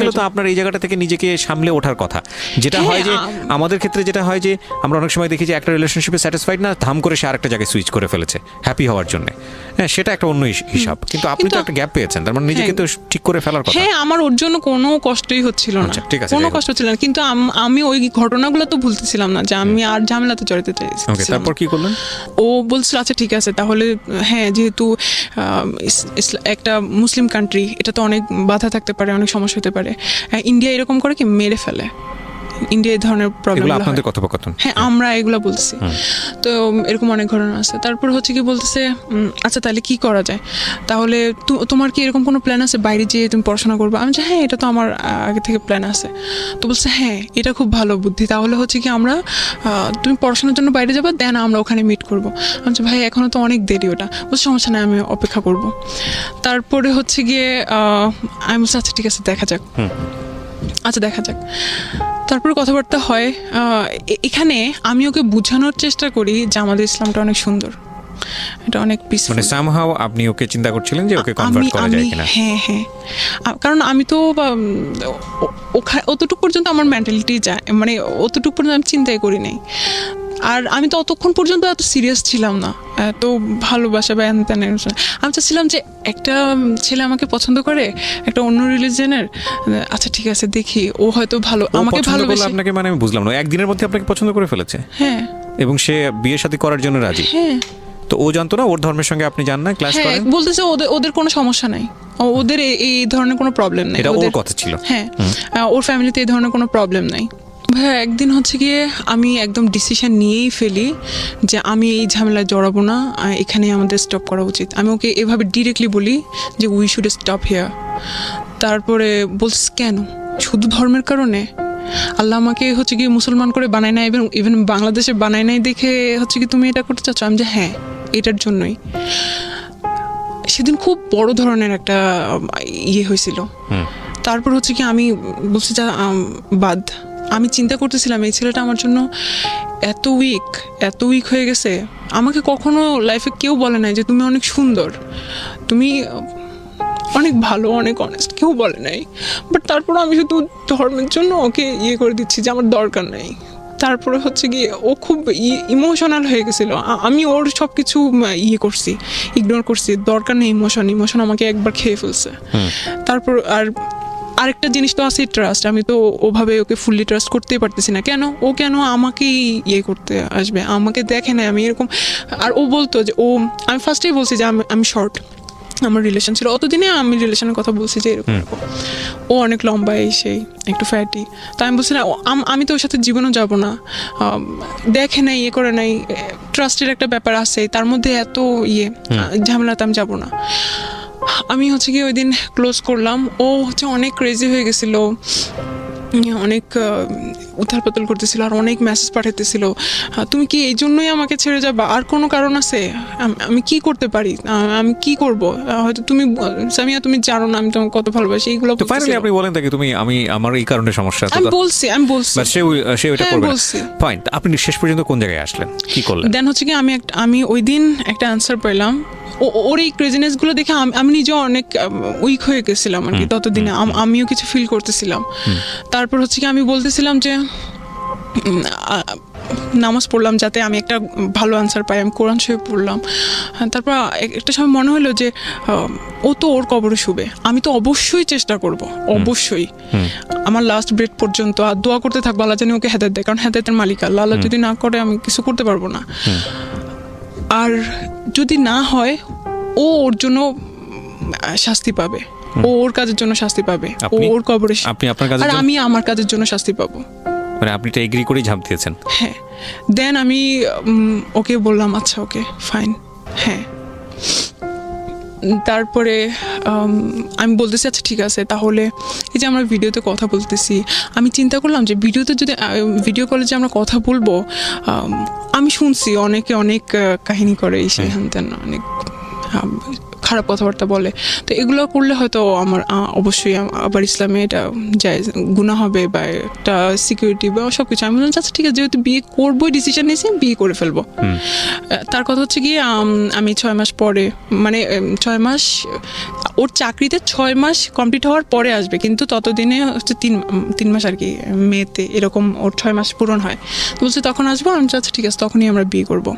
A: গেল। তো আপনার এই জায়গাটা থেকে নিজেকে সামলে ওঠার কথা। যেটা হয় যে আমাদের ক্ষেত্রে যেটা হয় যে আমরা অনেক সময় দেখি যে একটা রিলেশনশিপে স্যাটিসফাইড না, ধাম করে সে আরেকটা জায়গায় সুইচ করে ফেলেছে হ্যাপি হওয়ার জন্য। হ্যাঁ, সেটা একটা অন্য হিসাব। কিন্তু আপনি তো একটা গ্যাপ পেয়েছেন, তার মানে নিজেকে তো ঠিক করে ফেলার কথা।
B: হ্যাঁ, আমার ওর জন্য কোনো কষ্টই হচ্ছিল না, কোনো কষ্ট ছিল না, কিন্তু আমি ওই ঘটনাগুলো তো ভুলতেছিলাম না যে আমি আর ঝামেলাতে জড়াতে চাইছি।
A: তারপর কি করলেন?
B: ও বলছিল আচ্ছা ঠিক আছে তাহলে, হ্যাঁ যেহেতু একটা মুসলিম কান্ট্রি, এটা তো অনেক বাধা থাকতে পারে, অনেক সমস্যা হতে পারে। ইন্ডিয়া এরকম করে কি মেরে ফেলে, ইন্ডিয়া এই ধরনের প্রবলেম।
A: আপনাদের কথোপকথন?
B: হ্যাঁ, আমরা এগুলো বলছি। তো এরকম অনেক ঘটনা আছে। তারপর হচ্ছে কি বলতেছে আচ্ছা তাহলে কি করা যায়, তাহলে তোমার কি এরকম কোনো প্ল্যান আছে বাইরে যেয়ে তুমি পড়াশোনা করবে? আমি যে হ্যাঁ, এটা তো আমার আগে থেকে প্ল্যান আছে। তো বলছে হ্যাঁ, এটা খুব ভালো বুদ্ধি, তাহলে হচ্ছে কি আমরা তুমি পড়াশোনার জন্য বাইরে যাবে, দেন আমরা ওখানে মিট করবো। আমি যে ভাই এখনো তো অনেক দেরি, ওটা বলছে সমস্যা নেই, আমি অপেক্ষা করব। তারপরে হচ্ছে গিয়ে আমি বলছি আচ্ছা ঠিক আছে দেখা যাক। তারপর কথাবার্তা হয়। এখানে আমি ওকে বোঝানোর চেষ্টা করি যে আমাদের ইসলামটা অনেক সুন্দর, এটা অনেক পিসফুল।
A: মানে সামহাউ আপনি ওকে চিন্তা করছিলেন যে ওকে কনভার্ট করা যায় কিনা?
B: হ্যাঁ হ্যাঁ, কারণ আমি তো অতটুকু পর্যন্ত আমার মেন্টালিটি যায়, মানে অতটুকু পর্যন্ত আমি চিন্তাই করি নাই। আর আমি তো অতক্ষণ পর্যন্ত এত সিরিয়াস ছিলাম না, এত ভালোবাসা বা আমি চাচ্ছিলাম যে একটা ছেলে আমাকে পছন্দ করে, একটা অন্য রিলিজনের, আচ্ছা ঠিক আছে দেখি, ও হয়তো ভালো আমাকে ভালোবাসে।
A: আপনাকে মানে আমি বুঝলাম না, একদিনের মধ্যে আপনাকে পছন্দ করে ফেলেছে?
B: হ্যাঁ।
A: এবং সে বিয়ে শাদী করার জন্য রাজি?
B: হ্যাঁ।
A: তো ও জানতো না ওর ধর্মের সঙ্গে আপনি যান না, ক্লাস করেন?
B: বলতেছে ওদের কোনো সমস্যা নাই, ওদের এই ধরনের কোনো প্রবলেম নাই।
A: এটা ওর কথা ছিল?
B: হ্যাঁ, ওর ফ্যামিলিতে এই ধরনের কোনো প্রবলেম নাই। ভাইয়া একদিন হচ্ছে গিয়ে আমি একদম ডিসিশন নিয়েই ফেলি যে আমি এই ঝামেলায় জড়াবো না, এখানে আমাদের স্টপ করা উচিত। আমি ওকে এভাবে ডিরেক্টলি বলি যে উই শুড স্টপ হিয়ার। তারপরে বলছিস কেন? শুধু ধর্মের কারণে? আল্লাহ আমাকে হচ্ছে গিয়ে মুসলমান করে বানায় নাই, ইভেন বাংলাদেশে বানায় নাই দেখে হচ্ছে কি তুমি এটা করতে চাচ্ছ? আমি যে হ্যাঁ, এটার জন্যই। সেদিন খুব বড় ধরনের একটা ইয়ে হয়েছিল। তারপর হচ্ছে কি আমি বলছি যা বাদ। আমি চিন্তা করতেছিলাম এই ছেলেটা আমার জন্য এত উইক হয়ে গেছে। আমাকে কখনো লাইফে কেউ বলে নাই যে তুমি অনেক সুন্দর, তুমি অনেক ভালো, অনেক অনেস্ট, কেউ বলে নাই। বাট তারপর আমি শুধু ধর্মের জন্য ওকে ইয়ে করে দিচ্ছি যে আমার দরকার নেই। তারপরে হচ্ছে গিয়ে ও খুব ইমোশনাল হয়ে গেছিলো। আমি ওর সব কিছু ইয়ে করছি, ইগনোর করছি। দরকার নেই ইমোশন আমাকে একবার খেয়ে ফেলছে। তারপর আরেকটা জিনিস তো আছে ট্রাস্ট। আমি তো ওভাবে ওকে ফুললি ট্রাস্ট করতেই পারতেছি না। ও কেন আমাকেই ইয়ে করতে আসবে? আমাকে দেখে না আমি এরকম। আর ও বলতো যে আমি ফার্স্টেই বলছি যে আমি শর্ট, আমার রিলেশন ছিল অতদিনে, আমি রিলেশনের কথা বলছি যে এরকম ও অনেক লম্বা, সেই একটু ফ্যাটি। তাই আমি বলছি না, আমি তো ওর সাথে জীবনও যাব না, দেখে নাই, ইয়ে করে নাই, ট্রাস্টের একটা ব্যাপার আছে, তার মধ্যে এত ঝামেলাতে আমি যাব না। আমি হচ্ছে কি ওই দিন ক্লোজ করলাম। ও হচ্ছে অনেক ক্রেজি হয়ে গেছিল, অনেক উথাল পাতাল করতেছিল, আর অনেক মেসেজ পাঠাতেছিল, তুমি কি এই জন্যই আমাকে ছেড়ে যাবা? আর কোনো কারণ আছে? আমি কি করতে পারি? আমি কি করব? হয়তো তুমি সামিয়া, তুমি জানো না আমি তোমাকে কত ভালোবাসি। এইগুলো
A: তো ফাইনালি আপনি বলেন তাকে তুমি আমি আমার এই কারণে সমস্যা।
B: আমি বলছি
A: বাট সে ওইটা করবে না। ফাইন, আপনি শেষ পর্যন্ত কোন জায়গায় আসলেন, কি করলেন?
B: দেন হচ্ছে কি আমি ওই দিন একটা অ্যান্সার পেলাম। ওর এই ক্রেজিনেস গুলো দেখে আমি নিজেও অনেক উইক হয়ে গেছিলাম আর কি। ততদিনে আমিও কিছু ফিল করতেছিলাম। তারপর হচ্ছে কি আমি বলতেছিলাম যে নামাজ পড়লাম যাতে আমি একটা ভালো আনসার পাই, আমি কোরআন শরীফ পড়লাম। তারপর একটা সময় মনে হলো যে ও তো ওর কবরে শুবে, আমি তো অবশ্যই চেষ্টা করব, অবশ্যই আমার লাস্ট ব্রেথ পর্যন্ত। আর দোয়া করতে থাকবো আল্লাহ জানি ওকে হেদায়েত দেয়, কারণ হেদায়েতের মালিক আল্লাহ। আল্লাহ যদি না করে আমি কিছু করতে পারবো না। আর যদি না হয়, ওর জন্য শাস্তি পাবে, ওর কাজের জন্য শাস্তি পাবে, ওর কবরে। আর আমি আমার কাজের জন্য শাস্তি পাবো।
A: মানে আপনি এটা এগ্রি করেই ঝাঁপ দিয়েছেন?
B: হ্যাঁ। দেন আমি ওকে বললাম আচ্ছা ওকে ফাইন। হ্যাঁ। তারপরে আমি বলতেছি আচ্ছা ঠিক আছে, তাহলে এই যে আমরা ভিডিওতে কথা বলতেছি, আমি চিন্তা করলাম যে ভিডিওতে যদি ভিডিও কলে যে আমরা কথা বলবো, আমি শুনছি অনেকে অনেক কাহিনী করে, সেই হানতেন অনেক খারাপ কথাবার্তা বলে। তো এগুলো করলে হয়তো আমার অবশ্যই আবার ইসলামে এটা যায় গুনাহ হবে, বা একটা সিকিউরিটি বা সব কিছু। আমি বললাম আচ্ছা ঠিক আছে, যেহেতু বিয়ে করবোই ডিসিশন নিয়েছি, বিয়ে করে ফেলবো। তার কথা হচ্ছে গিয়ে আমি 6 মাস পরে, মানে 6 মাস ওর চাকরিতে 6 মাস কমপ্লিট হওয়ার পরে আসবে, কিন্তু ততদিনে হচ্ছে 3 মাস আর কি, মেতে এরকম ওর 6 মাস পূরণ হয়। তো বলছে তখন আসবো। আমি আচ্ছা ঠিক আছে, তখনই আমরা বিয়ে করবো।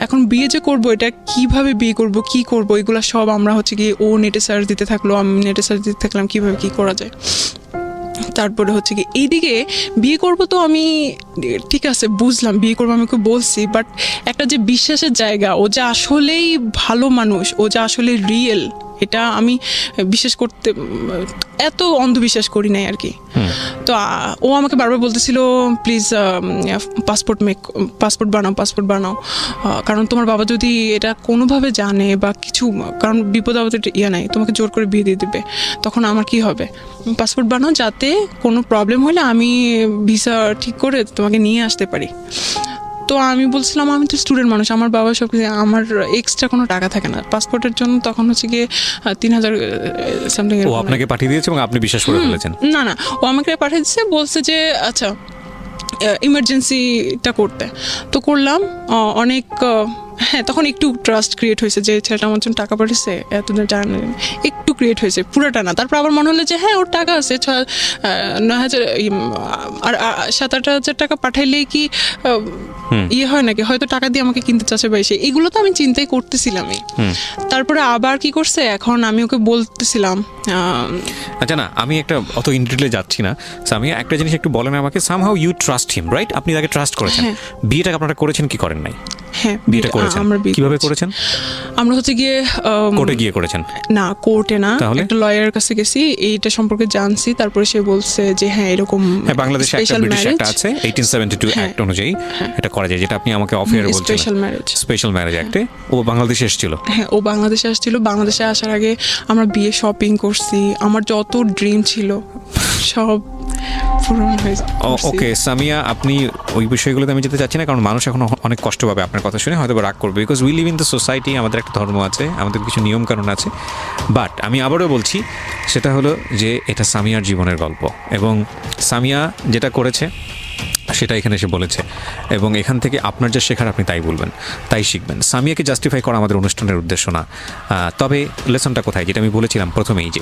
B: এখন বিয়ে যে করবো, এটা কিভাবে বিয়ে করব, কি করব, এগুলো সব আমরা হচ্ছে কি ও নেটে সার্চ দিতে থাকলো, আমি নেটে সার্চ দিতে থাকলাম কিভাবে কি করা যায়। তারপরে হচ্ছে কি এইদিকে বিয়ে করব, তো আমি ঠিক আছে বুঝলাম বিয়ে করবো, আমি ওকে বলছি। বাট একটা যে বিশ্বাসের জায়গা, ও যে আসলেই ভালো মানুষ, ও যে আসলে রিয়েল, এটা আমি বিশ্বাস করতে এত অন্ধবিশ্বাস করি নাই আর কি। তো ও আমাকে বারবার বলতেছিল প্লিজ পাসপোর্ট বানাও, কারণ তোমার বাবা যদি এটা কোনোভাবে জানে বা কিছু, কারণ বিপদ আপদে নাই, তোমাকে জোর করে বিয়ে দিয়ে দেবে, তখন আমার কি হবে? পাসপোর্ট বানাও, যাতে কোনো প্রবলেম হলে আমি ভিসা ঠিক করে তোমাকে নিয়ে আসতে পারি। তো আমি বলছিলাম আমি তো স্টুডেন্ট মানুষ, আমার বাবা সব কিছু, আমার এক্সট্রা কোনো টাকা থাকে না পাসপোর্টের জন্য। তখন হচ্ছে গিয়ে 3000 সামথিং
A: ও আপনাকে পাঠিয়ে দিয়েছে এবং আপনি বিশ্বাস করে ফেলেছেন?
B: না, ও আমাকে পাঠিয়ে দিচ্ছে, বলছে যে আচ্ছা ইমার্জেন্সিটা করতে। তো করলাম, অনেক হ্যাঁ তখন একটু ট্রাস্ট ক্রিয়েট হয়েছে যে ছেলেটা আমার জন্য টাকা পাঠিয়েছে এতদিন টাকা একটু ক্রিয়েট হয়েছে, পুরোটা না। তারপর আবার মনে হলো যে হ্যাঁ ওর টাকা আছে 9,000 আর 7-8,000 টাকা পাঠাইলেই কি ইয়ে হয় নাকি, হয়তো টাকা দিয়ে আমাকে কিনতে চাচ্ছে বা এসে, এগুলো তো আমি চিন্তাই করতেছিলামই। তারপরে আবার কি করছে, এখন আমি ওকে বলতেছিলাম
A: আচ্ছা না, আমি একটা অত ইন্ডিটেলে যাচ্ছি না। আমি একটা জিনিস একটু বলেন আমাকে, somehow you trust him, right? আপনি তাকে ট্রাস্ট করেছেন। বিয়েটা আপনারা করেছেন কি করেন নাই?
B: হ্যাঁ
A: বিয়েটা করেছেন। কিভাবে করেছেন?
B: আমরা হচ্ছে গিয়ে
A: কোর্টে গিয়ে করেছেন?
B: না কোর্টে না, একটা লয়ারের কাছে গেছি, এইটা সম্পর্কে জানছি। তারপরে সে বলছে যে হ্যাঁ এরকম
A: বাংলাদেশে একটা ব্রিটিশ অ্যাক্ট আছে 1872 অ্যাক্ট অনুযায়ী এটা করা যায়, যেটা আপনি আমাকে অফ এয়ারে বলছিলেন, স্পেশাল ম্যারেজ অ্যাক্টে। ও বাংলাদেশে এসেছিল। হ্যাঁ
B: ও বাংলাদেশে আসছিল। বাংলাদেশে আসার আগে আমরা বিয়ে শপিং করছি, আমার যত ড্রিম ছিল সব পূরণ হয়েছে।
A: ওকে সামিয়া, আপনি ওই বিষয়গুলোতে আমি যেতে চাচ্ছি না, কারণ মানুষ এখন অনেক কষ্ট পাবে আপনার কথা শুনে, হয়তো রাগ করবে, because we live in the society, আমাদের একটা ধর্ম আছে, আমাদের কিছু নিয়মকানুন আছে। বাট আমি আবারও বলছি, সেটা হলো যে এটা সামিয়ার জীবনের গল্প, এবং সামিয়া যেটা করেছে সেটা এখানে এসে বলেছে, এবং এখান থেকে আপনার যা শেখার আপনি তাই বলবেন, তাই শিখবেন। সামিয়াকে জাস্টিফাই করা আমাদের অনুষ্ঠানের উদ্দেশ্য না। তবে লেসনটা কোথায়, যেটা আমি বলেছিলাম প্রথমেই, যে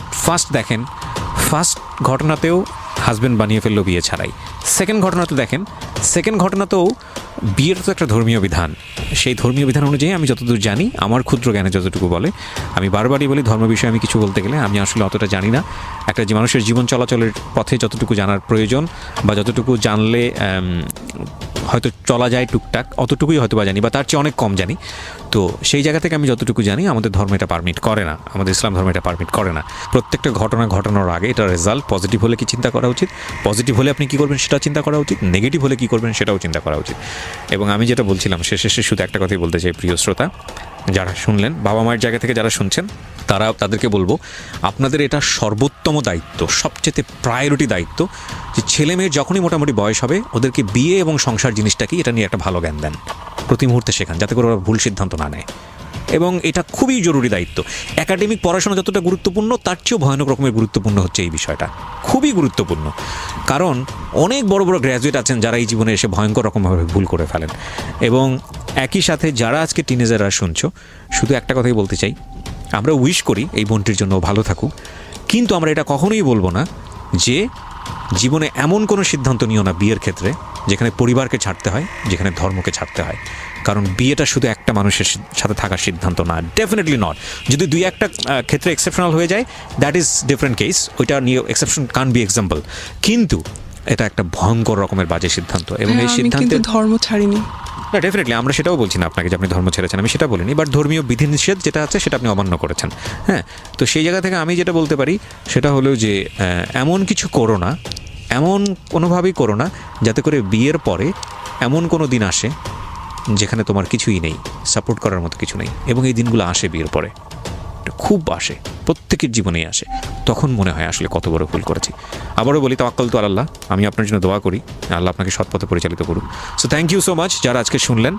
A: ফার্স্ট ঘটনাতেও হাজব্যান্ড বানিয়ে ফেললো বিয়ে ছাড়াই। সেকেন্ড ঘটনাতে দেখেন, সেকেন্ড ঘটনাতেও বিয়ের তো একটা ধর্মীয় বিধান, সেই ধর্মীয় বিধান অনুযায়ী আমি যতদূর জানি, আমার ক্ষুদ্র জ্ঞানে যতটুকু বলে, আমি বারবারই বলি ধর্ম বিষয়ে আমি কিছু বলতে গেলে আমি আসলে অতটা জানি না। একটা যে মানুষের জীবন চলাচলের পথে যতটুকু জানার প্রয়োজন বা যতটুকু জানলে হয়তো চলা যায় টুকটাক, অতটুকুই হয়তো বা জানি, বা তার চেয়ে অনেক কম জানি। তো সেই জায়গা থেকে আমি যতটুকু জানি, আমাদের ধর্ম এটা পারমিট করে না, আমাদের ইসলাম ধর্ম এটা পারমিট করে না। প্রত্যেকটা ঘটনা ঘটানোর আগে এটা রেজাল্ট পজিটিভ হলে কি চিন্তা করা উচিত, পজিটিভ হলে আপনি কী করবেন সেটাও চিন্তা করা উচিত, নেগেটিভ হলে কী করবেন সেটাও চিন্তা করা উচিত। এবং আমি যেটা বলছিলাম শেষে শুধু একটা কথাই বলতে চাই, প্রিয় শ্রোতা যারা শুনলেন, বাবা মায়ের জায়গা থেকে যারা শুনছেন, তাদেরকে বলবো, আপনাদের এটা সর্বোত্তম দায়িত্ব, সবচেয়ে প্রায়োরিটি দায়িত্ব, যে ছেলে মেয়ের যখনই মোটামুটি বয়স হবে ওদেরকে বিয়ে এবং সংসার জিনিসটা কি এটা নিয়ে একটা ভালো জ্ঞান দেন, প্রতি মুহূর্তে শেখান, যাতে করে ওরা ভুল সিদ্ধান্ত না নেয়। এবং এটা খুবই জরুরি দায়িত্ব। একাডেমিক পড়াশোনা যতটা গুরুত্বপূর্ণ, তার চেয়েও ভয়ানক রকমের গুরুত্বপূর্ণ হচ্ছে এই বিষয়টা, খুবই গুরুত্বপূর্ণ। কারণ অনেক বড় বড় গ্র্যাজুয়েট আছেন যারা এই জীবনে এসে ভয়ঙ্কর রকমভাবে ভুল করে ফেলেন। এবং একই সাথে যারা আজকে টিনেজাররা শুনছো, শুধু একটা কথাই বলতে চাই, আমরা উইশ করি এই বোনটির জন্য ভালো থাকুক, কিন্তু আমরা এটা কখনোই বলবো না যে জীবনে এমন কোনো সিদ্ধান্ত নিও না বিয়ের ক্ষেত্রে যেখানে পরিবারকে ছাড়তে হয়, যেখানে ধর্মকে ছাড়তে হয়। কারণ বিয়েটা শুধু একটা মানুষের সাথে থাকার সিদ্ধান্ত না, ডেফিনেটলি নট। যদি দুই একটা ক্ষেত্রে এক্সেপশনাল হয়ে যায়, দ্যাট ইজ ডিফারেন্ট কেস, ওইটা নিয়ে এক্সেপশন কান বি এক্সাম্পল, কিন্তু এটা একটা ভয়ঙ্কর রকমের বাজে সিদ্ধান্ত। এবং এই সিদ্ধান্তে
B: ধর্ম ছাড়িনি
A: না, ডেফিনেটলি আমরা সেটাও বলছি না আপনাকে যে আপনি ধর্ম ছেড়েছেন, আমি সেটা বলিনি, বাট ধর্মীয় বিধিনিষেধ যেটা আছে সেটা আপনি অমান্য করেছেন। হ্যাঁ, তো সেই জায়গা থেকে আমি যেটা বলতে পারি সেটা হলো যে এমন কিছু করো না, এমন কোনোভাবেই করো না যাতে করে বিয়ের পরে এমন কোনো দিন আসে যেখানে তোমার কিছুই নেই, সাপোর্ট করার মতো কিছু নেই। এবং এই দিনগুলো আসে বিয়ের পরে, খুব আসে, প্রত্যেকের জীবনেই আসে। তখন মনে হয় আসলে কত বড় ভুল করেছি। আবারও বলি, তাওয়াক্কাল তু আল্লাহ, আমি আপনার জন্য দোয়া করি, আল্লাহ আপনাকে সৎপথে পরিচালিত করুক। So thank you so much যারা আজকে শুনলেন।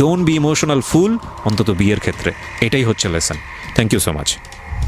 A: ডোন্ট বি ইমোশনাল ফুল, অন্তত বিয়ের ক্ষেত্রে, এটাই হচ্ছে lesson. Thank you so much.